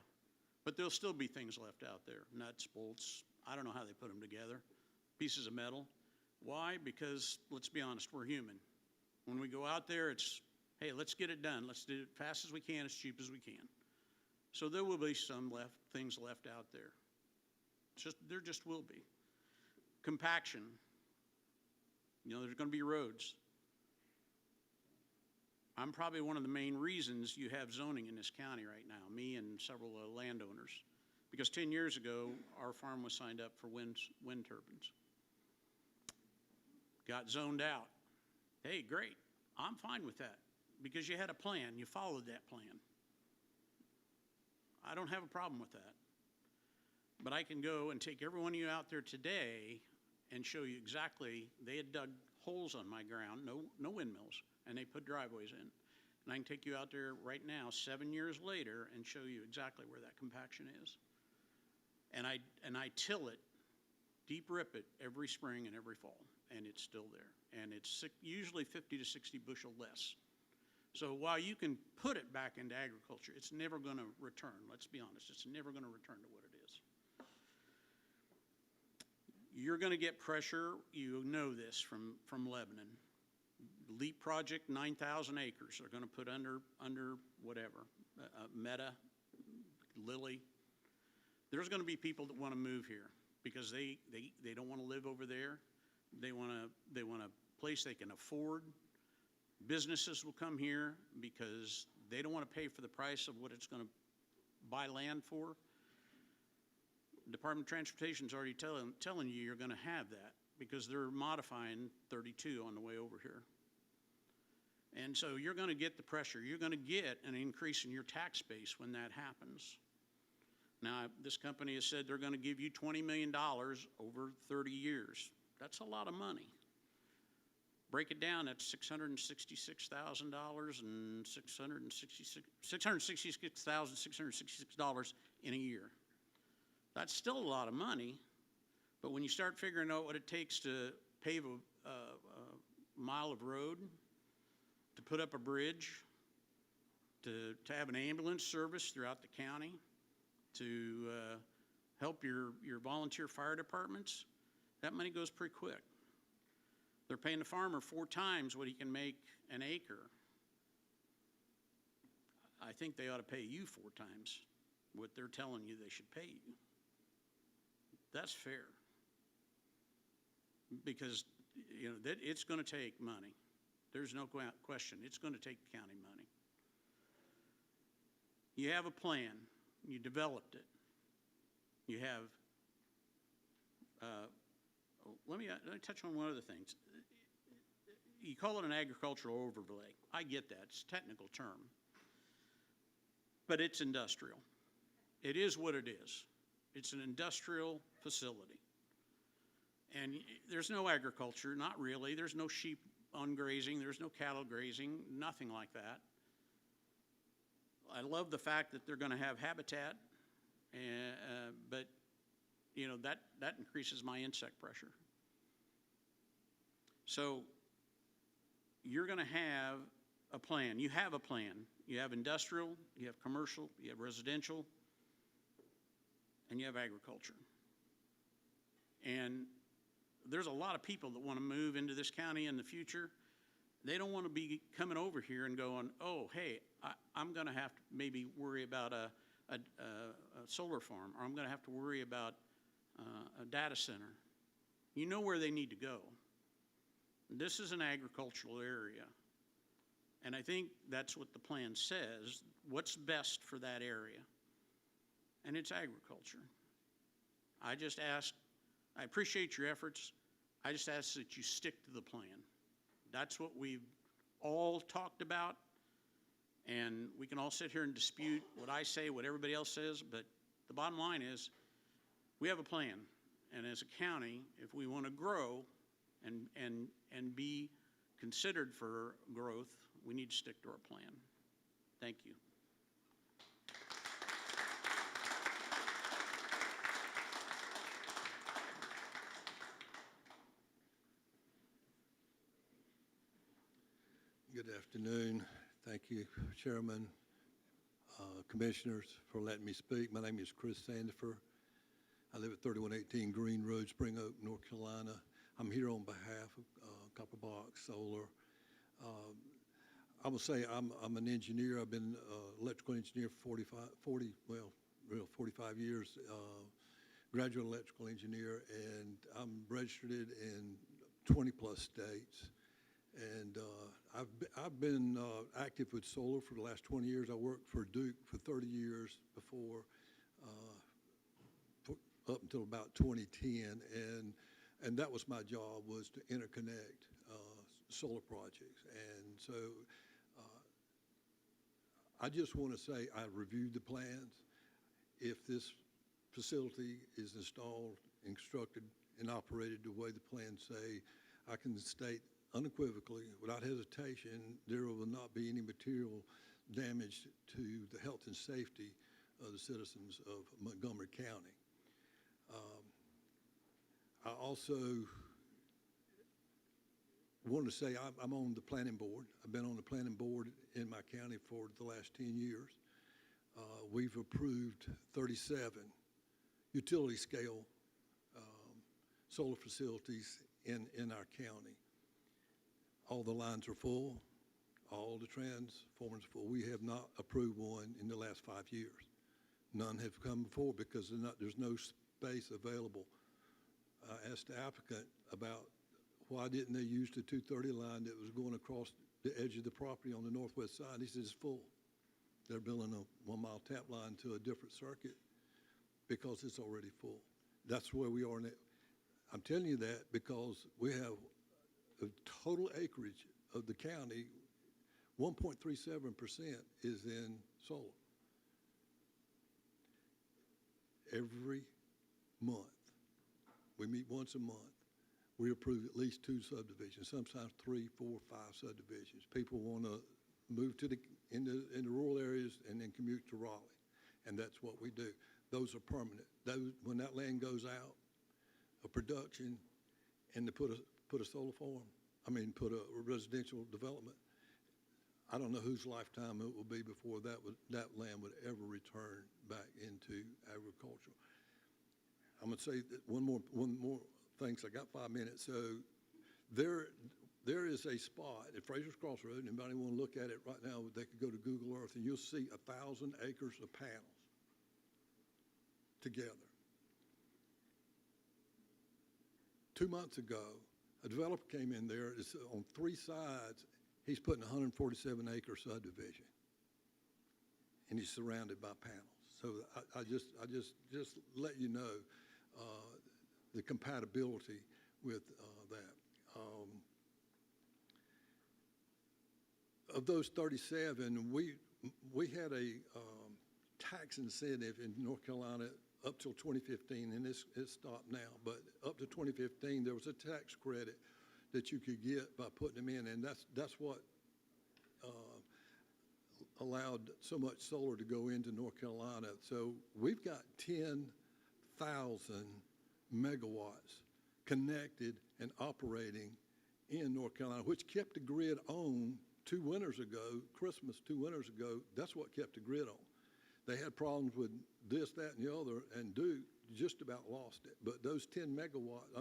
But there'll still be things left out there, nuts, bolts, I don't know how they put them together, pieces of metal. Why? Because, let's be honest, we're human. When we go out there, it's, hey, let's get it done. Let's do it fast as we can, as cheap as we can. So there will be some things left out there. There just will be. Compaction. There's going to be roads. I'm probably one of the main reasons you have zoning in this county right now, me and several landowners. Because 10 years ago, our farm was signed up for wind turbines. Got zoned out. Hey, great. I'm fine with that, because you had a plan. You followed that plan. I don't have a problem with that. But I can go and take every one of you out there today and show you exactly, they had dug holes on my ground, no windmills, and they put driveways in. And I can take you out there right now, 7 years later, and show you exactly where that compaction is. And I till it, deep rip it every spring and every fall, and it's still there. And it's usually 50 to 60 bushel less. So while you can put it back into agriculture, it's never going to return. Let's be honest, it's never going to return to what it is. You're going to get pressure. You know this from Lebanon. LEAP project, 9,000 acres. They're going to put under whatever, Meta, Lilly. There's going to be people that want to move here because they don't want to live over there. They want a place they can afford. Businesses will come here because they don't want to pay for the price of what it's going to buy land for. Department of Transportation is already telling you you're going to have that because they're modifying 32 on the way over here. And so you're going to get the pressure. You're going to get an increase in your tax base when that happens. Now, this company has said they're going to give you $20 million over 30 years. That's a lot of money. Break it down, that's $666,000 and $666,666 in a year. That's still a lot of money, but when you start figuring out what it takes to pave a mile of road, to put up a bridge, to have an ambulance service throughout the county, to help your volunteer fire departments, that money goes pretty quick. They're paying the farmer 4 times what he can make an acre. I think they ought to pay you 4 times what they're telling you they should pay you. That's fair. Because, it's going to take money. There's no question. It's going to take county money. You have a plan. You developed it. You have, let me touch on one other thing. You call it an agricultural overlay. I get that. It's a technical term. But it's industrial. It is what it is. It's an industrial facility. And there's no agriculture, not really. There's no sheep on grazing. There's no cattle grazing, nothing like that. I love the fact that they're going to have habitat, but that increases my insect pressure. So you're going to have a plan. You have a plan. You have industrial, you have commercial, you have residential, and you have agriculture. And there's a lot of people that want to move into this county in the future. They don't want to be coming over here and going, oh, hey, I'm going to have to maybe worry about a solar farm, or I'm going to have to worry about a data center. You know where they need to go. This is an agricultural area. And I think that's what the plan says, what's best for that area. And it's agriculture. I just ask, I appreciate your efforts. I just ask that you stick to the plan. That's what we've all talked about, and we can all sit here and dispute what I say, what everybody else says, but the bottom line is, we have a plan, and as a county, if we want to grow and be considered for growth, we need to stick to our plan. Thank you. Good afternoon. Thank you, Chairman, Commissioners, for letting me speak. My name is Chris Sandifer. I live at 3118 Green Road, Spring Oak, North Carolina. I'm here on behalf of Copper Box Solar. I will say I'm an engineer. I've been electrical engineer for 45 years, graduate electrical engineer, and I'm registered in 20 plus states. And I've been active with solar for the last 20 years. I worked for Duke for 30 years before, up until about 2010, and that was my job, was to interconnect solar projects. And so I just want to say I reviewed the plans. If this facility is installed, constructed, and operated the way the plans say, I can state unequivocally, without hesitation, there will not be any material damage to the health and safety of the citizens of Montgomery County. I also want to say I'm on the planning board. I've been on the planning board in my county for the last 10 years. We've approved 37 utility scale solar facilities in our county. All the lines are full, all the transformers are full. We have not approved one in the last 5 years. None have come before because there's no space available. I asked the applicant about why didn't they use the 230 line that was going across the edge of the property on the northwest side. He says it's full. They're building a 1 mile tap line to a different circuit because it's already full. That's where we are now. I'm telling you that because we have the total acreage of the county, 1.37% is in solar. Every month, we meet once a month, we approve at least 2 subdivisions, sometimes 3, 4, 5 subdivisions. People want to move to in the rural areas and then commute to Raleigh, and that's what we do. Those are permanent. When that land goes out of production and to put a solar farm, put a residential development, I don't know whose lifetime it will be before that land would ever return back into agriculture. I'm going to say that one more thing, so I got 5 minutes. So there is a spot at Fraser's Crossroad. Anybody want to look at it right now, they could go to Google Earth, and you'll see 1,000 acres of panels together. 2 months ago, a developer came in there. It's on 3 sides. He's putting a 147-acre subdivision, and he's surrounded by panels. So I just let you know the compatibility with that. Of those 37, we had a tax incentive in North Carolina up till 2015, and it's stopped now. But up to 2015, there was a tax credit that you could get by putting them in, and that's what allowed so much solar to go into North Carolina. So we've got 10,000 megawatts connected and operating in North Carolina, which kept the grid on 2 winters ago, Christmas 2 winters ago. That's what kept the grid on. They had problems with this, that, and the other, and Duke just about lost it. But those 10,000 megawatts,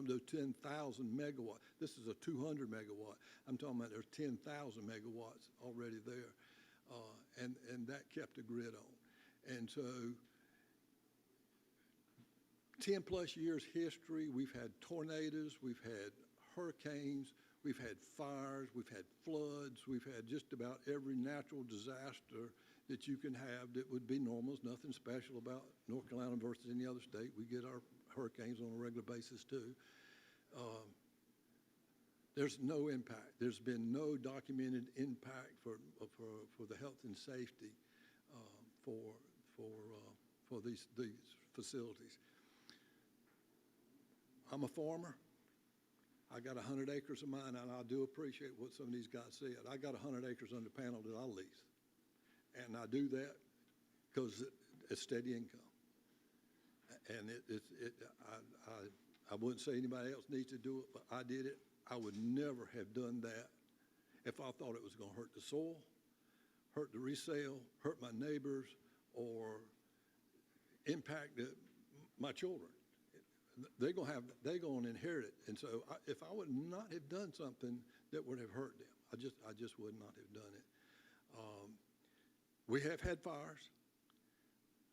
this is a 200 megawatt. I'm talking about there's 10,000 megawatts already there, and that kept the grid on. And so 10 plus years history, we've had tornadoes, we've had hurricanes, we've had fires, we've had floods, we've had just about every natural disaster that you can have that would be normal. There's nothing special about North Carolina versus any other state. We get our hurricanes on a regular basis too. There's no impact. There's been no documented impact for the health and safety for these facilities. I'm a farmer. I got 100 acres of mine, and I do appreciate what some of these guys said. I got 100 acres under panel that I lease, and I do that because it's steady income. And I wouldn't say anybody else needs to do it, but I did it. I would never have done that if I thought it was going to hurt the soil, hurt the resale, hurt my neighbors, or impact my children. They're going to inherit it. And so if I would not have done something that would have hurt them, I just would not have done it. We have had fires.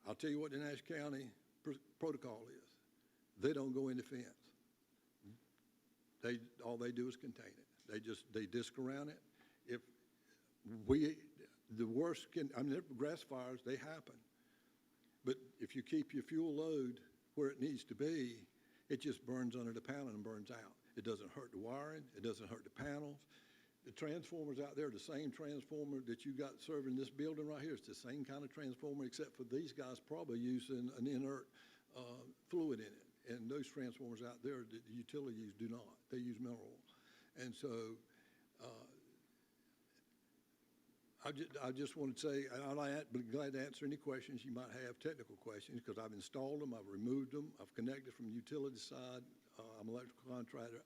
I'll tell you what the Nash County protocol is. They don't go in the fence. All they do is contain it. They disc around it. The worst grass fires, they happen. But if you keep your fuel load where it needs to be, it just burns under the panel and burns out. It doesn't hurt the wiring. It doesn't hurt the panels. The transformers out there, the same transformer that you got serving this building right here, it's the same kind of transformer, except for these guys probably using an inert fluid in it. And those transformers out there that the utilities do not. They use mineral oil. And so I just want to say, I'd be glad to answer any questions you might have, technical questions, because I've installed them, I've removed them, I've connected from the utility side. I'm an electrical contractor.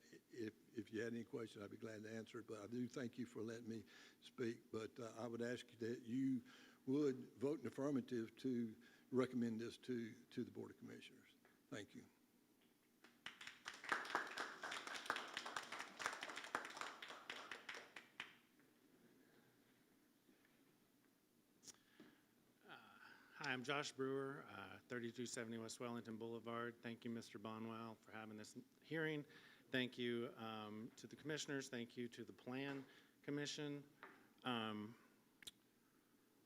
If you had any questions, I'd be glad to answer it. But I do thank you for letting me speak. But I would ask you that you would vote in affirmative to recommend this to the Board of Commissioners. Thank you. Hi, I'm Josh Brewer, 3270 West Wellington Boulevard. Thank you, Mr. Bonwell, for having this hearing. Thank you to the commissioners. Thank you to the Plan Commission.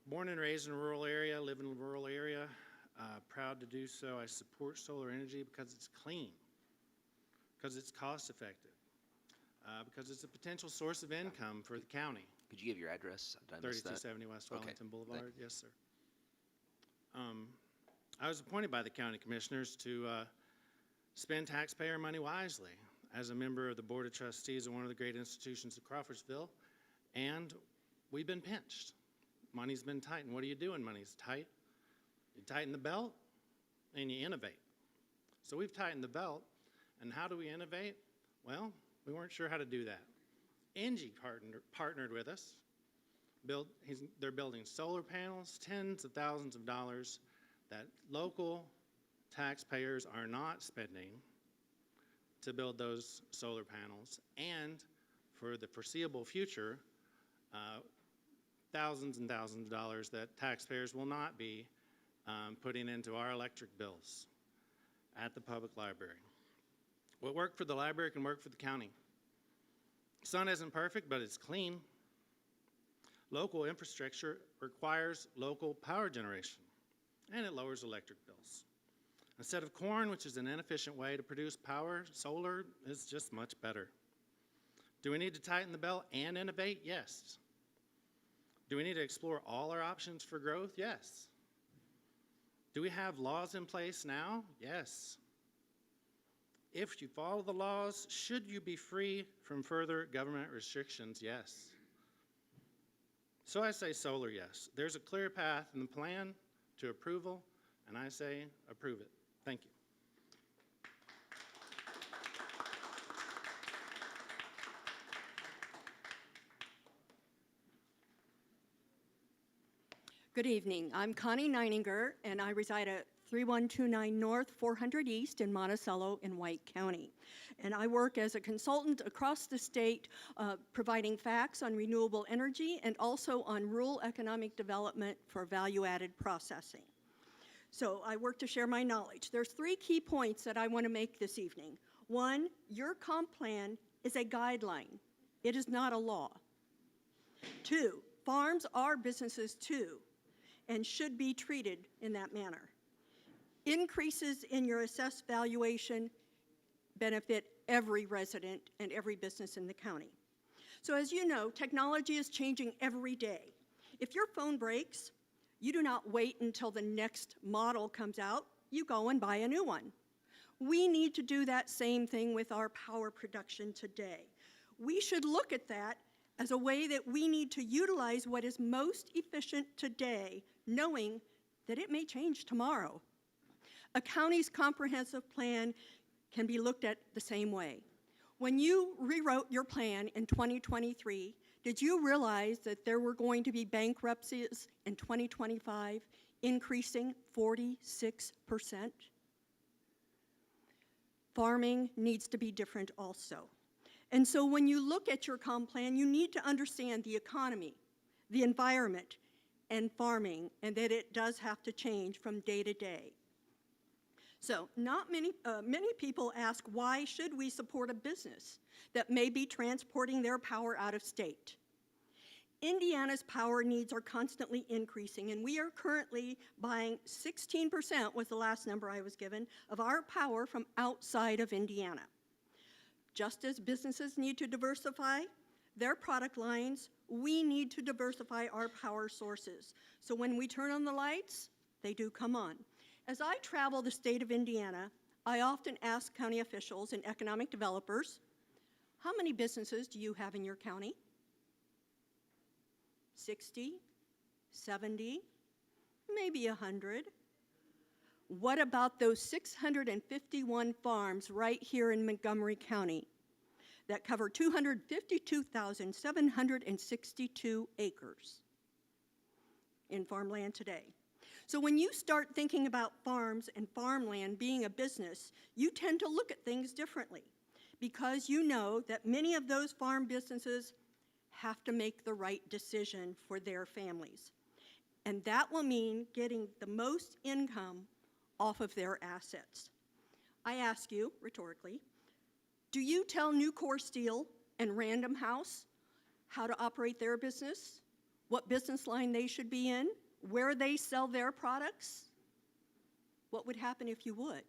Born and raised in a rural area, live in a rural area. Proud to do so. I support solar energy because it's clean, because it's cost effective, because it's a potential source of income for the county. Could you give your address? Did I miss that? 3270 West Okay, Wellington Boulevard. thank you. Yes, sir. I was appointed by the county commissioners to spend taxpayer money wisely as a member of the Board of Trustees of one of the great institutions of Crawfordsville, and we've been pinched. Money's been tight, and what do you do when money's tight? You tighten the belt, and you innovate. So we've tightened the belt, and how do we innovate? Well, we weren't sure how to do that. Engie partnered with us. They're building solar panels, tens of thousands of dollars that local taxpayers are not spending to build those solar panels, and for the foreseeable future, thousands and thousands of dollars that taxpayers will not be putting into our electric bills at the public library. What worked for the library can work for the county. Sun isn't perfect, but it's clean. Local infrastructure requires local power generation, and it lowers electric bills. Instead of corn, which is an inefficient way to produce power, solar is just much better. Do we need to tighten the belt and innovate? Yes. Do we need to explore all our options for growth? Yes. Do we have laws in place now? Yes. If you follow the laws, should you be free from further government restrictions? Yes. So I say solar, yes. There's a clear path in the plan to approval, and I say approve it. Thank you. Good evening. I'm Connie Neininger, and I reside at 3129 North, 400 East in Monticello in White County. And I work as a consultant across the state, providing facts on renewable energy and also on rural economic development for value-added processing. So I work to share my knowledge. There's 3 key points that I want to make this evening. 1, your comp plan is a guideline. It is not a law. 2, farms are businesses too and should be treated in that manner. Increases in your assessed valuation benefit every resident and every business in the county. So as you know, technology is changing every day. If your phone breaks, you do not wait until the next model comes out. You go and buy a new one. We need to do that same thing with our power production today. We should look at that as a way that we need to utilize what is most efficient today, knowing that it may change tomorrow. A county's comprehensive plan can be looked at the same way. When you rewrote your plan in 2023, did you realize that there were going to be bankruptcies in 2025, increasing 46%? Farming needs to be different also. And so when you look at your comp plan, you need to understand the economy, the environment, and farming, and that it does have to change from day to day. So many people ask, why should we support a business that may be transporting their power out of state? Indiana's power needs are constantly increasing, and we are currently buying 16%, was the last number I was given, of our power from outside of Indiana. Just as businesses need to diversify their product lines, we need to diversify our power sources. So when we turn on the lights, they do come on. As I travel the state of Indiana, I often ask county officials and economic developers, how many businesses do you have in your county? 60, 70, maybe 100. What about those 651 farms right here in Montgomery County that cover 252,762 acres in farmland today? So when you start thinking about farms and farmland being a business, you tend to look at things differently because you know that many of those farm businesses have to make the right decision for their families. And that will mean getting the most income off of their assets. I ask you, rhetorically, do you tell Nucor Steel and Random House how to operate their business, what business line they should be in, where they sell their products? What would happen if you would?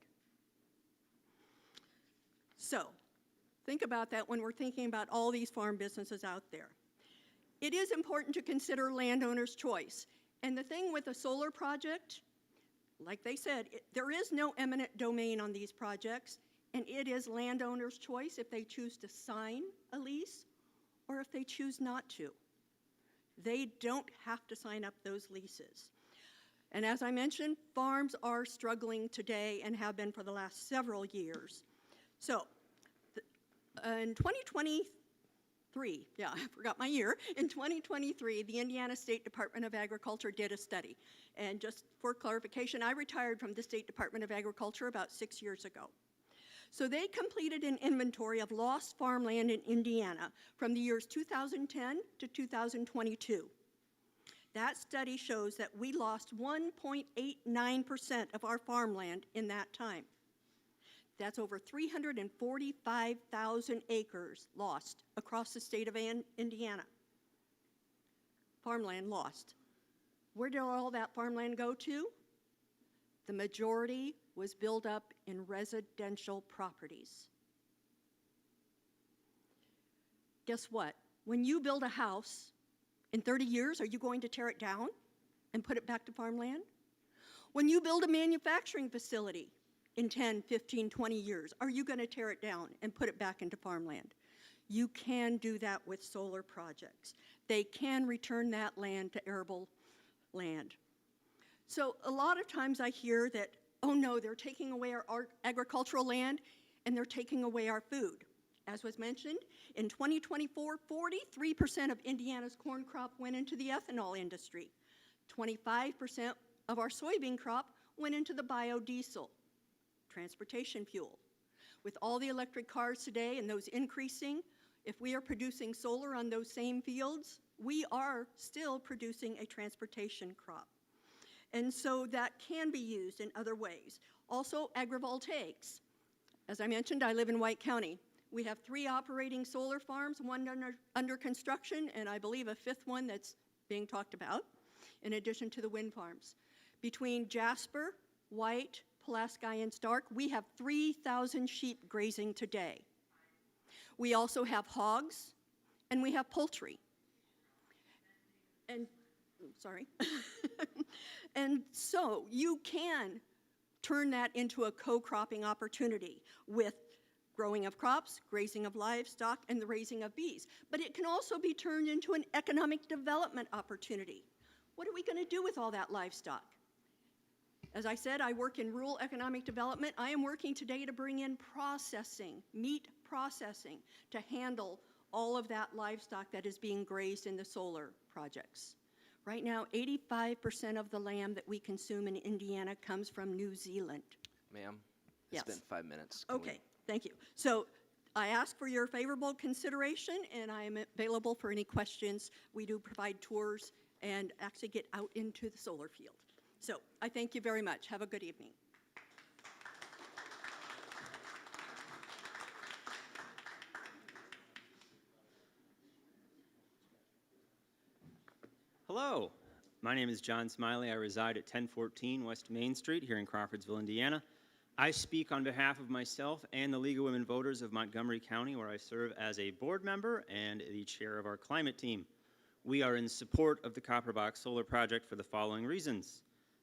So, think about that when we're thinking about all these farm businesses out there. It is important to consider landowners' choice. And the thing with a solar project, like they said, there is no eminent domain on these projects, and it is landowners' choice if they choose to sign a lease or if they choose not to. They don't have to sign up those leases. And as I mentioned, farms are struggling today and have been for the last several years. So, in 2023, yeah, I forgot my year. In 2023, the Indiana State Department of Agriculture did a study. And just for clarification, I retired from the State Department of Agriculture about 6 years ago. So they completed an inventory of lost farmland in Indiana from the years 2010 to 2022. That study shows that we lost 1.89% of our farmland in that time. That's over 345,000 acres lost across the state of Indiana. Farmland lost. Where did all that farmland go to? The majority was built up in residential properties. Guess what? When you build a house, in 30 years, are you going to tear it down and put it back to farmland? When you build a manufacturing facility, in 10, 15, 20 years, are you going to tear it down and put it back into farmland? You can do that with solar projects. They can return that land to arable land. So a lot of times I hear that, oh no, they're taking away our agricultural land and they're taking away our food. As was mentioned, in 2024, 43% of Indiana's corn crop went into the ethanol industry. 25% of our soybean crop went into the biodiesel, transportation fuel. With all the electric cars today and those increasing, if we are producing solar on those same fields, we are still producing a transportation crop. And so that can be used in other ways. Also, agrivoltaics. As I mentioned, I live in White County. We have 3 operating solar farms, one under construction, and I believe a 5th one that's being talked about, in addition to the wind farms. Between Jasper, White, Pulaski and Stark, we have 3,000 sheep grazing today. We also have hogs, and we have poultry. And, sorry. And so you can turn that into a co-cropping opportunity with growing of crops, grazing of livestock, and the raising of bees. But it can also be turned into an economic development opportunity. What are we going to do with all that livestock? As I said, I work in rural economic development. I am working today to bring in processing, meat processing, to handle all of that livestock that is being grazed in the solar projects. Right now, 85% of the lamb that we consume in Indiana comes from New Zealand. Ma'am, Yes. it's been 5 minutes. Can Okay, thank you. So I ask for your favorable consideration, and I am available for any questions. We do provide tours and actually get out into the solar field. So I thank you very much. Have a good evening. Hello, my name is John Smiley. I reside at 1014 West Main Street here in Crawfordsville, Indiana. I speak on behalf of myself and the League of Women Voters of Montgomery County, where I serve as a board member and the chair of our climate team. We are in support of the Copperbox Solar Project for the following reasons.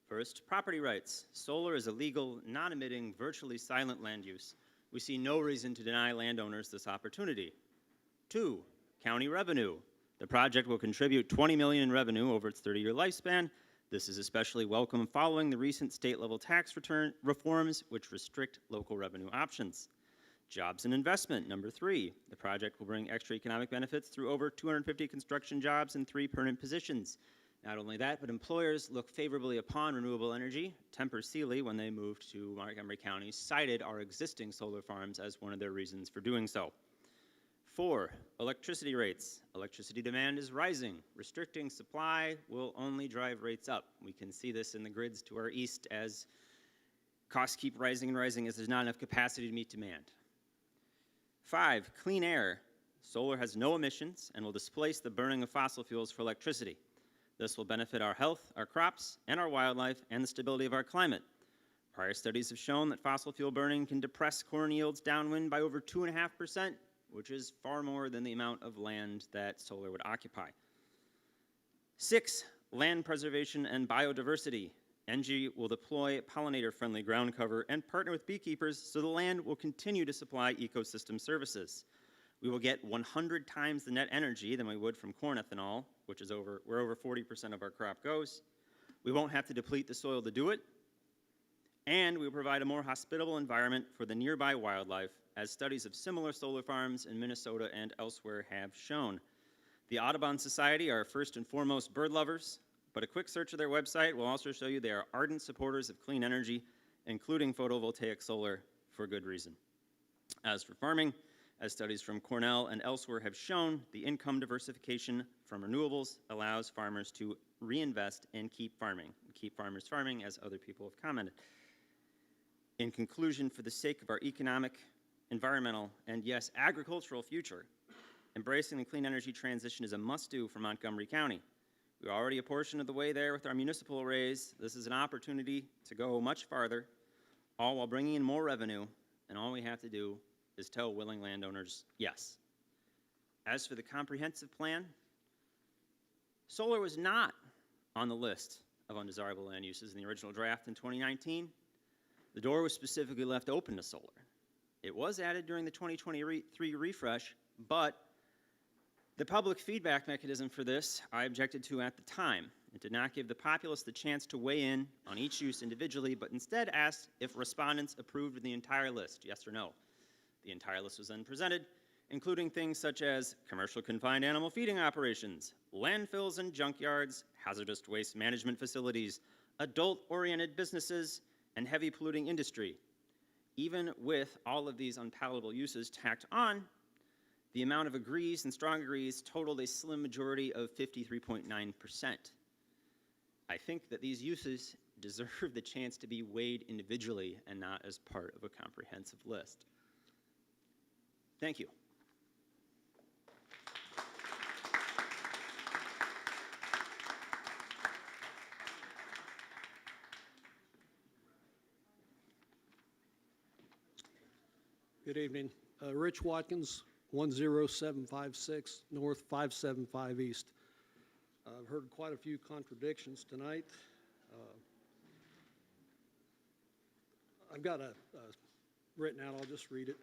First, property rights. Solar is a legal, non-emitting, virtually silent land use. We see no reason to deny landowners this opportunity. 2, county revenue. The project will contribute $20 million in revenue over its 30-year lifespan. This is especially welcome following the recent state-level tax return reforms, which restrict local revenue options. Jobs and investment, number 3. The project will bring extra economic benefits through over 250 construction jobs and 3 permanent positions. Not only that, but employers look favorably upon renewable energy. Temper Sealy, when they moved to Montgomery County, cited our existing solar farms as one of their reasons for doing so. 4, electricity rates. Electricity demand is rising. Restricting supply will only drive rates up. We can see this in the grids to our east as costs keep rising and rising as there's not enough capacity to meet demand. 5, clean air. Solar has no emissions and will displace the burning of fossil fuels for electricity. This will benefit our health, our crops, and our wildlife, and the stability of our climate. Prior studies have shown that fossil fuel burning can depress corn yields downwind by over 2.5%, which is far more than the amount of land that solar would occupy. 6, land preservation and biodiversity. ENGIE will deploy pollinator-friendly ground cover and partner with beekeepers so the land will continue to supply ecosystem services. We will get 100 times the net energy than we would from corn ethanol, which is where over 40% of our crop goes. We won't have to deplete the soil to do it, and we will provide a more hospitable environment for the nearby wildlife, as studies of similar solar farms in Minnesota and elsewhere have shown. The Audubon Society are first and foremost bird lovers, but a quick search of their website will also show you they are ardent supporters of clean energy, including photovoltaic solar, for good reason. As for farming, as studies from Cornell and elsewhere have shown, the income diversification from renewables allows farmers to reinvest and keep farmers farming, as other people have commented. In conclusion, for the sake of our economic, environmental, and yes, agricultural future, embracing the clean energy transition is a must-do for Montgomery County. We're already a portion of the way there with our municipal raise. This is an opportunity to go much farther, all while bringing in more revenue, and all we have to do is tell willing landowners yes. As for the comprehensive plan, solar was not on the list of undesirable land uses in the original draft in 2019. The door was specifically left open to solar. It was added during the 2023 refresh, but the public feedback mechanism for this I objected to at the time. It did not give the populace the chance to weigh in on each use individually, but instead asked if respondents approved of the entire list, yes or no. The entire list was then presented, including things such as commercial confined animal feeding operations, landfills and junkyards, hazardous waste management facilities, adult-oriented businesses, and heavy polluting industry. Even with all of these unpalatable uses tacked on, the amount of agrees and strong agrees totaled a slim majority of 53.9%. I think that these uses deserve the chance to be weighed individually and not as part of a comprehensive list. Thank you. Good evening. Rich Watkins, 10756 North, 575 East. I've heard quite a few contradictions tonight. I've got a written out, I'll just read it.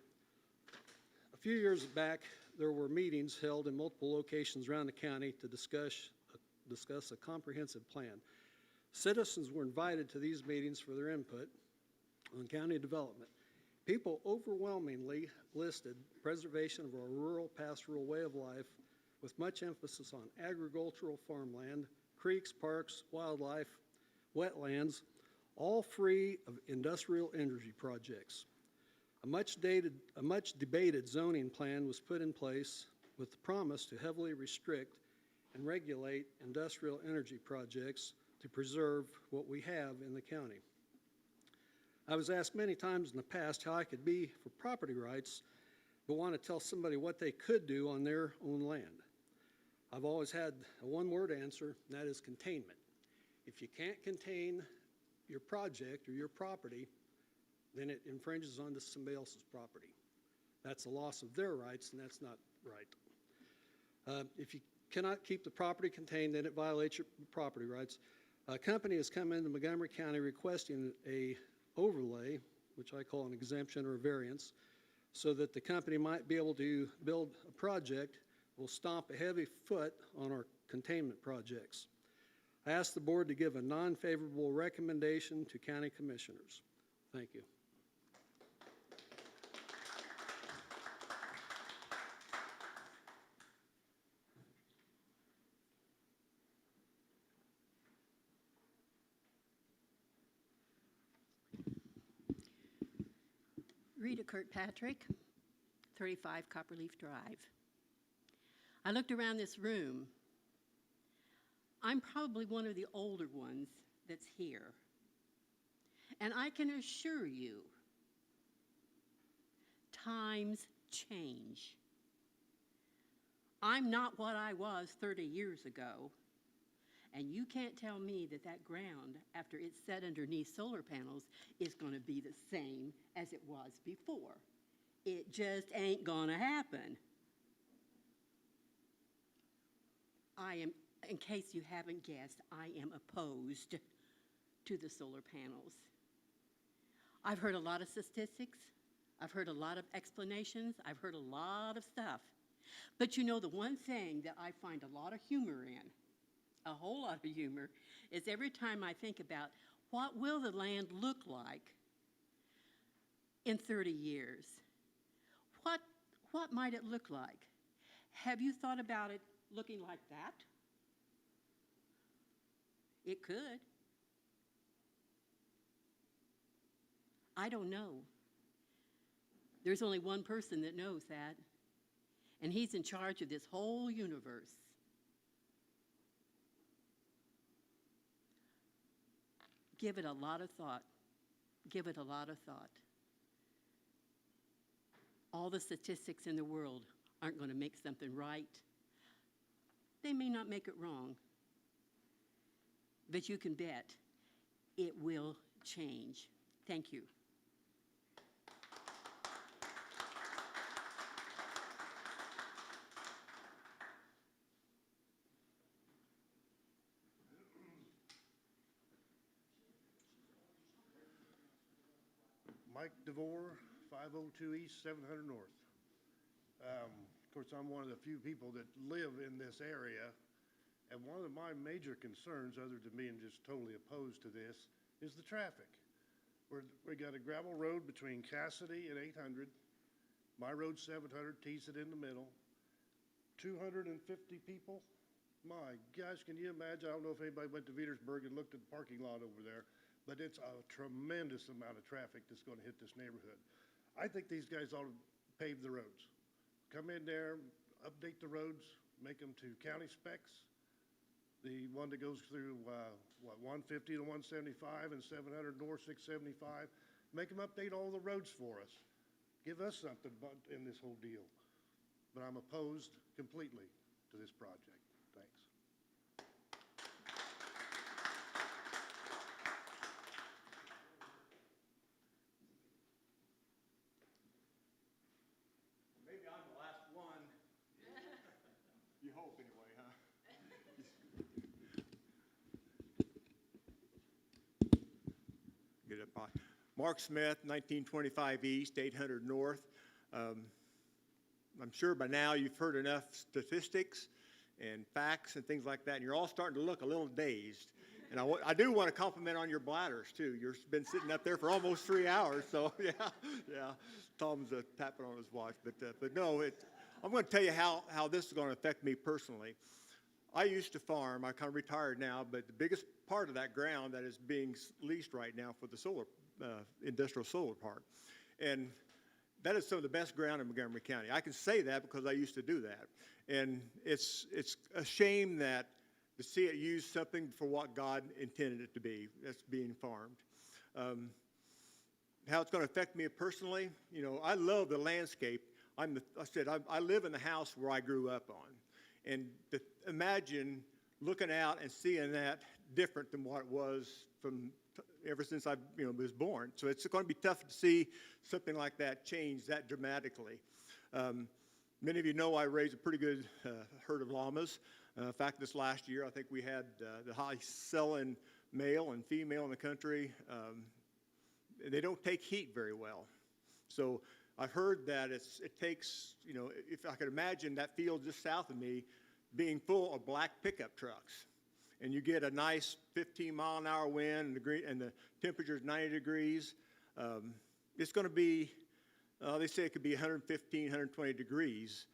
A few years back, there were meetings held in multiple locations around the county to discuss a comprehensive plan. Citizens were invited to these meetings for their input on county development. People overwhelmingly listed preservation of our rural pastoral way of life with much emphasis on agricultural farmland, creeks, parks, wildlife, wetlands, all free of industrial energy projects. A much debated zoning plan was put in place with the promise to heavily restrict and regulate industrial energy projects to preserve what we have in the county. I was asked many times in the past how I could be for property rights, but want to tell somebody what they could do on their own land. I've always had a one-word answer, and that is containment. If you can't contain your project or your property, then it infringes onto somebody else's property. That's a loss of their rights, and that's not right. If you cannot keep the property contained, then it violates your property rights. A company has come into Montgomery County requesting a overlay, which I call an exemption or a variance, so that the company might be able to build a project that will stomp a heavy foot on our containment projects. I ask the board to give a non-favorable recommendation to county commissioners. Thank you. Rita Kirkpatrick, 35 Copperleaf Drive. I looked around this room. I'm probably one of the older ones that's here. And I can assure you, times change. I'm not what I was 30 years ago. And you can't tell me that that ground, after it's set underneath solar panels, is going to be the same as it was before. It just ain't going to happen. I am, in case you haven't guessed, I am opposed to the solar panels. I've heard a lot of statistics. I've heard a lot of explanations. I've heard a lot of stuff. But you know, the one thing that I find a lot of humor in, a whole lot of humor, is every time I think about what will the land look like in 30 years? What might it look like? Have you thought about it looking like that? It could. I don't know. There's only one person that knows that, and he's in charge of this whole universe. Give it a lot of thought. Give it a lot of thought. All the statistics in the world aren't going to make something right. They may not make it wrong, but you can bet it will change. Thank you. Mike DeVore, 502 East, 700 North. Of course, I'm one of the few people that live in this area, and one of my major concerns, other than being just totally opposed to this, is the traffic. We got a gravel road between Cassidy and 800. My road 700 tees it in the middle. 250 people. My gosh, can you imagine? I don't know if anybody went to Petersburg and looked at the parking lot over there, but it's a tremendous amount of traffic that's going to hit this neighborhood. I think these guys ought to pave the roads. Come in there, update the roads, make them to county specs. The one that goes through, 150 to 175 and 700 north, 675. Make them update all the roads for us. Give us something in this whole deal. But I'm opposed completely to this project. Thanks. Mark Smith, 1925 East, 800 North. I'm sure by now you've heard enough statistics and facts and things like that, and you're all starting to look a little dazed. And I do want to compliment on your bladders, too. You've been sitting up there for almost 3 hours, so yeah. Tom's tapping on his watch. But no, I'm going to tell you how this is going to affect me personally. I used to farm. I kind of retired now, but the biggest part of that ground that is being leased right now for the solar, industrial solar park. And that is some of the best ground in Montgomery County. I can say that because I used to do that. And it's a shame that to see it use something for what God intended it to be, that's being farmed. How it's going to affect me personally, you know, I love the landscape. I live in the house where I grew up on. And to imagine looking out and seeing that different than what it was from ever since I was born. So it's going to be tough to see something like that change that dramatically. Many of you know I raised a pretty good herd of llamas. In fact, this last year, I think we had the highest selling male and female in the country. They don't take heat very well. So I've heard that it takes, you know, if I could imagine that field just south of me being full of black pickup trucks, and you get a nice 15-mile-an-hour wind, and the temperature is 90 degrees, it's going to be, they say it could be 115, 120 degrees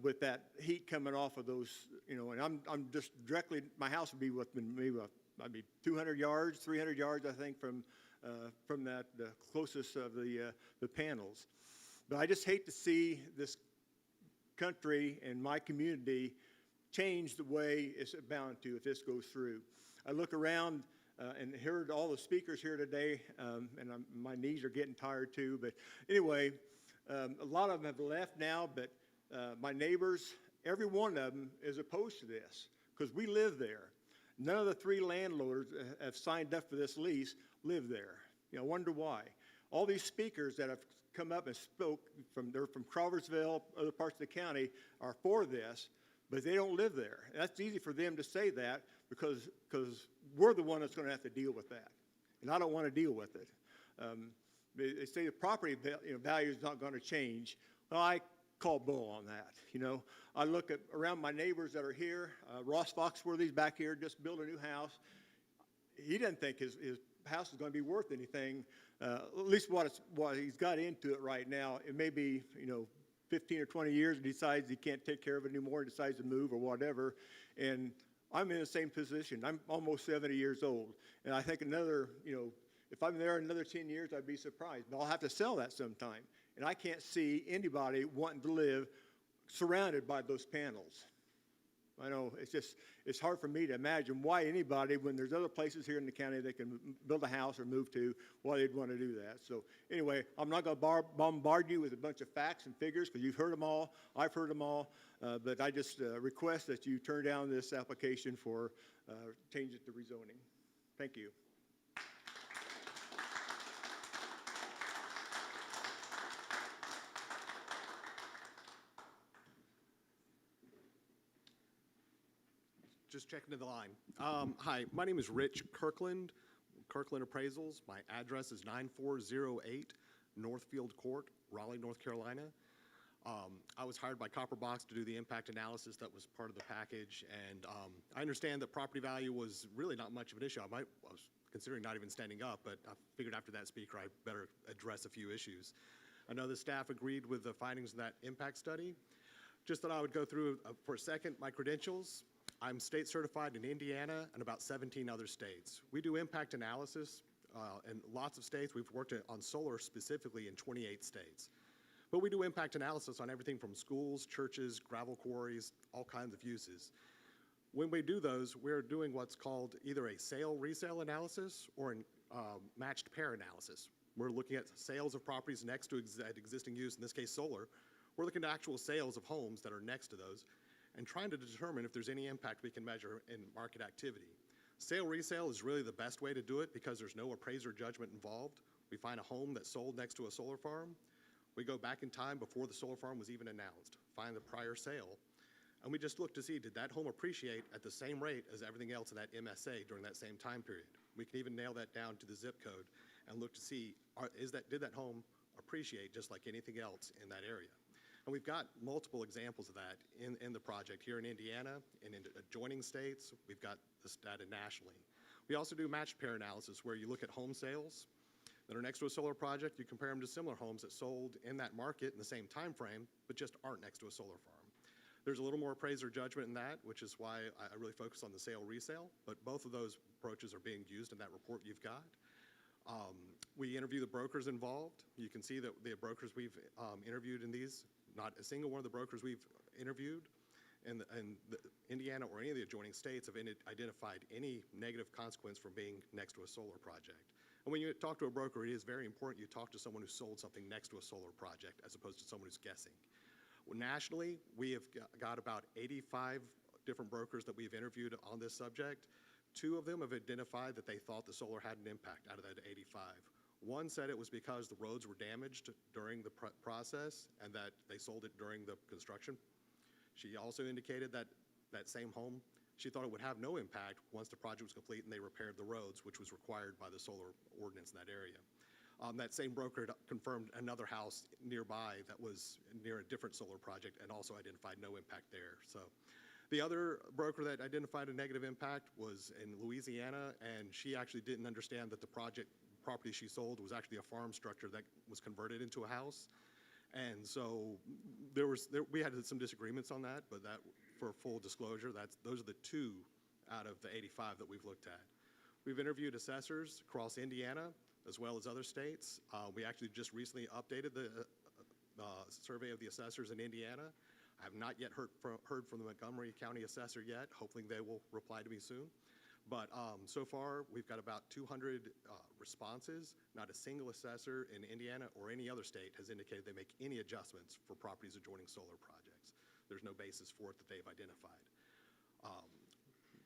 with that heat coming off of those, you know, and I'm just directly, my house would be maybe 200 yards, 300 yards, I think, from that, the closest of the panels. But I just hate to see this country and my community change the way it's bound to if this goes through. I look around and heard all the speakers here today, and my knees are getting tired too. But anyway, a lot of them have left now, but my neighbors, every one of them is opposed to this because we live there. None of the 3 landlords have signed up for this lease live there. You know, I wonder why. All these speakers that have come up and spoke, they're from Crawfordsville, other parts of the county, are for this, but they don't live there. And that's easy for them to say that because we're the one that's going to have to deal with that. And I don't want to deal with it. They say the property value is not going to change. Well, I call bull on that. You know, I look around my neighbors that are here. Ross Foxworthy's back here, just built a new house. He doesn't think his house is going to be worth anything, at least what he's got into it right now. It may be, you know, 15 or 20 years and decides he can't take care of it anymore and decides to move or whatever. And I'm in the same position. I'm almost 70 years old. And I think another, you know, if I'm there another 10 years, I'd be surprised. But I'll have to sell that sometime. And I can't see anybody wanting to live surrounded by those panels. I know it's hard for me to imagine why anybody, when there's other places here in the county they can build a house or move to, why they'd want to do that. So anyway, I'm not going to bombard you with a bunch of facts and figures because you've heard them all, I've heard them all, but I just request that you turn down this application for change it to rezoning. Thank you. Just checking to the line. Hi, my name is Rich Kirkland Appraisals. My address is 9408 Northfield Court, Raleigh, North Carolina. I was hired by Copperbox to do the impact analysis that was part of the package, and I understand that property value was really not much of an issue. I was considering not even standing up, but I figured after that speaker I better address a few issues. I know the staff agreed with the findings of that impact study. Just that I would go through for a second my credentials. I'm state certified in Indiana and about 17 other states. We do impact analysis in lots of states. We've worked on solar specifically in 28 states. But we do impact analysis on everything from schools, churches, gravel quarries, all kinds of uses. When we do those, we're doing what's called either a sale-resale analysis or a matched pair analysis. We're looking at sales of properties next to existing use, in this case solar. We're looking at actual sales of homes that are next to those and trying to determine if there's any impact we can measure in market activity. Sale-resale is really the best way to do it because there's no appraiser judgment involved. We find a home that's sold next to a solar farm. We go back in time before the solar farm was even announced, find the prior sale, and we just look to see, did that home appreciate at the same rate as everything else in that MSA during that same time period? We can even nail that down to the zip code and look to see, did that home appreciate just like anything else in that area? And we've got multiple examples of that in the project here in Indiana and in adjoining states. We've got this data nationally. We also do matched pair analysis where you look at home sales that are next to a solar project, you compare them to similar homes that sold in that market in the same time frame, but just aren't next to a solar farm. There's a little more appraiser judgment in that, which is why I really focus on the sale-resale, but both of those approaches are being used in that report you've got. We interview the brokers involved. You can see that the brokers we've interviewed in these, not a single one of the brokers we've interviewed in Indiana or any of the adjoining states have identified any negative consequence from being next to a solar project. And when you talk to a broker, it is very important you talk to someone who sold something next to a solar project as opposed to someone who's guessing. Well, nationally, we have got about 85 different brokers that we've interviewed on this subject. 2 of them have identified that they thought the solar had an impact out of that 85. One said it was because the roads were damaged during the process and that they sold it during the construction. She also indicated that that same home, she thought it would have no impact once the project was complete and they repaired the roads, which was required by the solar ordinance in that area. That same broker confirmed another house nearby that was near a different solar project and also identified no impact there. So the other broker that identified a negative impact was in Louisiana, and she actually didn't understand that the property she sold was actually a farm structure that was converted into a house. And so we had some disagreements on that, but that, for full disclosure, those are the 2 out of the 85 that we've looked at. We've interviewed assessors across Indiana as well as other states. We actually just recently updated the survey of the assessors in Indiana. I have not yet heard from the Montgomery County assessor yet. Hopefully they will reply to me soon. But so far, we've got about 200 responses. Not a single assessor in Indiana or any other state has indicated they make any adjustments for properties adjoining solar projects. There's no basis for it that they've identified.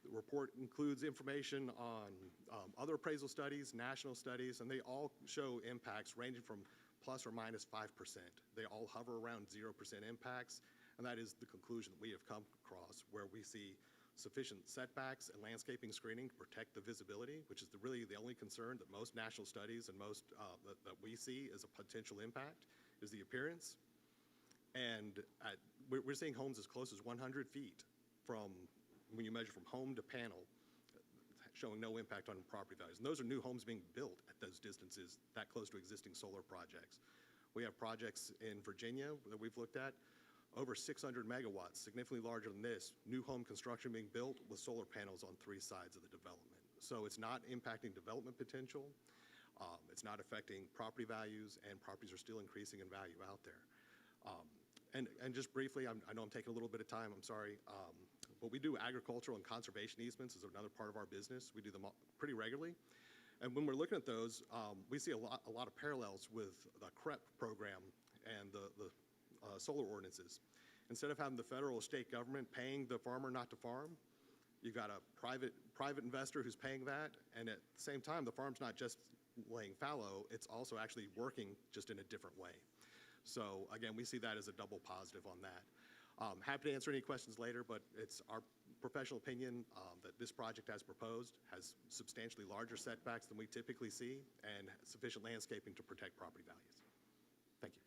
The report includes information on other appraisal studies, national studies, and they all show impacts ranging from plus or minus 5%. They all hover around 0% impacts, and that is the conclusion that we have come across, where we see sufficient setbacks and landscaping screening to protect the visibility, which is really the only concern that most national studies and most that we see as a potential impact is the appearance. And we're seeing homes as close as 100 feet from, when you measure from home to panel, showing no impact on property values. And those are new homes being built at those distances that close to existing solar projects. We have projects in Virginia that we've looked at, over 600 megawatts, significantly larger than this, new home construction being built with solar panels on 3 sides of the development. So it's not impacting development potential, it's not affecting property values, and properties are still increasing in value out there. And just briefly, I know I'm taking a little bit of time, I'm sorry, but we do agricultural and conservation easements as another part of our business. We do them pretty regularly. And when we're looking at those, we see a lot of parallels with the CREP program and the solar ordinances. Instead of having the federal or state government paying the farmer not to farm, you've got a private investor who's paying that, and at the same time, the farm's not just laying fallow, it's also actually working just in a different way. So again, we see that as a double positive on that. Happy to answer any questions later, but it's our professional opinion that this project as proposed has substantially larger setbacks than we typically see and sufficient landscaping to protect property values. Thank you.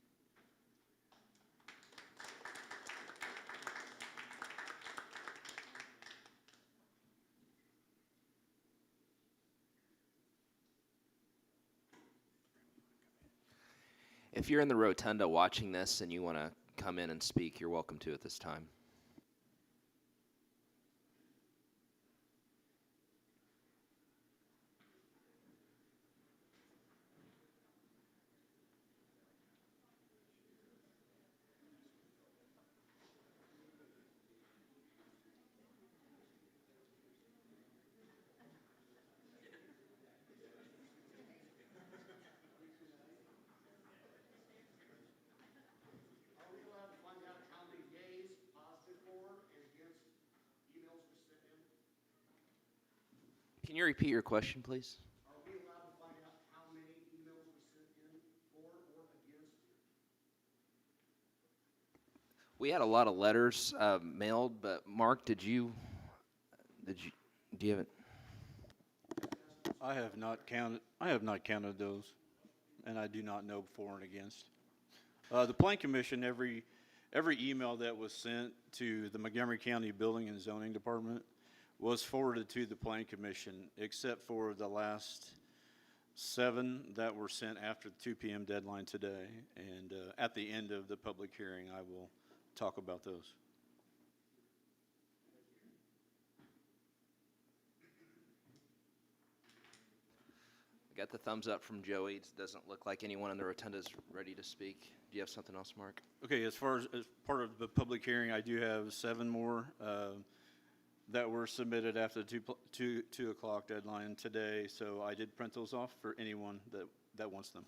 If you're in the rotunda watching this and you want to come in and speak, you're welcome to at this time. Can you repeat your question, please? Are we allowed to find out how many emails were sent in for or against? We had a lot of letters mailed, but Mark, do you have it? I have not counted those, and I do not know for and against. The Plan Commission, every email that was sent to the Montgomery County Building and Zoning Department was forwarded to the Plan Commission, except for the last 7 that were sent after the 2 p.m. deadline today. And at the end of the public hearing, I will talk about those. Got the thumbs up from Joey. It doesn't look like anyone in the rotunda is ready to speak. Do you have something else, Mark? Okay, as far as part of the public hearing, I do have 7 more that were submitted after the 2 o'clock deadline today, so I did print those off for anyone that wants them.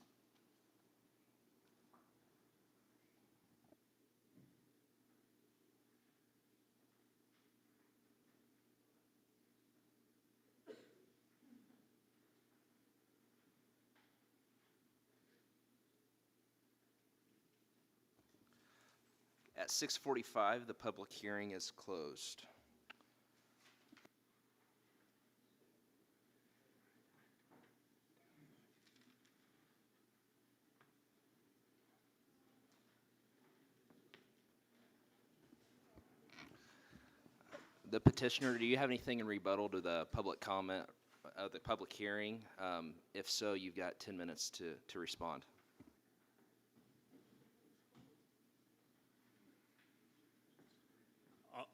At 6:45, the public hearing is closed. The petitioner, do you have anything in rebuttal to the public comment, the public hearing? If so, you've got 10 minutes to respond.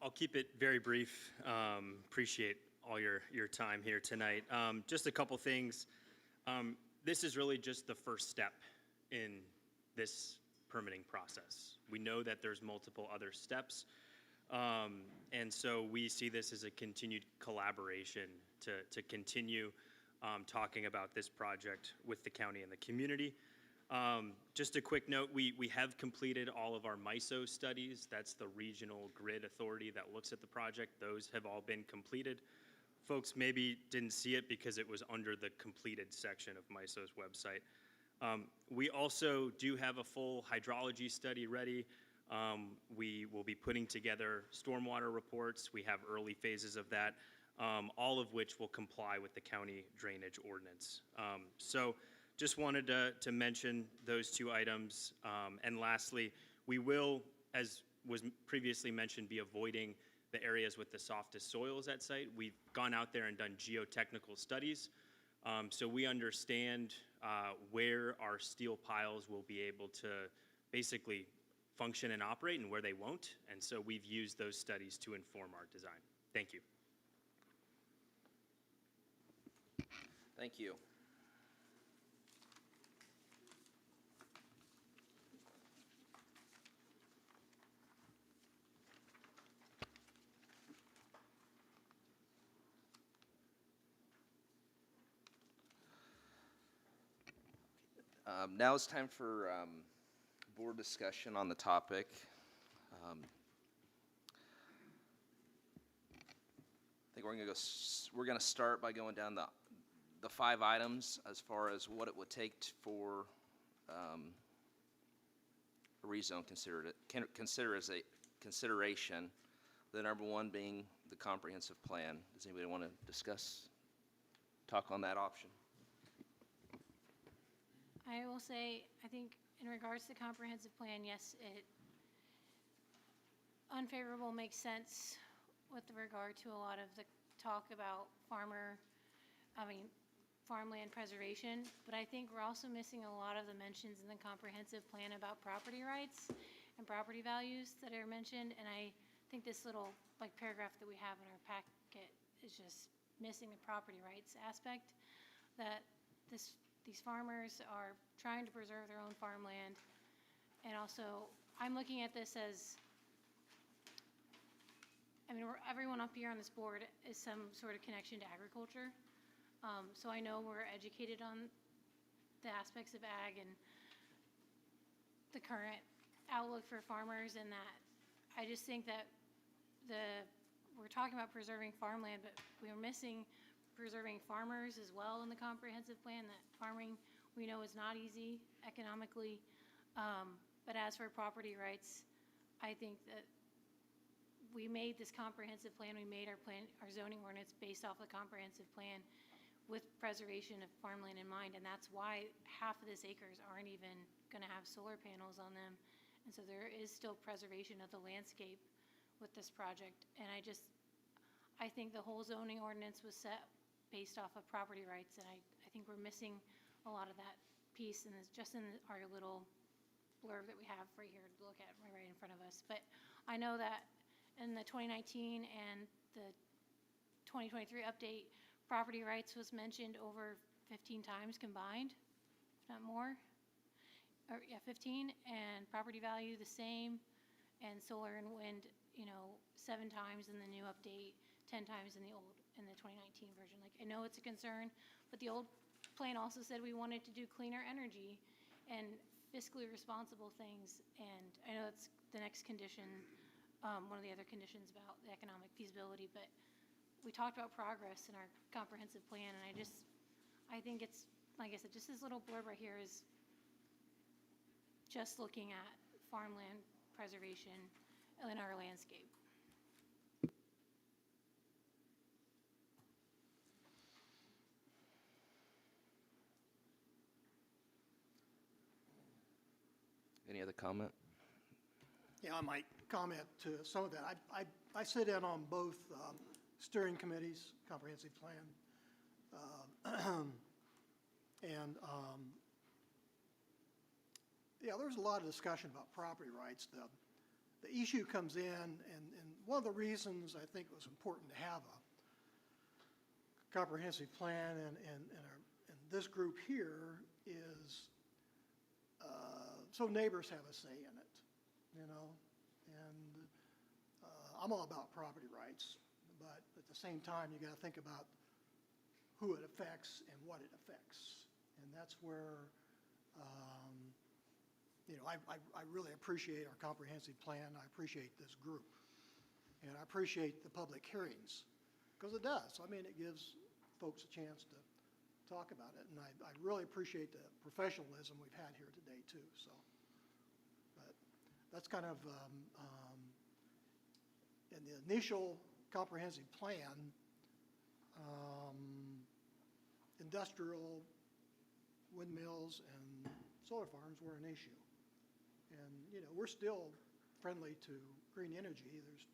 I'll keep it very brief. Appreciate all your time here tonight. Just a couple things. This is really just the first step in this permitting process. We know that there's multiple other steps. And so we see this as a continued collaboration to continue talking about this project with the county and the community. Just a quick note, we have completed all of our MISO studies. That's the regional grid authority that looks at the project. Those have all been completed. Folks maybe didn't see it because it was under the completed section of MISO's website. We also do have a full hydrology study ready. We will be putting together stormwater reports. We have early phases of that, all of which will comply with the county drainage ordinance. So just wanted to mention those 2 items. And lastly, we will, as was previously mentioned, be avoiding the areas with the softest soils at site. We've gone out there and done geotechnical studies. So we understand where our steel piles will be able to basically function and operate and where they won't. And so we've used those studies to inform our design. Thank you. Thank you. Now it's time for board discussion on the topic. I think we're going to start by going down the 5 items as far as what it would take for a rezone consideration. The number 1 being the comprehensive plan. Does anybody want to talk on that option? I will say, I think in regards to the comprehensive plan, yes, unfavorable makes sense with regard to a lot of the talk about farmland preservation, but I think we're also missing a lot of the mentions in the comprehensive plan about property rights and property values that are mentioned, and I think this little paragraph that we have in our packet is just missing the property rights aspect, that these farmers are trying to preserve their own farmland. And also, I'm looking at this as, everyone up here on this board is some sort of connection to agriculture. So I know we're educated on the aspects of ag and the current outlook for farmers, and that I just think that we're talking about preserving farmland, but we're missing preserving farmers as well in the comprehensive plan. That farming, we know, is not easy economically, but as for property rights, I think that we made this comprehensive plan, we made our zoning ordinance based off the comprehensive plan. with preservation of farmland in mind, and that's why half of this acres aren't even gonna have solar panels on them. And so there is still preservation of the landscape with this project. And I think the whole zoning ordinance was set based off of property rights, and I think we're missing a lot of that piece in this, just in our little blurb that we have right here to look at right in front of us. But I know that in the 2019 and the 2023 update, property rights was mentioned over 15 times combined, if not more. Or, yeah, 15, and property value the same, and solar and wind, 7 times in the new update, 10 times in the 2019 version. Like, I know it's a concern, but the old plan also said we wanted to do cleaner energy and fiscally responsible things, and I know it's the next condition, one of the other conditions about the economic feasibility, but we talked about progress in our comprehensive plan, and I think it's, like I said, just this little blurb right here is just looking at farmland preservation in our landscape. Any other comment? Yeah, I might comment to some of that. I sit in on both steering committees, comprehensive plan, and yeah, there's a lot of discussion about property rights. The issue comes in, and one of the reasons I think it was important to have a comprehensive plan and this group here is so neighbors have a say in it, and I'm all about property rights, but at the same time, you got to think about who it affects and what it affects, and that's where I really appreciate our comprehensive plan. I appreciate this group, and I appreciate the public hearings, because it does. I mean, it gives folks a chance to talk about it, and I really appreciate the professionalism we've had here today too. So, but that's kind of in the initial comprehensive plan. Industrial windmills and solar farms were an issue, and we're still friendly to green energy. There's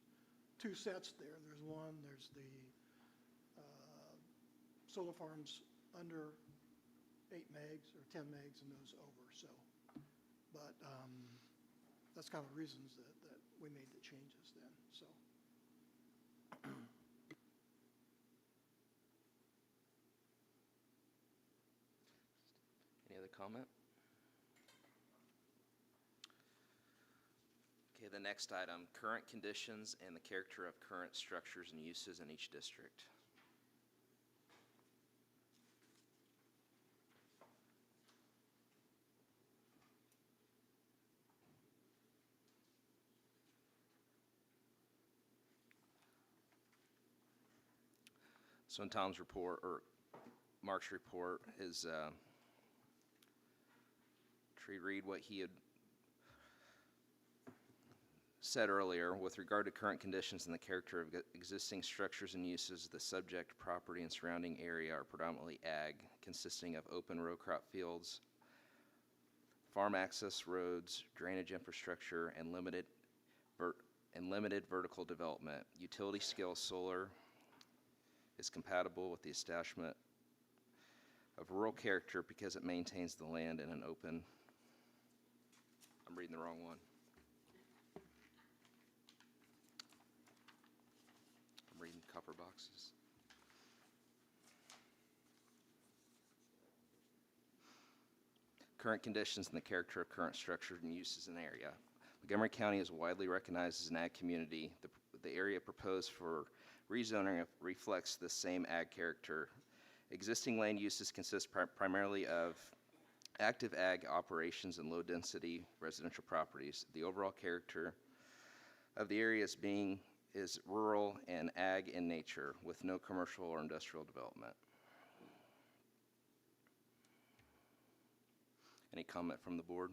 2 sets there. There's the solar farms under 8 megs or 10 megs and those over. So, but that's kind of the reasons that we made the changes then. So. Any other comment? Okay, the next item, current conditions and the character of current structures and uses in each district. So in Tom's report, or Marc's report, is read what he had said earlier. With regard to current conditions and the character of existing structures and uses, the subject property and surrounding area are predominantly ag, consisting of open row crop fields, farm access roads, drainage infrastructure, and limited vertical development. Utility scale solar is compatible with the establishment of rural character because it maintains the land in an open. I'm reading the wrong one. I'm reading copper boxes. Current conditions and the character of current structure and uses in the area. Montgomery County is widely recognized as an ag community. The area proposed for rezoning reflects the same ag character. Existing land uses consist primarily of active ag operations and low-density residential properties. The overall character of the area is rural and ag in nature, with no commercial or industrial development. Any comment from the board?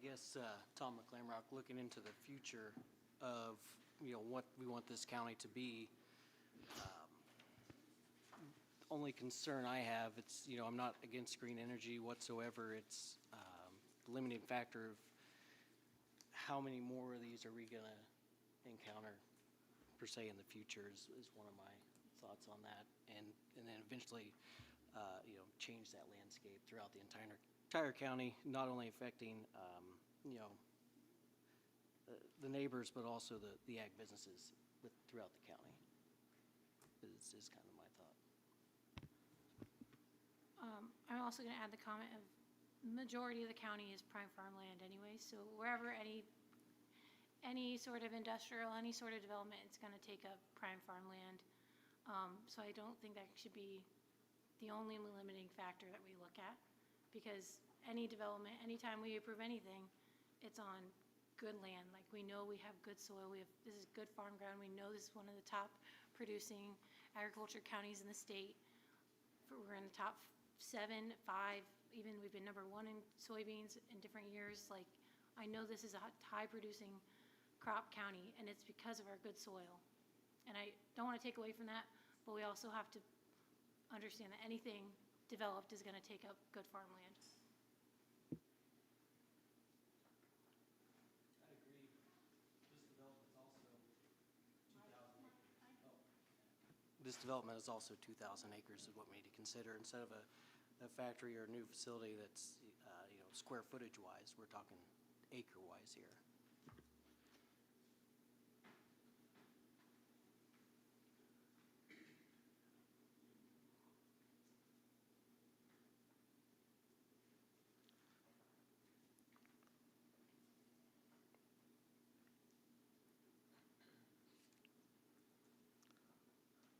guess, Tom McClamroch, looking into the future of, what we want this county to be, only concern I have, I'm not against green energy whatsoever. It's the limiting factor of how many more of these are we going to encounter, per se, in the future is one of my thoughts on that. And then eventually, change that landscape throughout the entire county, not only affecting, the neighbors, but also the ag businesses throughout the county, is kind of my thought. I'm also going to add the comment of majority of the county is prime farmland anyway, so wherever any sort of industrial, any sort of development, it's going to take up prime farmland. So I don't think that should be the only limiting factor that we look at, because any development, anytime we approve anything, it's on good land. Like, we know we have good soil, this is good farm ground, we know this is one of the top producing agriculture counties in the state. We're in the top 7, 5, even we've been number 1 in soybeans in different years. Like, I know this is a high producing crop county, and it's because of our good soil. And I don't want to take away from that, but we also have to understand that anything developed is going to take up good farmland. This development is also 2,000 acres is what we need to consider. Instead of a factory or a new facility that's, square footage wise, we're talking acre wise here.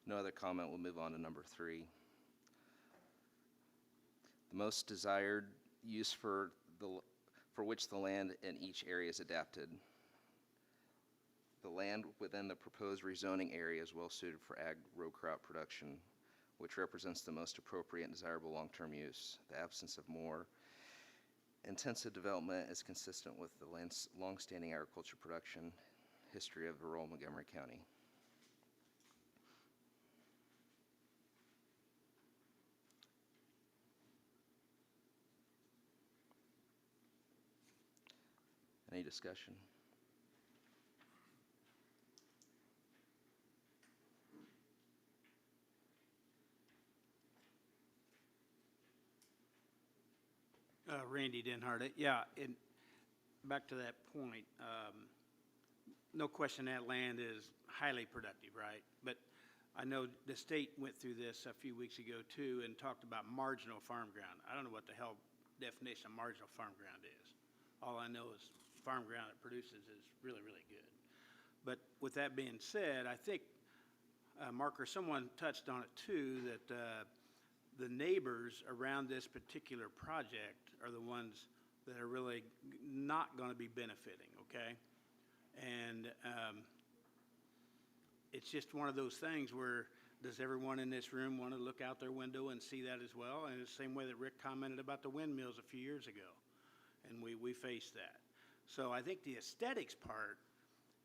No other comment, we'll move on to number 3. The most desired use for which the land in each area is adapted. The land within the proposed rezoning area is well suited for ag row crop production, which represents the most appropriate and desirable long-term use. The absence of more intensive development is consistent with the land's long-standing agriculture production history of rural Montgomery County. Any discussion? Randy Denhart. Yeah, back to that point, no question that land is highly productive, right? But I know the state went through this a few weeks ago too and talked about marginal farm ground. I don't know what the hell definition of marginal farm ground is. All I know is farm ground that produces is really, really good. But with that being said, I think Marc or someone touched on it too, that the neighbors around this particular project are the ones that are really not going to be benefiting, okay? And it's just one of those things where, does everyone in this room want to look out their window and see that as well? And it's the same way that Rick commented about the windmills a few years ago, and we faced that. So I think the aesthetics part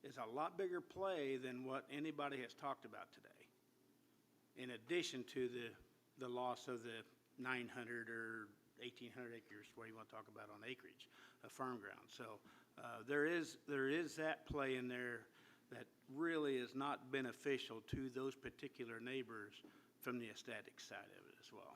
is a lot bigger play than what anybody has talked about today, in addition to the loss of the 900 or 1,800 acres, what do you want to talk about on acreage of farm ground. So there is that play in there that really is not beneficial to those particular neighbors from the aesthetic side of it as well.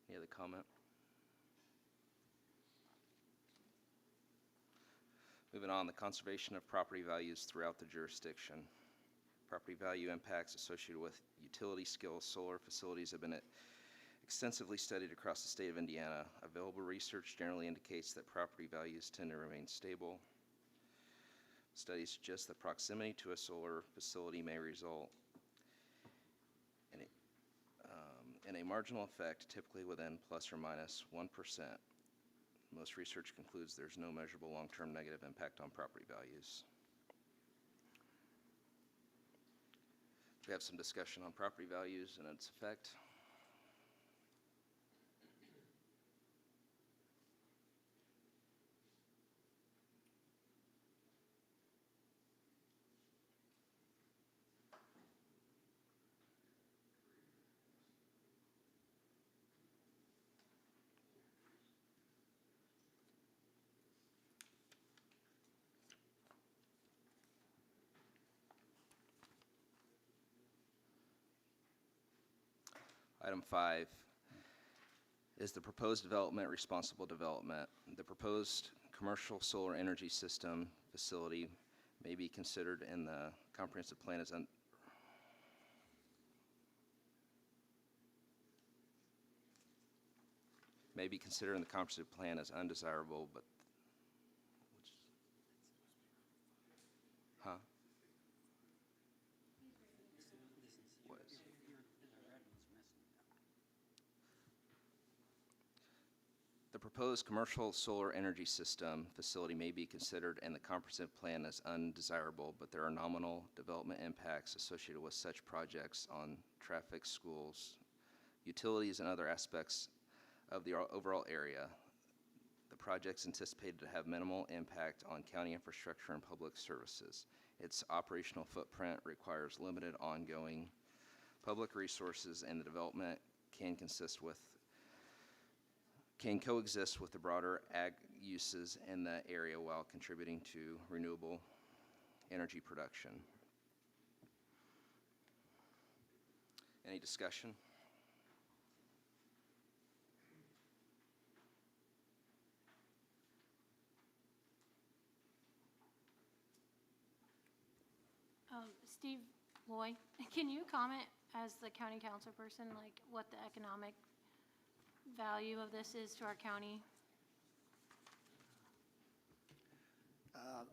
Any other comment? Moving on, the conservation of property values throughout the jurisdiction. Property value impacts associated with utility scale solar facilities have been extensively studied across the state of Indiana. Available research generally indicates that property values tend to remain stable. Studies suggest that proximity to a solar facility may result in a marginal effect, typically within plus or minus 1% Most research concludes there's no measurable long-term negative impact on property values. We have some discussion on property values and its effect. Item 5 is the proposed development, responsible development. The proposed commercial solar energy system facility may be considered in the comprehensive plan as undesirable, but the proposed commercial solar energy system facility may be considered in the comprehensive plan as undesirable, but there are nominal development impacts associated with such projects on traffic, schools, utilities, and other aspects of the overall area. The project's anticipated to have minimal impact on county infrastructure and public services. Its operational footprint requires limited ongoing public resources, and the development can coexist with the broader ag uses in the area while contributing to renewable energy production. Any discussion? Steve Loy, can you comment as the county council person, like what the economic value of this is to our county?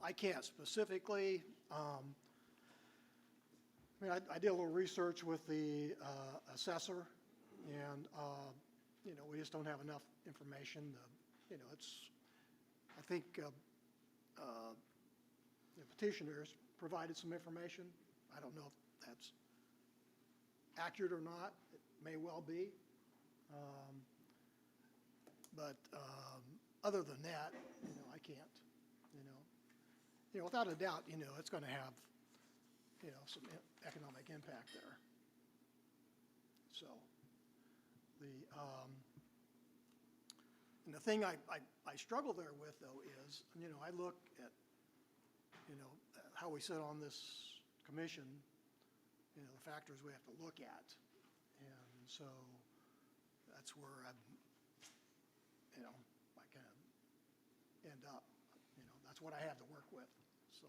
I can't specifically. I mean, I did a little research with the assessor, and, we just don't have enough information. I think the petitioners provided some information. I don't know if that's accurate or not. It may well be. But other than that, I can't, without a doubt, it's going to have, some economic impact there. So and the thing I struggle there with, though, is, I look at, how we sit on this commission, the factors we have to look at. And so that's where I kind of end up. That's what I have to work with, so.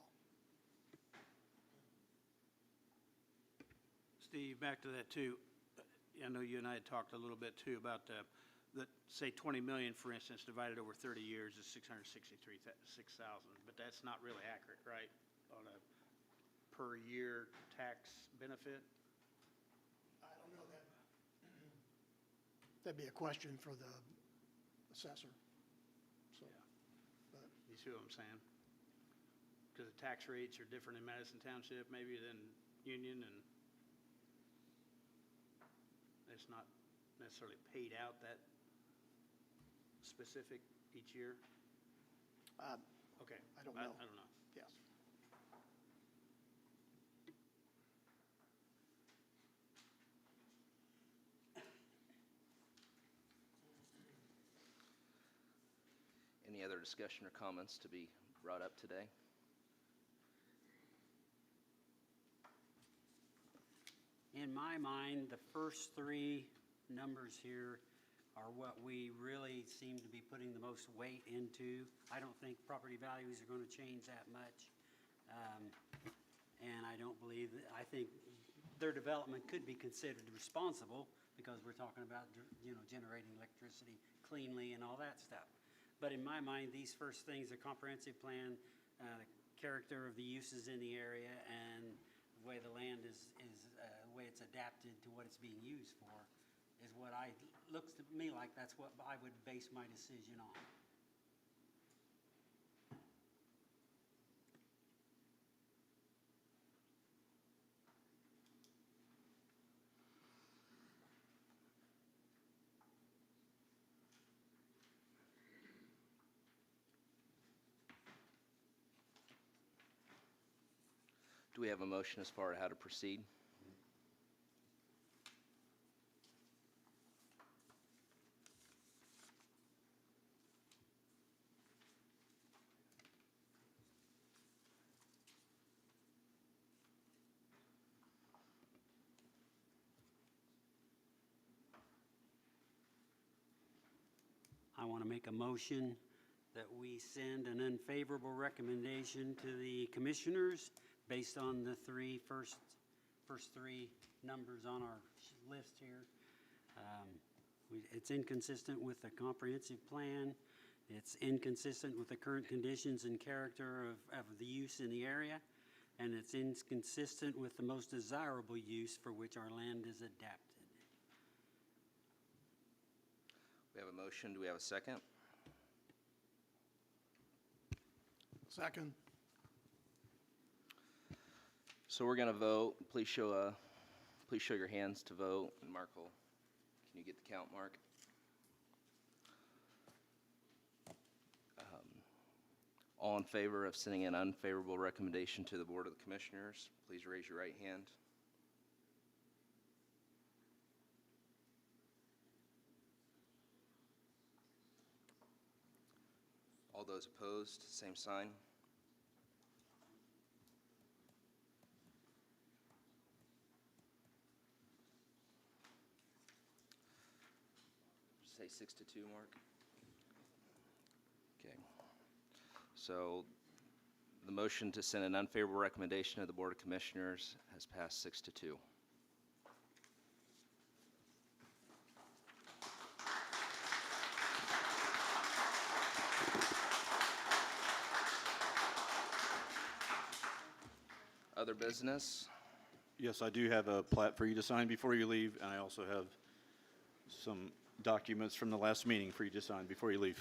Steve, back to that too. I know you and I had talked a little bit too about say 20 million, for instance, divided over 30 years is 663,000, but that's not really accurate, right? On a per year tax benefit? I don't know that. That'd be a question for the assessor. So, but You see what I'm saying? Because the tax rates are different in Madison Township maybe than Union, and it's not necessarily paid out that specific each year? Okay. I don't know. I don't know. Yes. Any other discussion or comments to be brought up today? In my mind, the first three numbers here are what we really seem to be putting the most weight into. I don't think property values are going to change that much. And I don't believe, I think their development could be considered responsible because we're talking about, generating electricity cleanly and all that stuff. But in my mind, these first things, the comprehensive plan, the character of the uses in the area, and the way the land is the way it's adapted to what it's being used for, is what looks to me like that's what I would base my decision on. Do we have a motion as far as how to proceed? I want to make a motion that we send an unfavorable recommendation to the commissioners based on the first three numbers on our list here. It's inconsistent with the comprehensive plan. It's inconsistent with the current conditions and character of the use in the area. And it's inconsistent with the most desirable use for which our land is adapted. We have a motion. Do we have a second? Second. So we're going to vote. Please show your hands to vote. And Mark will, can you get the count, Mark? All in favor of sending an unfavorable recommendation to the Board of the Commissioners, please raise your right hand. All those opposed, same sign. Say 6-2, Mark. Okay. So the motion to send an unfavorable recommendation to the Board of Commissioners has passed 6-2. Other business? Yes, I do have a plat for you to sign before you leave, and I also have some documents from the last meeting for you to sign before you leave.